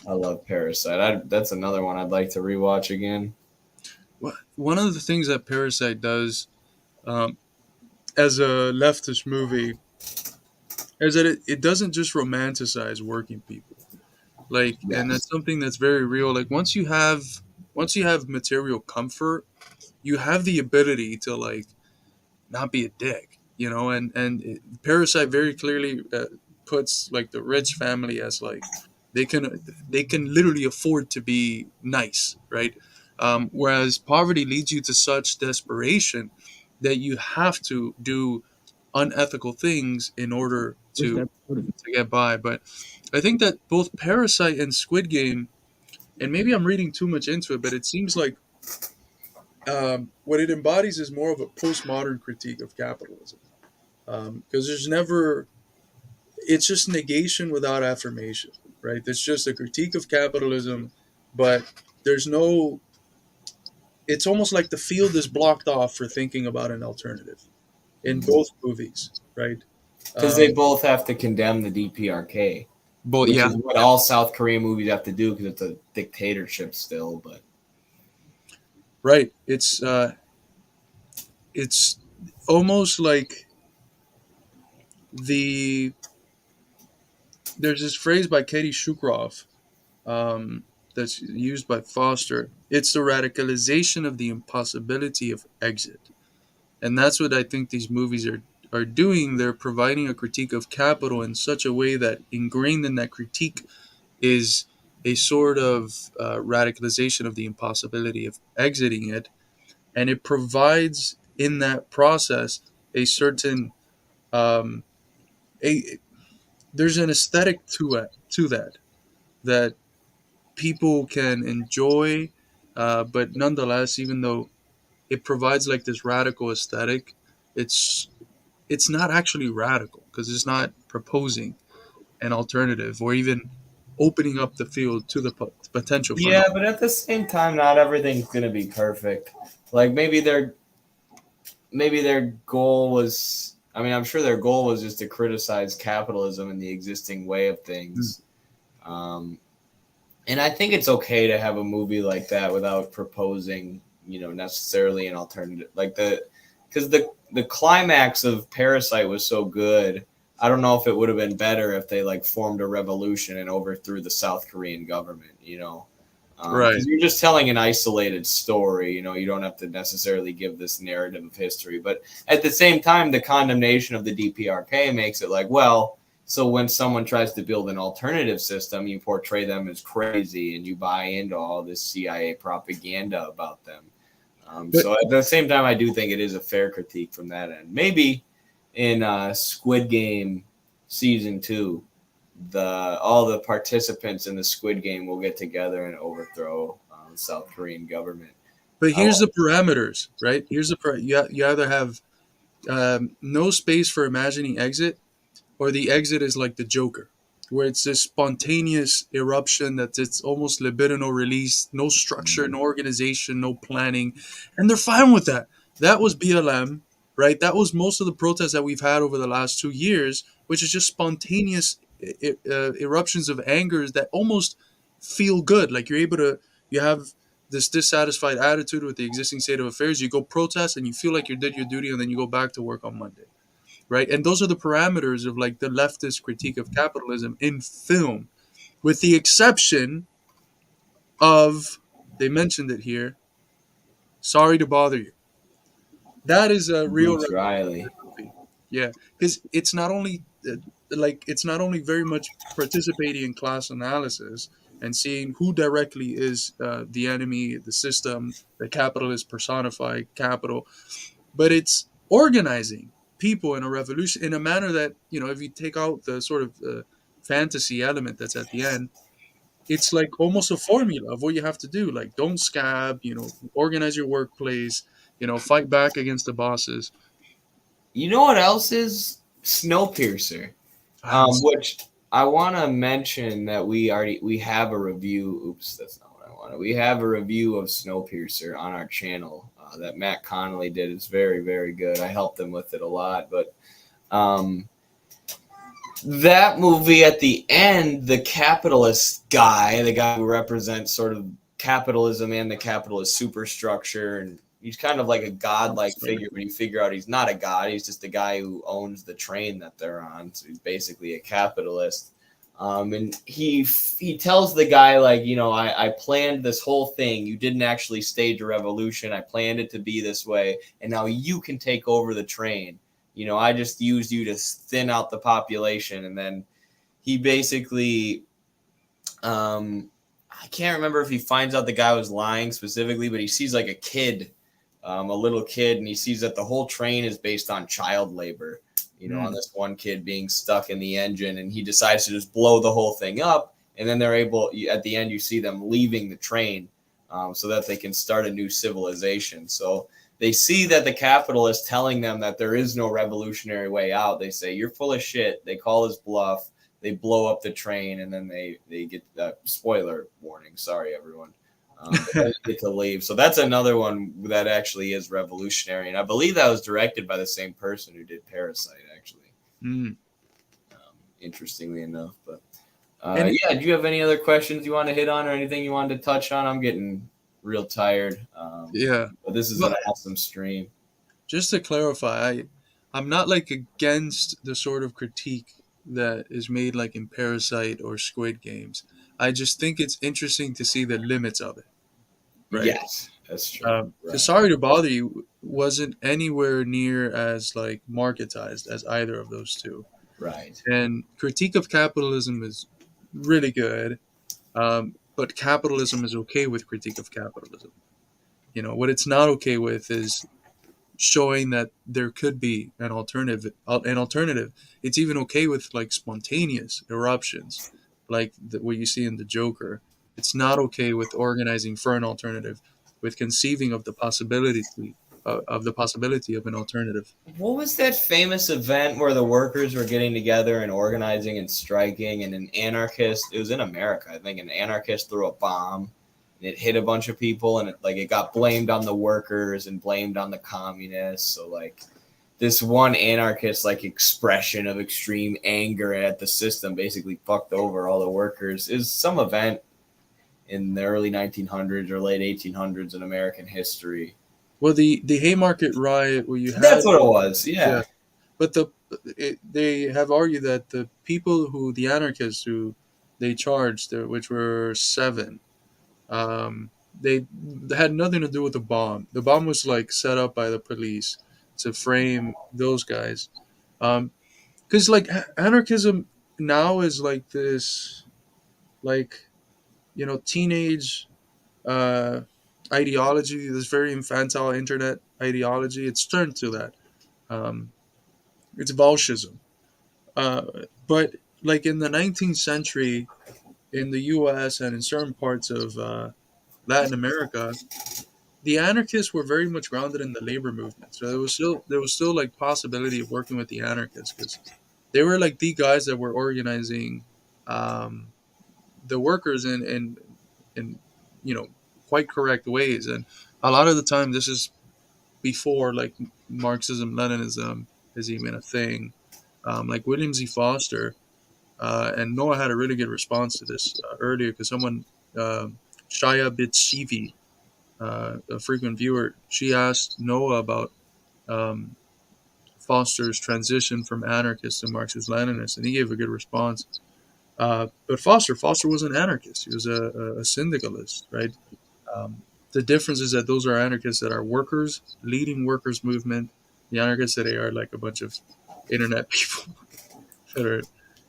love Parasite. That's another one I'd like to rewatch again. One of the things that Parasite does, as a leftist movie, is that it doesn't just romanticize working people. Like, and that's something that's very real. Like once you have material comfort, you have the ability to like not be a dick, Parasite very clearly puts like the rich family as like they can literally afford to be nice, right? Whereas poverty leads you to such desperation that you have to do unethical things in order to get by. But I think that both Parasite and Squid Game, and maybe I'm reading too much into it, but it seems like what it embodies is more of a postmodern critique of capitalism, because it's just negation without affirmation, right? It's just a critique of capitalism, but there's no it's almost like the field is blocked off for thinking about an alternative in both movies, right? Because they both have to condemn the DPRK, Both, which yeah, is what all South Korean movies have to do because it's a dictatorship still. But right. It's almost like the there's this phrase by Katie Shukroff, that's used by Foster. It's the radicalization of the impossibility of exit, and that's what I think these movies are doing. They're providing a critique of capital in such a way that ingrained in that critique is a sort of radicalization of the impossibility of exiting it, and it provides in that process a certain um, a there's an aesthetic to that people can enjoy, but nonetheless, even though it provides like this radical aesthetic, it's it's not actually radical because it's not proposing an alternative or even opening up the field to the potential for an. yeah, but at the same time, not everything's gonna be perfect. Like maybe their goal was. I mean, I'm sure their goal was just to criticize capitalism and the existing way of things. Um, and I think it's okay to have a movie like that without proposing, necessarily an alternative. Like because the climax of Parasite was so good. I don't know if it would have been better if they like formed a revolution and overthrew the South Korean government. Right. Because you're just telling an isolated story. You don't have to necessarily give this narrative of history. But at the same time, the condemnation of the DPRK makes it like, well, so when someone tries to build an alternative system, you portray them as crazy and you buy into all this CIA propaganda about them. But So at the same time, I do think it is a fair critique from that end. Maybe in Squid Game season 2, all the participants in the Squid Game will get together and overthrow the South Korean government. but here's the parameters, right? Here's you either have no space for imagining exit, or the exit is like the Joker, where it's this spontaneous eruption that it's almost libidinal release, no structure, no organization, no planning, and they're fine with that. That was BLM, right? That was most of the protests that we've had over the last 2 years, which is just spontaneous eruptions of angers that almost feel good. Like you have this dissatisfied attitude with the existing state of affairs. You go protest and you feel like you did your duty, and then you go back to work on Monday, right? And those are the parameters of like the leftist critique of capitalism in film, with the exception of, they mentioned it here, Sorry to Bother You. That is a real Bruce Riley. movie. Yeah, because it's not only very much participating in class analysis and seeing who directly is the enemy, the system, the capitalist personified capital, but it's organizing people in a revolution in a manner that, if you take out the sort of fantasy element that's at the end, it's like almost a formula of what you have to do. Like, don't scab, organize your workplace, fight back against the bosses. You know what else is Snowpiercer? I haven't seen. Which I want to mention that we have a review. Oops, that's not what I wanted. We have a review of Snowpiercer on our channel that Matt Connolly did. It's very, very good. I helped him with it a lot. But that movie at the end, the capitalist guy, the guy who represents sort of capitalism and the capitalist superstructure, and he's kind of like a godlike figure, but you figure out he's not a god. He's just a guy who owns the train that they're on. So he's basically a capitalist. And he tells the guy, like, I planned this whole thing. You didn't actually stage a revolution. I planned it to be this way. And now you can take over the train. I just used you to thin out the population. And then he basically, I can't remember if he finds out the guy was lying specifically, but he sees like a little kid, and he sees that the whole train is based on child labor, on this one kid being stuck in the engine, and he decides to just blow the whole thing up. And then they're able, at the end, you see them leaving the train so that they can start a new civilization. So they see that the capitalist telling them that there is no revolutionary way out. They say, you're full of shit. They call his bluff. They blow up the train, and then they get that spoiler warning. Sorry, everyone. But then you get to leave. So that's another one that actually is revolutionary. And I believe that was directed by the same person who did Parasite, actually. Mm. Interestingly enough. But And yeah, do you have any other questions you want to hit on or anything you wanted to touch on? I'm getting real tired. yeah, But this is an well, awesome stream. just to clarify, I'm not like against the sort of critique that is made like in Parasite or Squid Games. I just think it's interesting to see the limits of it, right? Yes, that's true. Because Right. Sorry to Bother You wasn't anywhere near as like marketized as either of those two. Right. And Critique of Capitalism is really good, but capitalism is okay with Critique of Capitalism. You know what it's not okay with is showing that there could be an alternative. It's even okay with like spontaneous eruptions, like what you see in the Joker. It's not okay with organizing for an alternative, with conceiving of the possibility of an alternative. What was that famous event where the workers were getting together and organizing and striking, and an anarchist? It was in America, I think. An anarchist threw a bomb, and it hit a bunch of people, and it got blamed on the workers and blamed on the communists. So like this one anarchist like expression of extreme anger at the system basically fucked over all the workers. Is some event in the early 1900s or late 1800s in American history. Well, the Haymarket riot, where you That's had, what it was. yeah, Yeah. but they have argued that the anarchists who they charged, which were seven, they had nothing to do with the bomb. The bomb was like set up by the police to frame those guys. Because like anarchism now is like this, like teenage uh, ideology, this very infantile internet ideology. It's turned to that. Um, it's Bolshism. Uh, but like in the 19th century, in the U.S. and in certain parts of Latin America, the anarchists were very much grounded in the labor movement. So there was still like possibility of working with the anarchists because they were like the guys that were organizing um, the workers in you know quite correct ways. And a lot of the time, this is before like Marxism, Leninism is even a thing. Like William Z. Foster and Noah had a really good response to this earlier because someone, uh, Shaya Bitsivi, a frequent viewer, she asked Noah about um, Foster's transition from anarchist to Marxist Leninist, and he gave a good response. But Foster was an anarchist. He was a syndicalist, right? The difference is that those are anarchists that are workers, leading workers' movement. The anarchists today are like a bunch of internet people that are,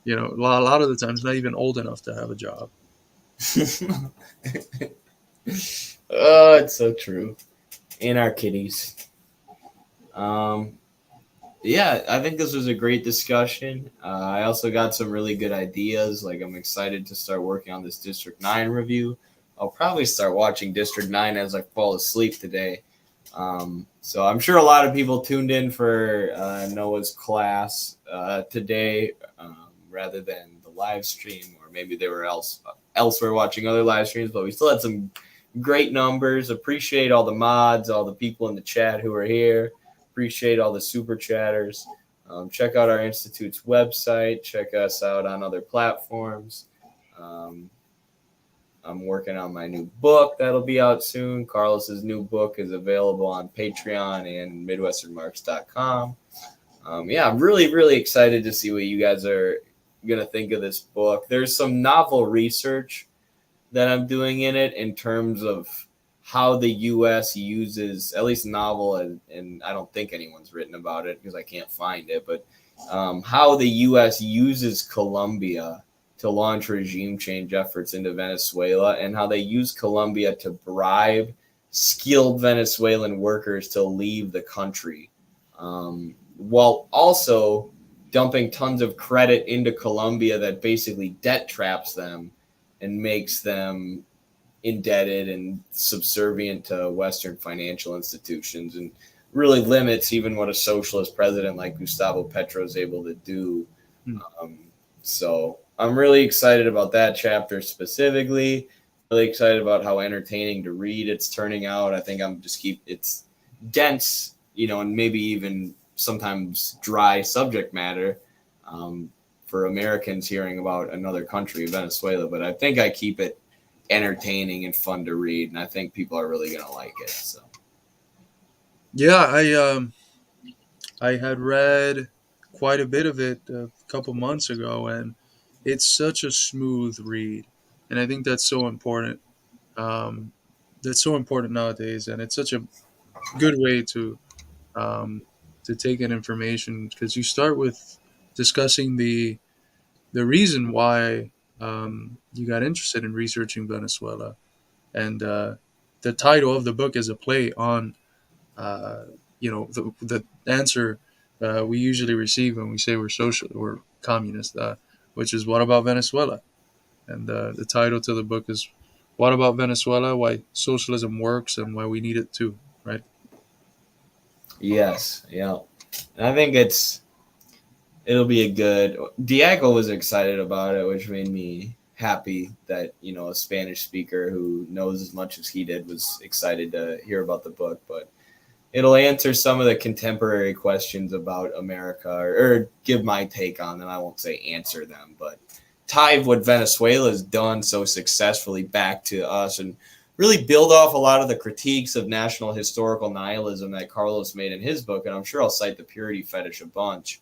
a lot of the times not even old enough to have a job. Oh, it's so true. In our kitties. Yeah, I think this was a great discussion. I also got some really good ideas. Like, I'm excited to start working on this District 9 review. I'll probably start watching District 9 as I fall asleep today. So I'm sure a lot of people tuned in for Noah's class today rather than the live stream, or maybe they were elsewhere watching other live streams, but we still had some great numbers. Appreciate all the mods, all the people in the chat who are here. Appreciate all the super chatters. Check out our institute's website. Check us out on other platforms. I'm working on my new book that'll be out soon. Carlos's new book is available on Patreon and MidwesternMarks.com. Yeah, I'm really, really excited to see what you guys are going to think of this book. There's some novel research that I'm doing in it in terms of how the U.S. uses, at least novel, and I don't think anyone's written about it because I can't find it, but how the U.S. uses Colombia to launch regime change efforts into Venezuela, and how they use Colombia to bribe skilled Venezuelan workers to leave the country, while also dumping tons of credit into Colombia that basically debt traps them and makes them indebted and subservient to Western financial institutions, and really limits even what a socialist president like Gustavo Petro is able to do. So I'm really excited about that chapter specifically. really excited about how entertaining to read it's turning out. I think it's dense, and maybe even sometimes dry subject matter for Americans hearing about another country, Venezuela. But I think I keep it entertaining and fun to read, and I think people are really gonna like it. So Yeah, I had read quite a bit of it a couple months ago, and it's such a smooth read, and I think that's so important. Um, that's so important nowadays, and it's such a good way um, to take in information because you start with discussing the reason why you got interested in researching Venezuela, and the title of the book is a play on uh, the answer we usually receive when we say we're social or communist, which is what about Venezuela? And the title to the book is "What About Venezuela? Why Socialism Works and Why We Need It Too." Right? yes, yeah, and I think it'll be a good. Diego was excited about it, which made me happy that a Spanish speaker who knows as much as he did was excited to hear about the book. But it'll answer some of the contemporary questions about America, or give my take on them. I won't say answer them, but tie what Venezuela's done so successfully back to us and really build off a lot of the critiques of national historical nihilism that Carlos made in his book. And I'm sure I'll cite the purity fetish a bunch.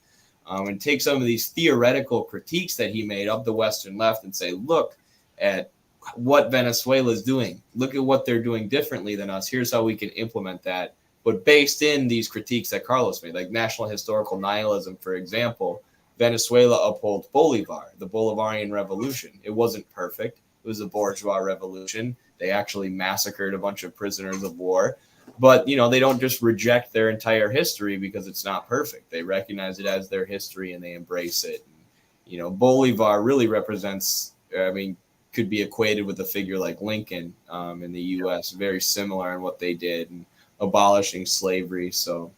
And take some of these theoretical critiques that he made of the Western left and say, look at what Venezuela is doing. Look at what they're doing differently than us. Here's how we can implement that. But based in these critiques that Carlos made, like national historical nihilism, for example, Venezuela upholds Bolivar, the Bolivarian Revolution. It wasn't perfect. It was a bourgeois revolution. They actually massacred a bunch of prisoners of war. But, they don't just reject their entire history because it's not perfect. They recognize it as their history and they embrace it. Bolivar really represents, could be equated with a figure like Lincoln in the U.S., very similar in what they did and abolishing slavery. So,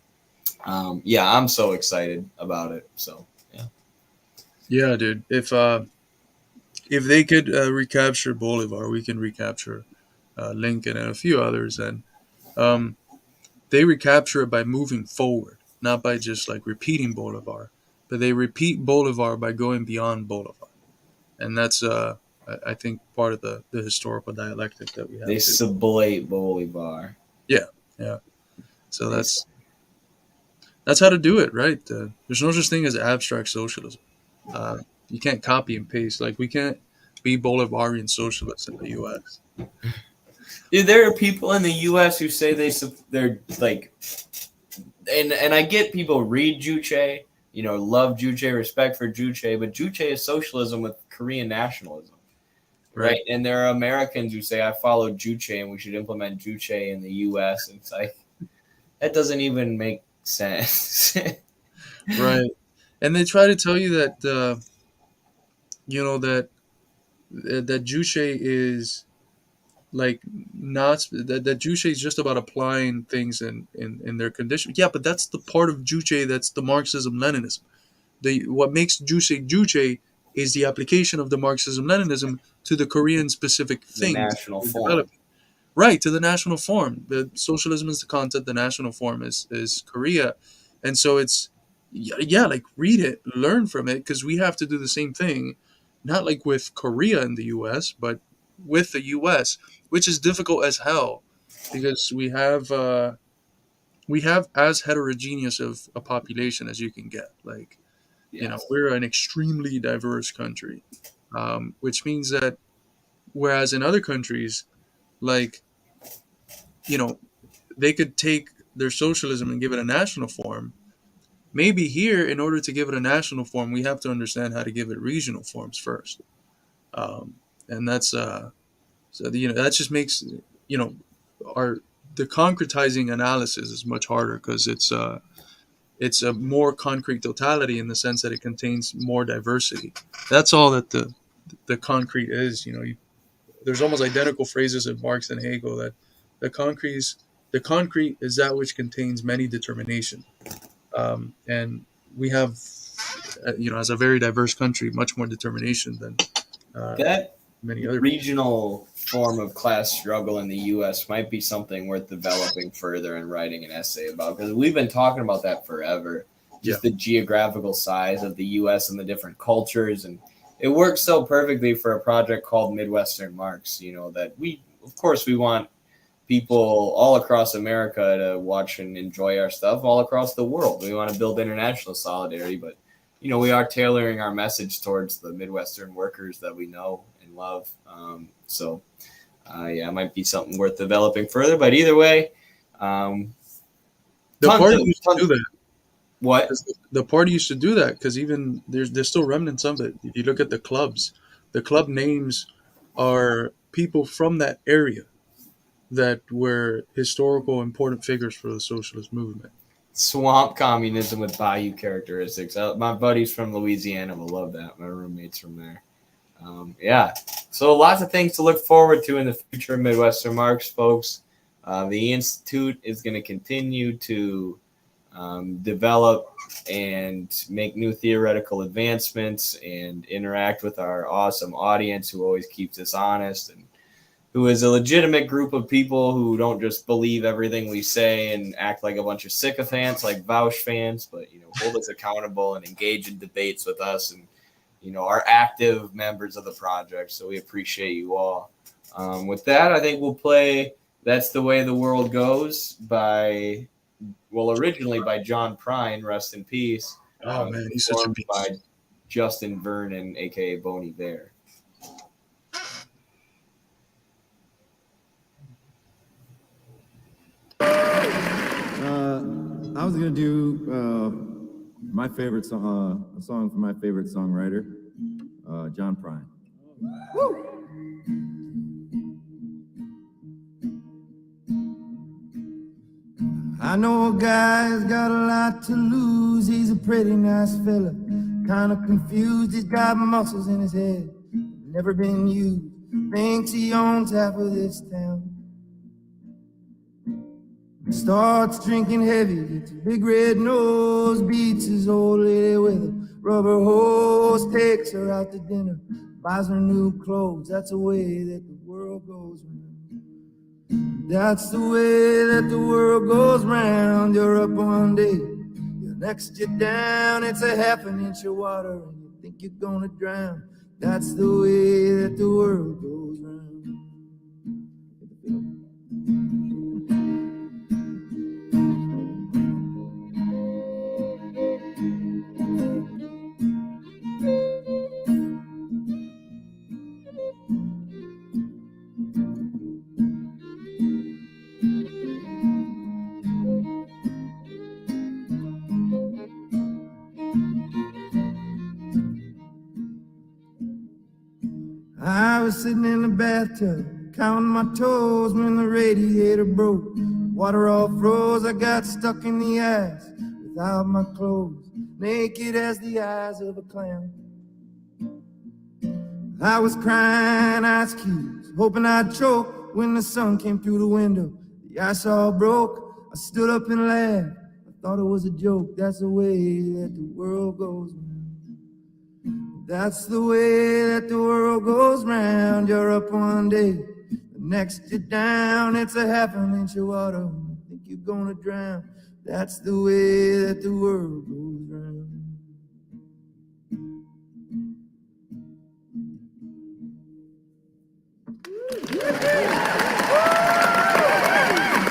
I'm so excited about it. So, yeah. Yeah, dude. If they could recapture Bolivar, we can recapture Lincoln and a few others, and um, they recapture it by moving forward, not by just like repeating Bolivar, but they repeat Bolivar by going beyond Bolivar, and that's I think part of the historical dialectic that we They have to. sublate Bolivar. Yeah, yeah. So They, that's how to do it, right? There's no such thing as abstract socialism. You can't copy and paste. Like we can't be Bolivarian socialists in the U.S. Dude, there are people in the U.S. who say they're like, and I get people read Juche, love Juche, respect for Juche, but Juche is socialism with Korean nationalism, Right. right? And there are Americans who say I follow Juche and we should implement Juche in the U.S. And it's like that doesn't even make sense. Right. And they try to tell you that you know that Juche is like not that Juche is just about applying things in their condition. Yeah, but that's the part of Juche that's the Marxism Leninism. The what makes Juche Juche is the application of the Marxism Leninism to the Korean specific The things national they're form. developing. Right, to the national form. The socialism is the content, the national form is Korea. And so it's yeah, like read it, learn from it, because we have to do the same thing, not like with Korea in the US, but with the US, which is difficult as hell because we have as heterogeneous of a population as you can get. Like, Yes. we're an extremely diverse country, which means that whereas in other countries, like, you know, they could take their socialism and give it a national form. Maybe here, in order to give it a national form, we have to understand how to give it regional forms first. Um, and that's so that just makes you know our the concretizing analysis is much harder because it's a more concrete totality in the sense that it contains more diversity. That's all that the concrete is. There's almost identical phrases in Marx and Hegel that the concrete is the concrete is that which contains many determination, and we have as a very diverse country much more determination than uh, That many other. regional form of class struggle in the U.S. might be something worth developing further and writing an essay about, because we've been talking about that forever. Just the geographical size of the U.S. and the different cultures, and it works so perfectly for a project called Midwestern Marx. You know, that we, of course, we want people all across America to watch and enjoy our stuff all across the world. We want to build international solidarity, but you know, we are tailoring our message towards the Midwestern workers that we know and love. Yeah, it might be something worth developing further. But either way, the party used to do that. What? The party used to do that because even there's still remnants of it. If you look at the clubs, the club names are people from that area that were historical important figures for the socialist movement. Swamp communism with bayou characteristics. My buddies from Louisiana will love that. My roommates from there. Yeah. So lots of things to look forward to in the future of Midwestern Marx, folks. The Institute is going to continue to develop and make new theoretical advancements and interact with our awesome audience who always keeps us honest and who is a legitimate group of people who don't just believe everything we say and act like a bunch of sycophants, like Vouch fans, but, you know, hold us accountable and engage in debates with us and, you know, are active members of the project. So we appreciate you all. With that, I think we'll play That's the Way the World Goes originally by John Prine, rest in peace. Oh, man, he's such a beast. By Justin Vernon, a.k.a. Boney Bear. I was gonna do my favorite song, a song from my favorite songwriter, John Prine. Woo! I know a guy's got a lot to lose. He's a pretty nice fella, kind of confused. He's got muscles in his head, never been used. Thinks he owns half of this town. Starts drinking heavy, gets a big red nose, beats his old lady with a rubber hose, takes her out to dinner, buys her new clothes. That's the way that the world goes round. That's the way that the world goes round. You're up one day, the next you're down. It's a half an inch of water and you think you're gonna drown. That's the way that the world goes round. I was sitting in the bathtub, counting my toes when the radiator broke. Water all froze, I got stuck in the ice without my clothes, naked as the eyes of a clown. I was crying ice cubes, hoping I'd choke when the sun came through the window. The ice all broke, I stood up and laughed. I thought it was a joke. That's the way that the world goes round. That's the way that the world goes round. You're up one day, the next you're down. It's a half an inch of water, you think you're gonna drown. That's the way that the world goes round.